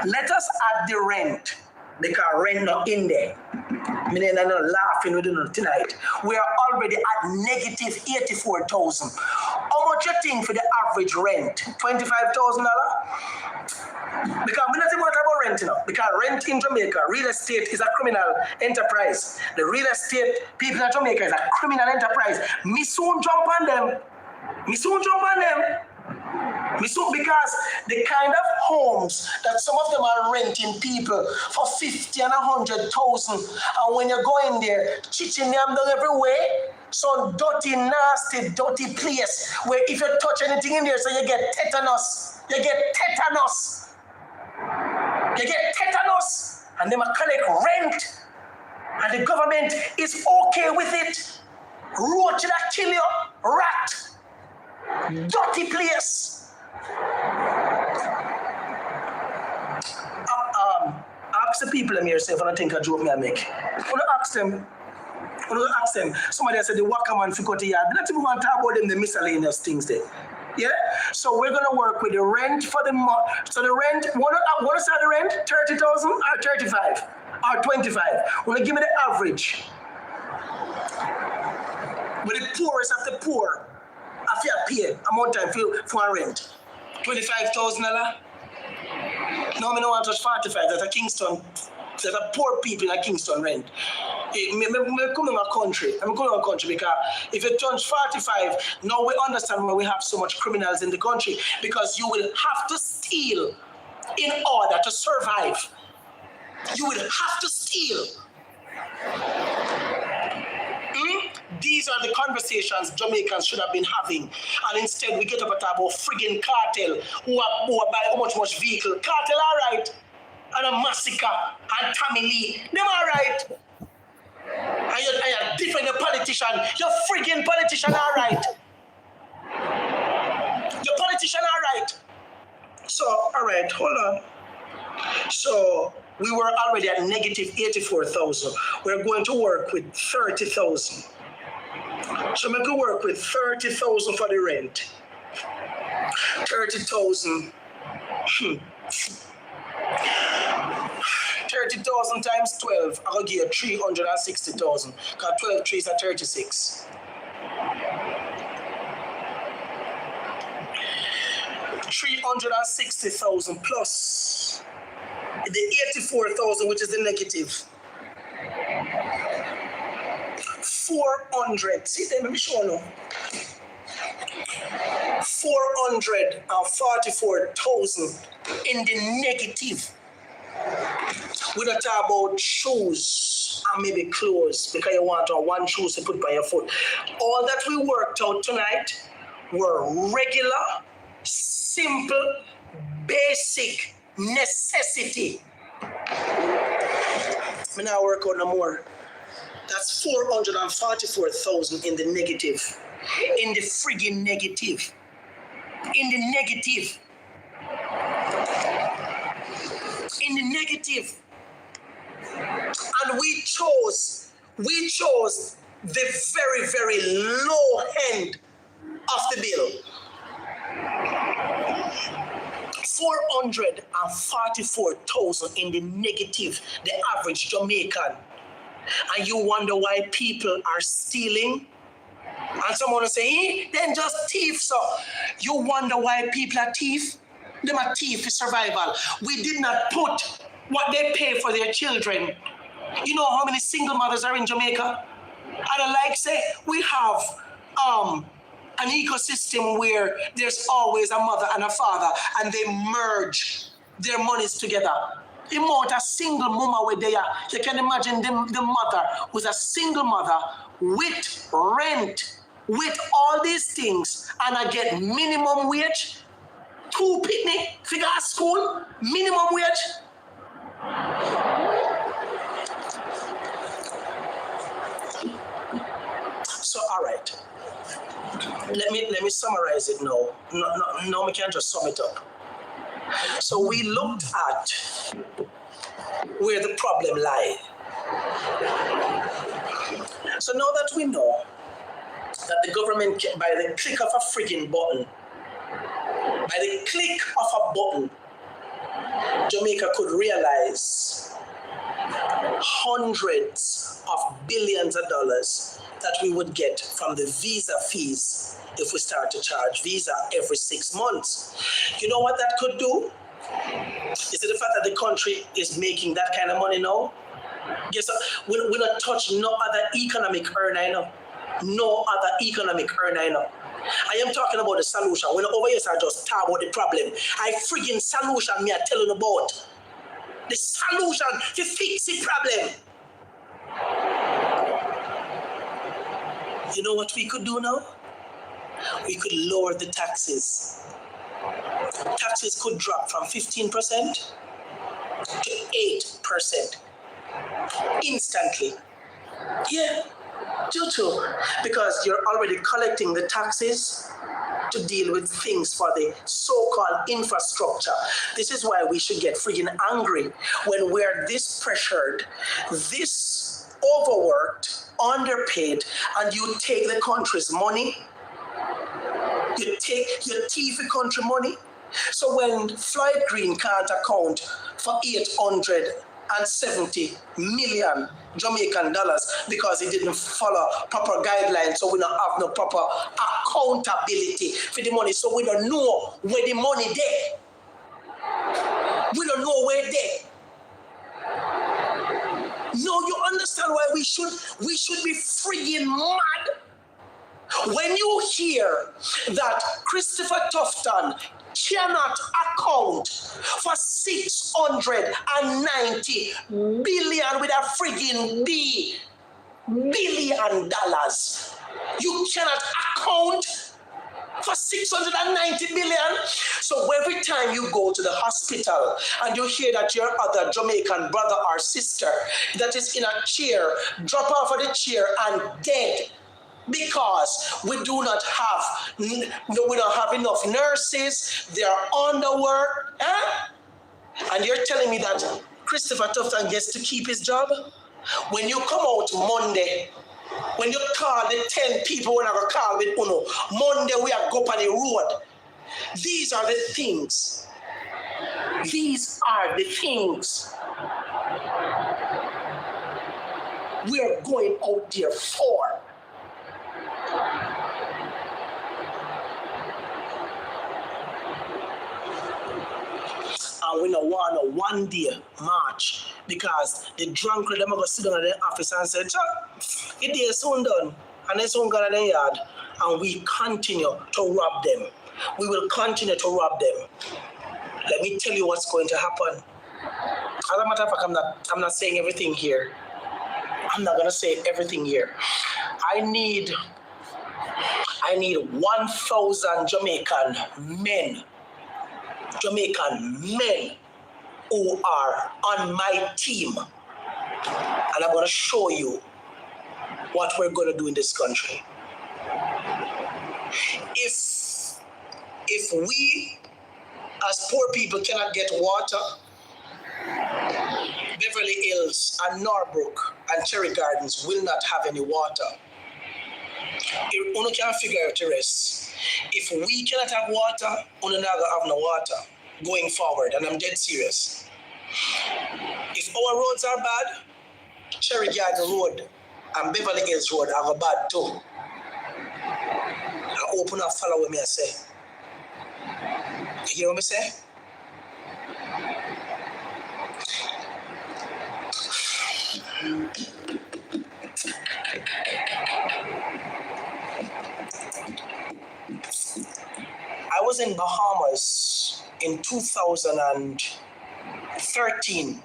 let us add the rent, because rent not in there. I mean, I'm not laughing with you tonight. We are already at negative 84,000. How much you think for the average rent? $25,000? Because we're not even talking about rent, you know. Because rent in Jamaica, real estate is a criminal enterprise. The real estate people in Jamaica is a criminal enterprise. Me soon jump on them. Because the kind of homes that some of them are renting people for 50 and 100,000, and when you go in there, chiching them down everywhere, so dirty, nasty, dirty place where if you touch anything in there, so you get tetanus. And they might collect rent, and the government is okay with it. Roach that kill you, rat, dirty place. Ask the people in here, say, if I don't think a joke me I make. Ask them. Somebody said the Wakaman Fikoti yard. Not even want to talk about them, the miscellaneous things there. Yeah? So we're going to work with the rent for the month. So the rent, what is the rent? 30,000 or 35 or 25? We're going to give me the average. But the poorest of the poor, after you pay amount of time for rent. $25,000? No, I don't want to touch 45. That's a Kingston. That's a poor people in a Kingston rent. I'm coming to a country because if you touch 45, now we understand why we have so much criminals in the country, because you will have to steal in order to survive. You will have to steal. These are the conversations Jamaicans should have been having. And instead we get up and talk about friggin' cartel who are buying how much vehicle. Cartel all right. And a massacre and Tommy Lee. Them all right. And you're different politician. You're friggin' politician all right. Your politician all right. So, all right, hold on. So, we were already at negative 84,000. We're going to work with 30,000. So we can work with 30,000 for the rent. 30,000. 30,000 times 12, I'll give you 360,000. Because 12 trees are 36. 360,000 plus the 84,000, which is the negative. 400. See, let me show you. 444,000 in the negative. We don't talk about shoes and maybe clothes because you want one shoes to put by your foot. All that we worked out tonight were regular, simple, basic necessity. We now work out no more. That's 444,000 in the negative. In the friggin' negative. In the negative. In the negative. And we chose the very, very low end of the bill. 444,000 in the negative, the average Jamaican. And you wonder why people are stealing? And someone will say, then just thief, so. You wonder why people are thief? Them are thief for survival. We did not put what they pay for their children. You know how many single mothers are in Jamaica? And like say, we have an ecosystem where there's always a mother and a father, and they merge their monies together. The amount a single mama with there, you can imagine the mother was a single mother with rent, with all these things, and I get minimum wage, 2 picnic, figure school, minimum wage. So, all right. Let me summarize it now. No, we can't just sum it up. So we looked at where the problem lies. So now that we know that the government, by the click of a freaking button, Jamaica could realize hundreds of billions of dollars that we would get from the visa fees if we start to charge visa every 6 months. You know what that could do? Is it the fact that the country is making that kind of money now? Yes, we'll not touch no other economic earner now. No other economic earner now. I am talking about the solution. When over here I just talk about the problem. I friggin' solution me I telling about. The solution to fix the problem. You know what we could do now? We could lower the taxes. Taxes could drop from 15% to 8% instantly. Yeah, due to, because you're already collecting the taxes to deal with things for the so-called infrastructure. This is why we should get friggin' angry when we're this pressured, this overworked, underpaid, and you take the country's money. You thief the country money. So when Floyd Green can't account for 870 million Jamaican dollars because he didn't follow proper guidelines, so we don't have no proper accountability for the money, so we don't know where the money there. We don't know where there. No, you understand why we should be friggin' mad when you hear that Christopher Tufton cannot account for 690 billion with a friggin' billion dollars. You cannot account for 690 billion. So every time you go to the hospital and you hear that your other Jamaican brother or sister that is in a chair, drop off of the chair and dead, because we don't have enough nurses, they are underworked, and you're telling me that Christopher Tufton gets to keep his job? When you come out Monday, when you call the 10 people when I go call with Uno, Monday we are go on the road. These are the things. These are the things we are going out there for. And we don't want a one-day march because the drunk them are going to sit down in the office and say, it is soon done, and it's soon gone in the yard, and we continue to rob them. We will continue to rob them. Let me tell you what's going to happen. As a matter of fact, I'm not saying everything here. I'm not going to say everything here. I need 1,000 Jamaican men who are on my team. And I'm going to show you what we're going to do in this country. If we, as poor people, cannot get water Beverly Hills and Norbrook and Cherry Gardens will not have any water. You can figure out the rest. If we cannot have water, we will not have no water going forward, and I'm dead serious. If our roads are bad, Cherry Garden Road and Beverly Hills Road are bad too. I open up, follow what me I say. You hear what me say? I was in Bahamas in 2013.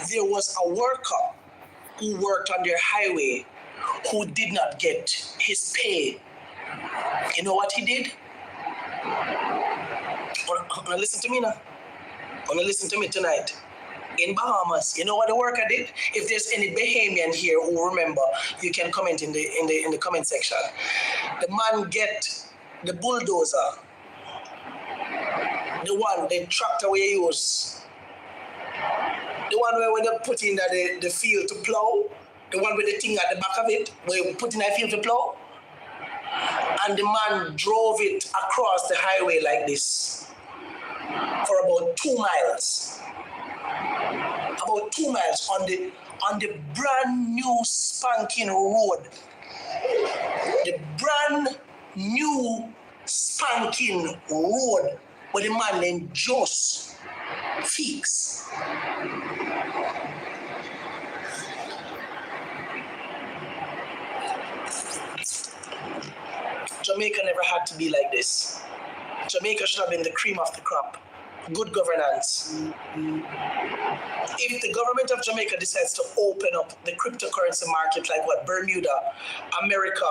There was a worker who worked on their highway who did not get his pay. You know what he did? Wanna listen to me now? Wanna listen to me tonight? In Bahamas, you know what the worker did? If there's any Bahamian here who remember, you can comment in the comment section. The man get the bulldozer, the tractor we use, the one where they put in the field to plow, the one with the thing at the back of it, where you put in a field to plow, and the man drove it across the highway like this for about 2 miles. About 2 miles on the brand new spanking road. The brand new spanking road where the man named Joss fix. Jamaica never had to be like this. Jamaica should have been the cream of the crop. Good governance. If the government of Jamaica decides to open up the cryptocurrency market like what Bermuda, America,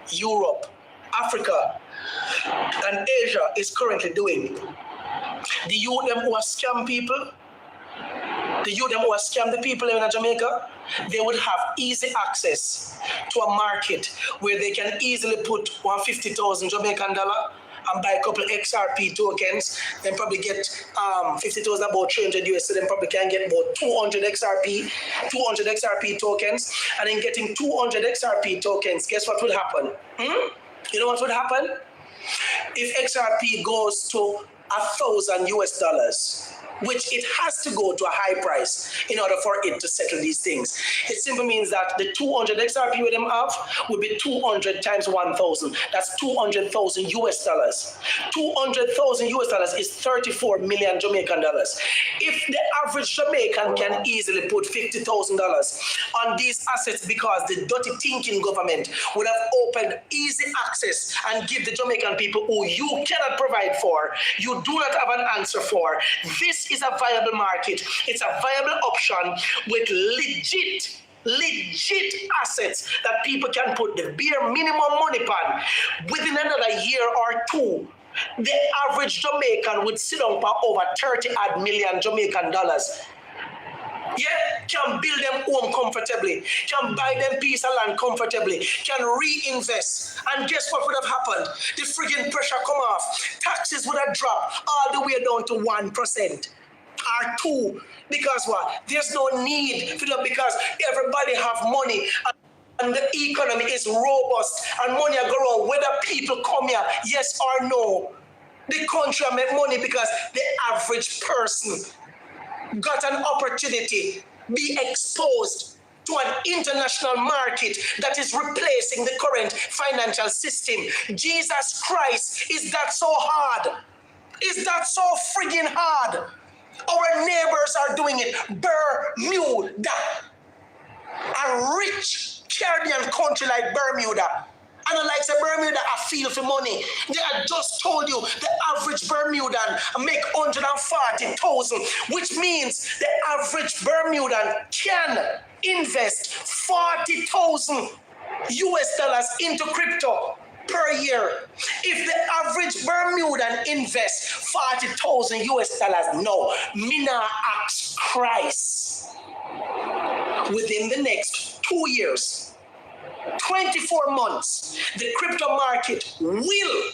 Europe, Africa, and Asia is currently doing, the youth them who are scam people, the youth them who are scam the people in Jamaica, they would have easy access to a market where they can easily put 150,000 Jamaican dollar and buy a couple XRP tokens, then probably get 50,000, about 300 US, so then probably can get about 200 XRP tokens, and then getting 200 XRP tokens, guess what would happen? You know what would happen? If XRP goes to $1,000 US, which it has to go to a high price in order for it to settle these things. It simply means that the 200 XRP with them have would be 200 times 1,000. That's 200,000 US dollars. 200,000 US dollars is 34 million Jamaican dollars. If the average Jamaican can easily put $50,000 on these assets because the dirty thinking government would have opened easy access and give the Jamaican people who you cannot provide for, you do not have an answer for, this is a viable market. It's a viable option with legit assets that people can put the bare minimum money on. Within another year or two, the average Jamaican would sit on for over 30 odd million Jamaican dollars. Yeah, can build them home comfortably, can buy them piece of land comfortably, can reinvest. And guess what would have happened? The friggin' pressure come off. Taxes would have dropped all the way down to 1% or 2%. Because what? There's no need for them because everybody have money. And the economy is robust and money are going on whether people come here, yes or no. The country make money because the average person got an opportunity, be exposed to an international market that is replacing the current financial system. Jesus Christ, is that so hard? Is that so friggin' hard? Our neighbors are doing it. Bermuda, a rich Caribbean country like Bermuda. And like say Bermuda, I feel for money. They had just told you the average Bermudan make 140,000, which means the average Bermudan can invest 40,000 US dollars into crypto per year. If the average Bermudan invests 40,000 US dollars, no, me nah ask Christ. Within the next 2 years, 24 months, the crypto market will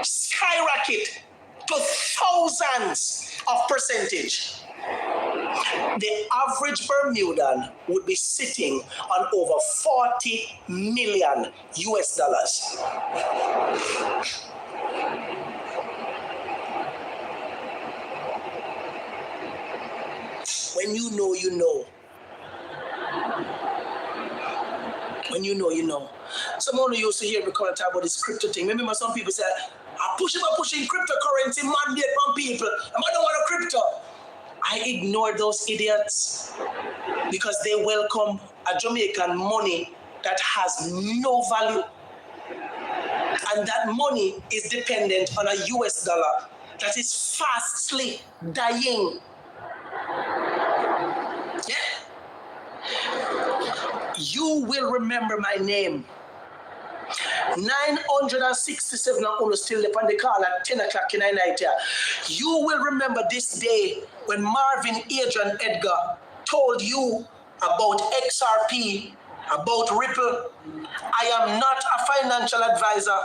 skyrocket to thousands of percentage. The average Bermudan would be sitting on over 40 million US dollars. When you know, you know. When you know, you know. Someone who used to hear me talk about this crypto thing. Remember some people say, I'm pushing cryptocurrency mandate from people. I don't want a crypto. I ignore those idiots because they welcome a Jamaican money that has no value. And that money is dependent on a US dollar that is fastly dying. Yeah. You will remember my name. 967 of still upon the call at 10 o'clock in the night here. You will remember this day when Marvin Adrian Edgar told you about XRP, about Ripple. I am not a financial advisor.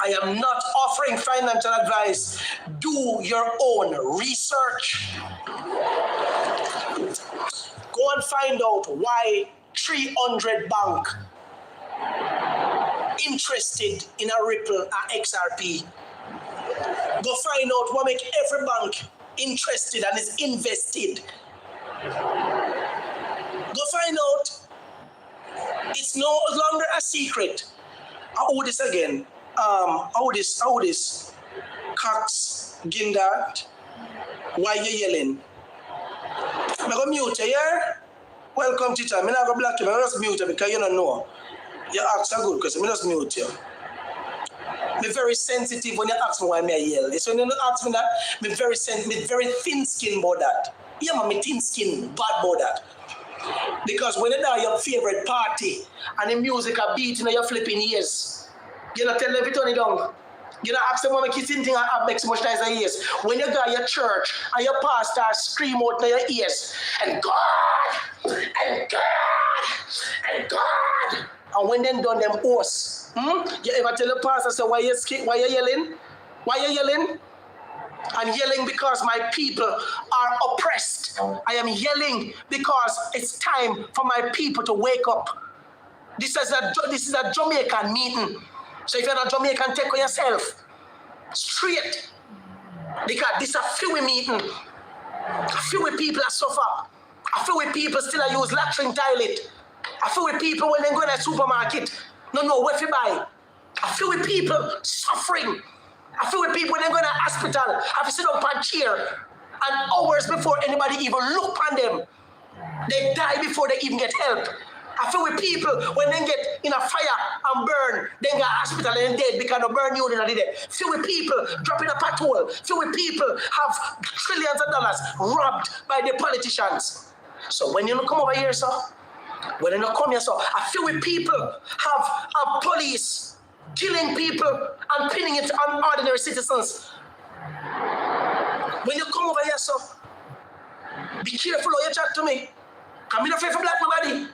I am not offering financial advice. Do your own research. Go and find out why 300 bank interested in a Ripple or XRP. Go find out what make every bank interested and is invested. Go find out. It's no longer a secret. How this again? How this? Cox, Gindart, why you yelling? I'm going to mute you, yeah? Welcome, teacher. I'm not going to block you. I'm just mute you because you don't know. Your acts are good because I'm just mute you. I'm very sensitive when you ask me why I yell. So when you ask me that, I'm very thin skin about that. Yeah, I'm thin skin, bad about that. Because when you die your favorite party and the music are beating in your flipping ears, you know, tell them to turn it down. You know, ask them what make you think I make so much noise in your ears. When you go to your church and your pastor scream out in your ears, and God, and God, and God. And when them done them hoarse, you ever tell the pastor, say, why you yelling? Why you yelling? I'm yelling because my people are oppressed. I am yelling because it's time for my people to wake up. This is a Jamaican meeting. So if you're not Jamaican, take for yourself. Straight. Because this is a few meeting. A few people are suffer. A few people still use latrine toilet. A few people when they go to the supermarket, no know where to buy. A few people suffering. I feel with people when they go to the hospital, have to sit up on a chair, and hours before anybody even look on them, they die before they even get help. I feel with people when they get in a fire and burn, they go to the hospital and dead because of burn unit and dead. Feel with people dropping a pothole. Feel with people have trillions of dollars robbed by the politicians. So when you come over here, sir, when you come here, sir, I feel with people have police killing people and pinning it on ordinary citizens. When you come over here, sir, be careful how you chat to me. I'm not afraid for black nobody.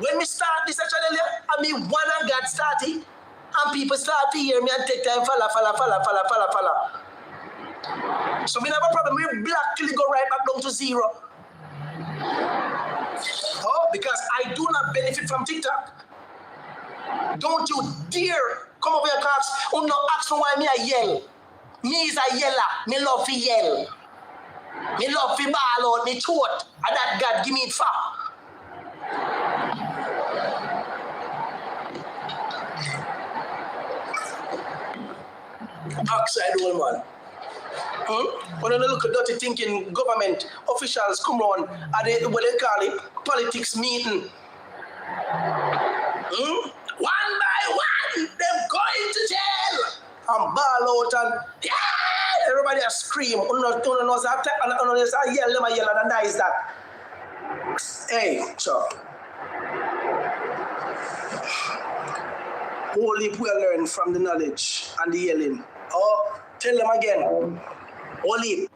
When we start this channel here, I mean one and God started, and people start to hear me and take time, follow. So we have a problem. We black till it go right back down to zero. Oh, because I do not benefit from TikTok. Don't you dare come over here, cause you no ask me why me I yell. Me is a yeller. Me love to yell. Me love to ball out me throat. And that God give me it far. Backside old man. When you look at dirty thinking government officials come on at the, what they call it, politics meeting. One by one, them going to jail. And ball out and yeah, everybody a scream. Yell them and nice that. Hey, so only we learn from the knowledge and the yelling. Oh, tell them again. Only.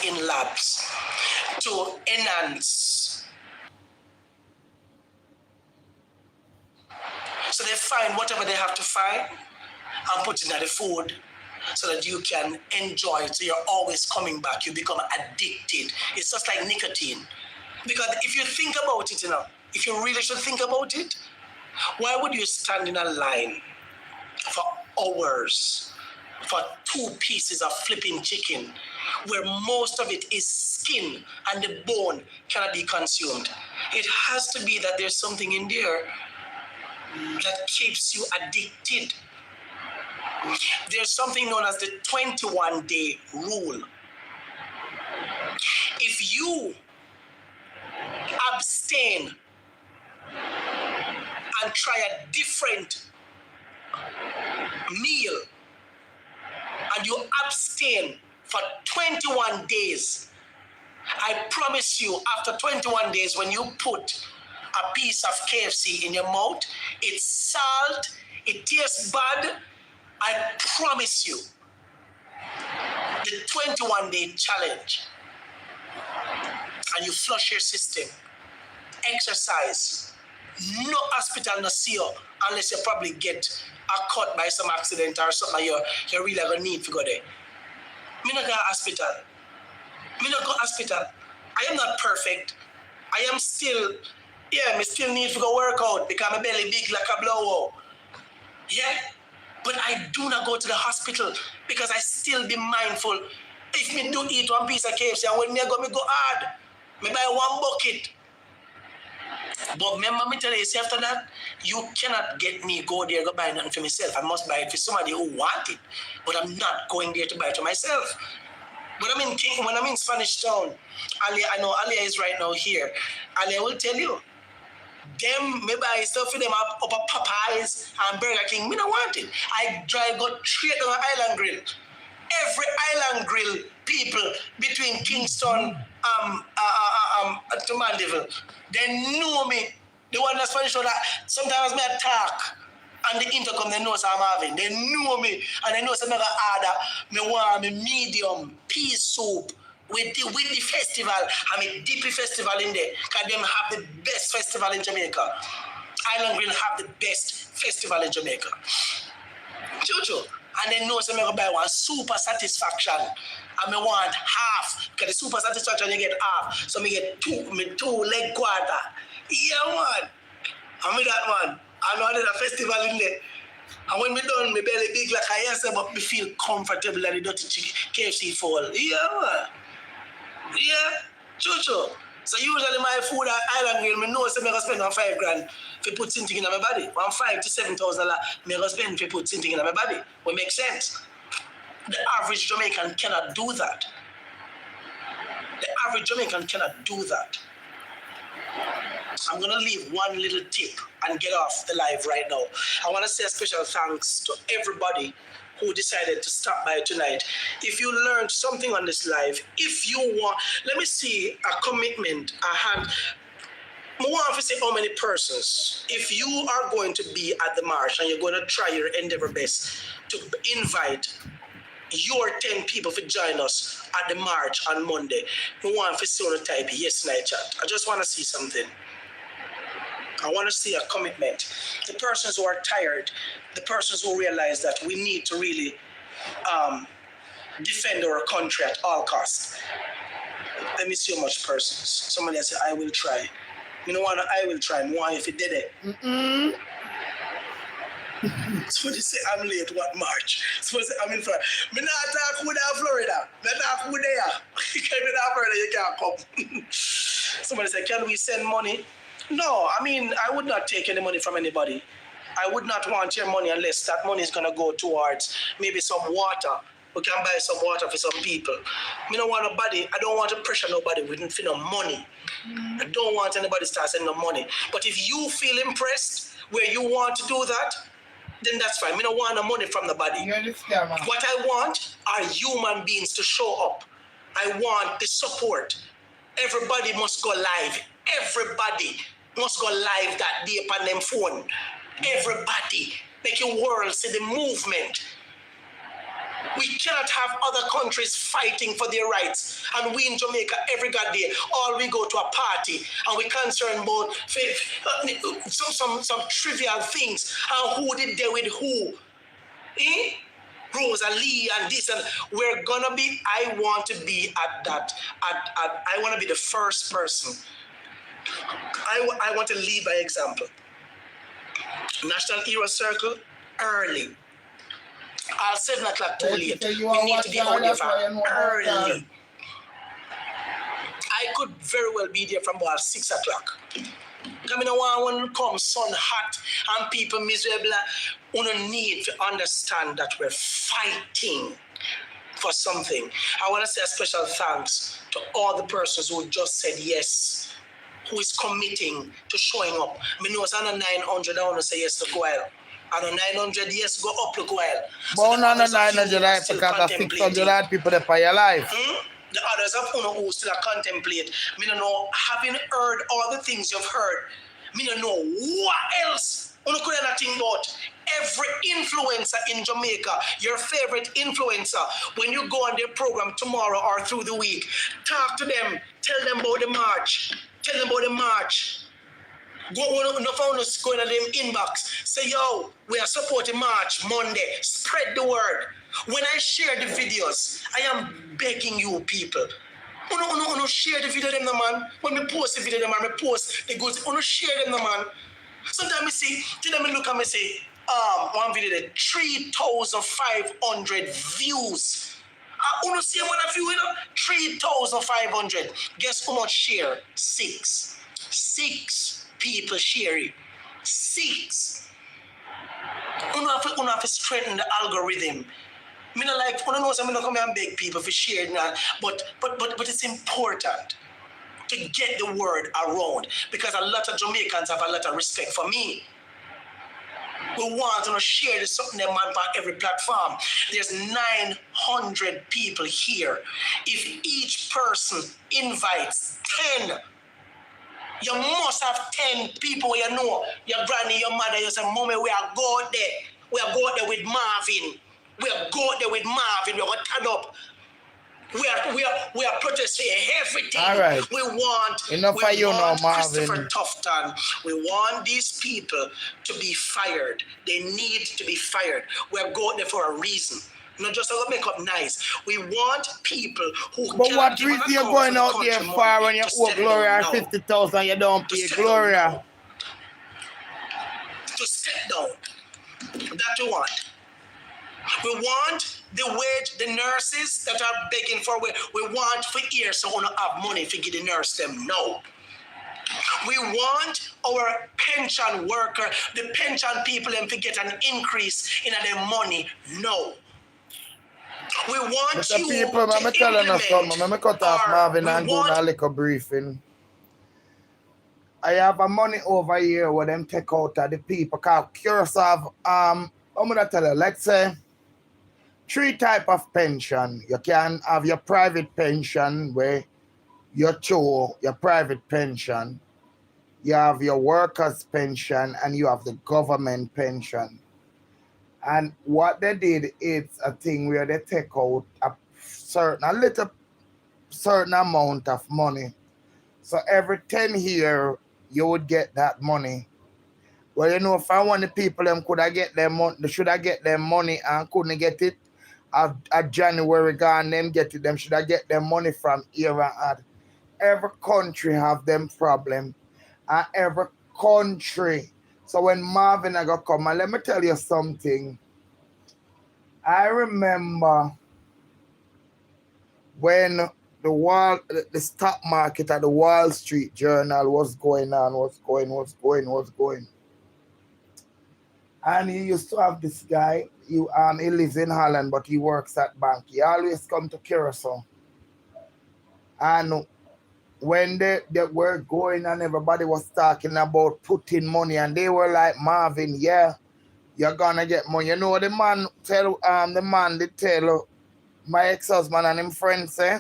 in labs to enhance. So they find whatever they have to find and put in the food so that you can enjoy it. So you're always coming back. You become addicted. It's just like nicotine. Because if you think about it, if you really should think about it, why would you stand in a line for hours for 2 pieces of flipping chicken where most of it is skin and the bone cannot be consumed? It has to be that there's something in there that keeps you addicted. There's something known as the 21-day rule. If you abstain and try a different meal and you abstain for 21 days, I promise you, after 21 days, when you put a piece of KFC in your mouth, it's salt, it tastes bad, I promise you, the 21-day challenge, and you flush your system, exercise, no hospital no see you unless you probably get a cut by some accident or something you really gonna need to go there. Me not go hospital. I am not perfect. I am still, me still need to go work out because my belly big like a blowout. Yeah? But I do not go to the hospital because I still be mindful. If me do eat one piece of KFC and when me go hard, me buy one bucket. But remember me tell you, see after that, you cannot get me go there go buy nothing for myself. I must buy it for somebody who want it. But I'm not going there to buy it for myself. But when I'm in Spanish Town, I know Alia is right now here. Alia will tell you, them me buy stuff for them up at Popeyes and Burger King. Me not want it. I drive go straight to an Island Grill. Every Island Grill people between Kingston to Mandeville, they know me. The one that's Spanish Town that sometimes me attack and the intercom they know so I'm having. They know me and they know so I order me want me medium pea soup with the festival and me dippy festival in there because them have the best festival in Jamaica. Island Grill have the best festival in Jamaica. Chuchu. And they know so I buy one super satisfaction and me want half because the super satisfaction you get half. So me get two leg quarter. Yeah man. And me that man. I know there's a festival in there. And when me done, my belly big like I say, but me feel comfortable like the dirty KFC fall. Yeah, man. Yeah, chuchu. So usually my food at Island Grill, me know so me go spend on $5,000 to put something in my body. $5,000 to $7,000 me go spend to put something in my body. What makes sense? The average Jamaican cannot do that. The average Jamaican cannot do that. I'm going to leave one little tip and get off the live right now. I want to say a special thanks to everybody who decided to stop by tonight. If you learned something on this live, if you want, let me see a commitment I had. I want to say how many persons, if you are going to be at the march and you're going to try your endeavor best to invite your 10 people to join us at the march on Monday, I want to see on the type yes in the chat. I just want to see something. I want to see a commitment. The persons who are tired, the persons who realize that we need to really defend our country at all costs. Let me see how much persons. Somebody say, I will try. You know what? I will try. More if it did it. So they say I'm late, what march? So they say I'm in Florida. Me not talk with Florida. Me talk with there. Because me not Florida, you can't come. Somebody say, can we send money? No, I mean, I would not take any money from anybody. I would not want your money unless that money is going to go towards maybe some water. We can buy some water for some people. I don't want nobody, I don't want to pressure nobody with no money. I don't want anybody to start sending no money. But if you feel impressed where you want to do that, then that's fine. I don't want no money from nobody. What I want are human beings to show up. I want the support. Everybody must go live. Everybody must go live that day upon them phone. Everybody. Make your world see the movement. We cannot have other countries fighting for their rights. And we in Jamaica, every god day, all we go to a party and we concerned about some trivial things and who did they with who. Rosalie and this, and we're gonna be, I want to be at that, I want to be the first person. I want to lead by example. National Hero Circle, early. 7 o'clock too late. We need to be out there for early. I could very well be there from about 6 o'clock. I mean, I want to come sun hot and people miserable. We need to understand that we're fighting for something. I want to say a special thanks to all the persons who just said yes, who is committing to showing up. I know it's on a 900, I want to say yes to Goyle. On a 900, yes, go up to Goyle. But on a 900, because of 600 people that for your life. The others of who still contemplate. Me don't know, having heard all the things you've heard, me don't know what else you could have think about. Every influencer in Jamaica, your favorite influencer, when you go on their program tomorrow or through the week, talk to them, tell them about the march. Tell them about the march. Go on the phone, go in them inbox. Say, yo, we are supporting March Monday. Spread the word. When I share the videos, I am begging you people. Uno share the video them, man. When we post the video them, I post the goods. Uno share them, man. Sometimes I see, till them look at me say, one video there, 3,500 views. Uno see one of you, 3,500. Guess how much share? 6. 6 people share it. 6. Uno have to strengthen the algorithm. I mean, like, I don't know, I'm not come and beg people for sharing that, but it's important to get the word around because a lot of Jamaicans have a lot of respect for me. We want to share this something that man on every platform. There's 900 people here. If each person invites 10, you must have 10 people you know. Your granny, your mother, you say, Mommy, we are go out there. We are go out there with Marvin. We are go out there with Marvin. We are going to turn up. We are protesting everything. All right. We want enough for you now, Marvin. Christopher Tufton. We want these people to be fired. They need to be fired. We are going there for a reason. Not just to make up nice. We want people who. But what reason you're going out there for when you owe Gloria 50,000 you don't pay Gloria? To step down. That we want. We want the nurses that are begging for we want for years so we don't have money to give the nurse them. No. We want our pension worker, the pension people them to get an increase in their money. No. We want Mr. you people, to I'm telling us something. I'm cut off Marvin and do a little briefing. I have a money over here where them take out of the people. Cause Curacao I'm gonna tell you, let's say 3 type of pension. You can have your private pension where you show your private pension. You have your workers' pension and you have the government pension. And what they did is a thing where they take out a certain amount of money. So every 10 years, you would get that money. Well, you know, if I want the people them could I get their money, they should I get their money and couldn't get it at January gone, them get it, them should I get their money from here and every country have them problem. And every country. So when Marvin I got come, and let me tell you something. I remember when the stock market at the Wall Street Journal was going. And he used to have this guy, he lives in Holland, but he works at bank. He always come to Curacao. And when they were going and everybody was talking about putting money and they were like, Marvin, yeah, you're gonna get money. You know the man tell my ex-husband and him friends say,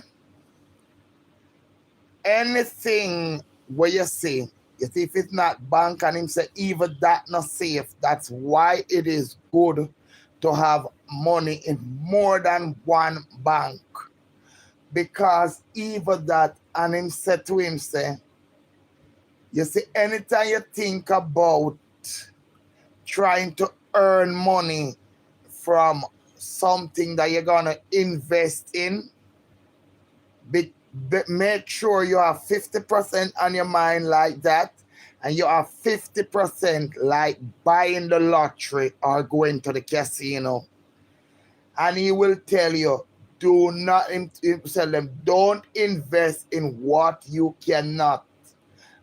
anything where you see if it's not bank and him say even that not safe, that's why it is good to have money in more than one bank. Because even that, and him said to him, say, you see, anytime you think about trying to earn money from something that you're gonna invest in, make sure you have 50% on your mind like that, and you have 50% like buying the lottery or going to the casino. And he will tell you, do not tell them, don't invest in what you cannot.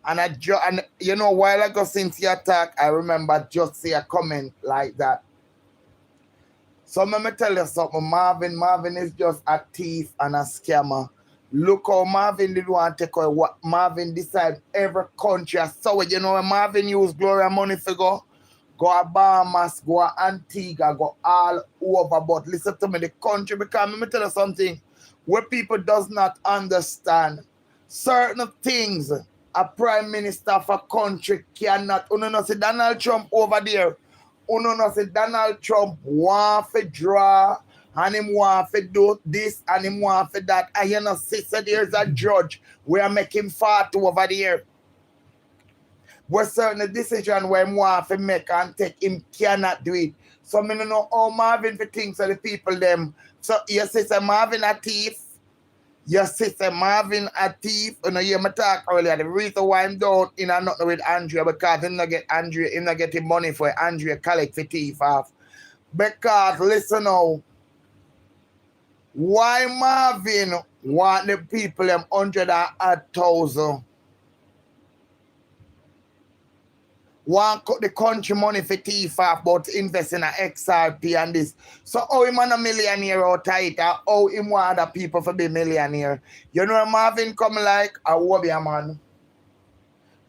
And and you know, while I go since the attack, I remember just see a comment like that. So let me tell you something, Marvin is just a thief and a scammer. Look how Marvin did want to take away what Marvin decided every country. So you know when Marvin used Gloria money to go to Bahamas, go to Antigua, go all over. But listen to me, the country, because let me tell you something, where people does not understand certain things a prime minister of a country cannot. You know, see Donald Trump over there. You know, see Donald Trump want to draw, and him want to do this, and him want to that. And you know, see, so there's a judge where make him fart over there. Where certain decision where him want to make and take, him cannot do it. So I don't know how Marvin for things of the people them. So you see, so Marvin a thief. Your sister Marvin a thief. You know, you me talk earlier. The reason why I'm down in a nothing with Andrea, because him not get Andrea, him not getting money for Andrea collect for thief off. Because listen now, why Marvin want the people them 100,000? Want cut the country money for thief off, but invest in a XRP and this. So how him a millionaire out of it, or how him want other people to be millionaire? You know Marvin come like a Wobia man.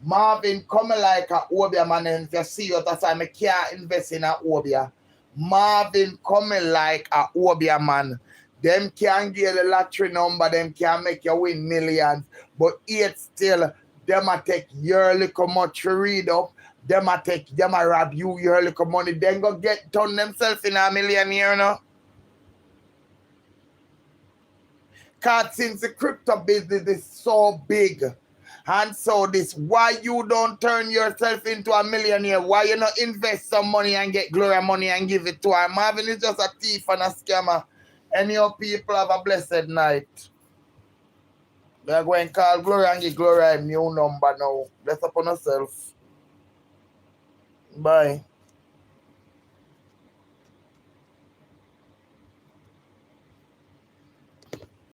Marvin come like a Wobia man, and if you see what that's why I can't invest in a Wobia. Marvin come like a Wobia man. Them can get the lottery number, them can make you win millions, but yet still, them a take yearly come much to read up. Them a rob you your little money, then go get turn themselves in a millionaire, you know. Cause since the crypto business is so big, and so this, why you don't turn yourself into a millionaire? Why you not invest some money and get Gloria money and give it to her? Marvin is just a thief and a scammer. And your people have a blessed night. We are going to call Gloria and give Gloria a new number now. Bless upon yourself. Bye.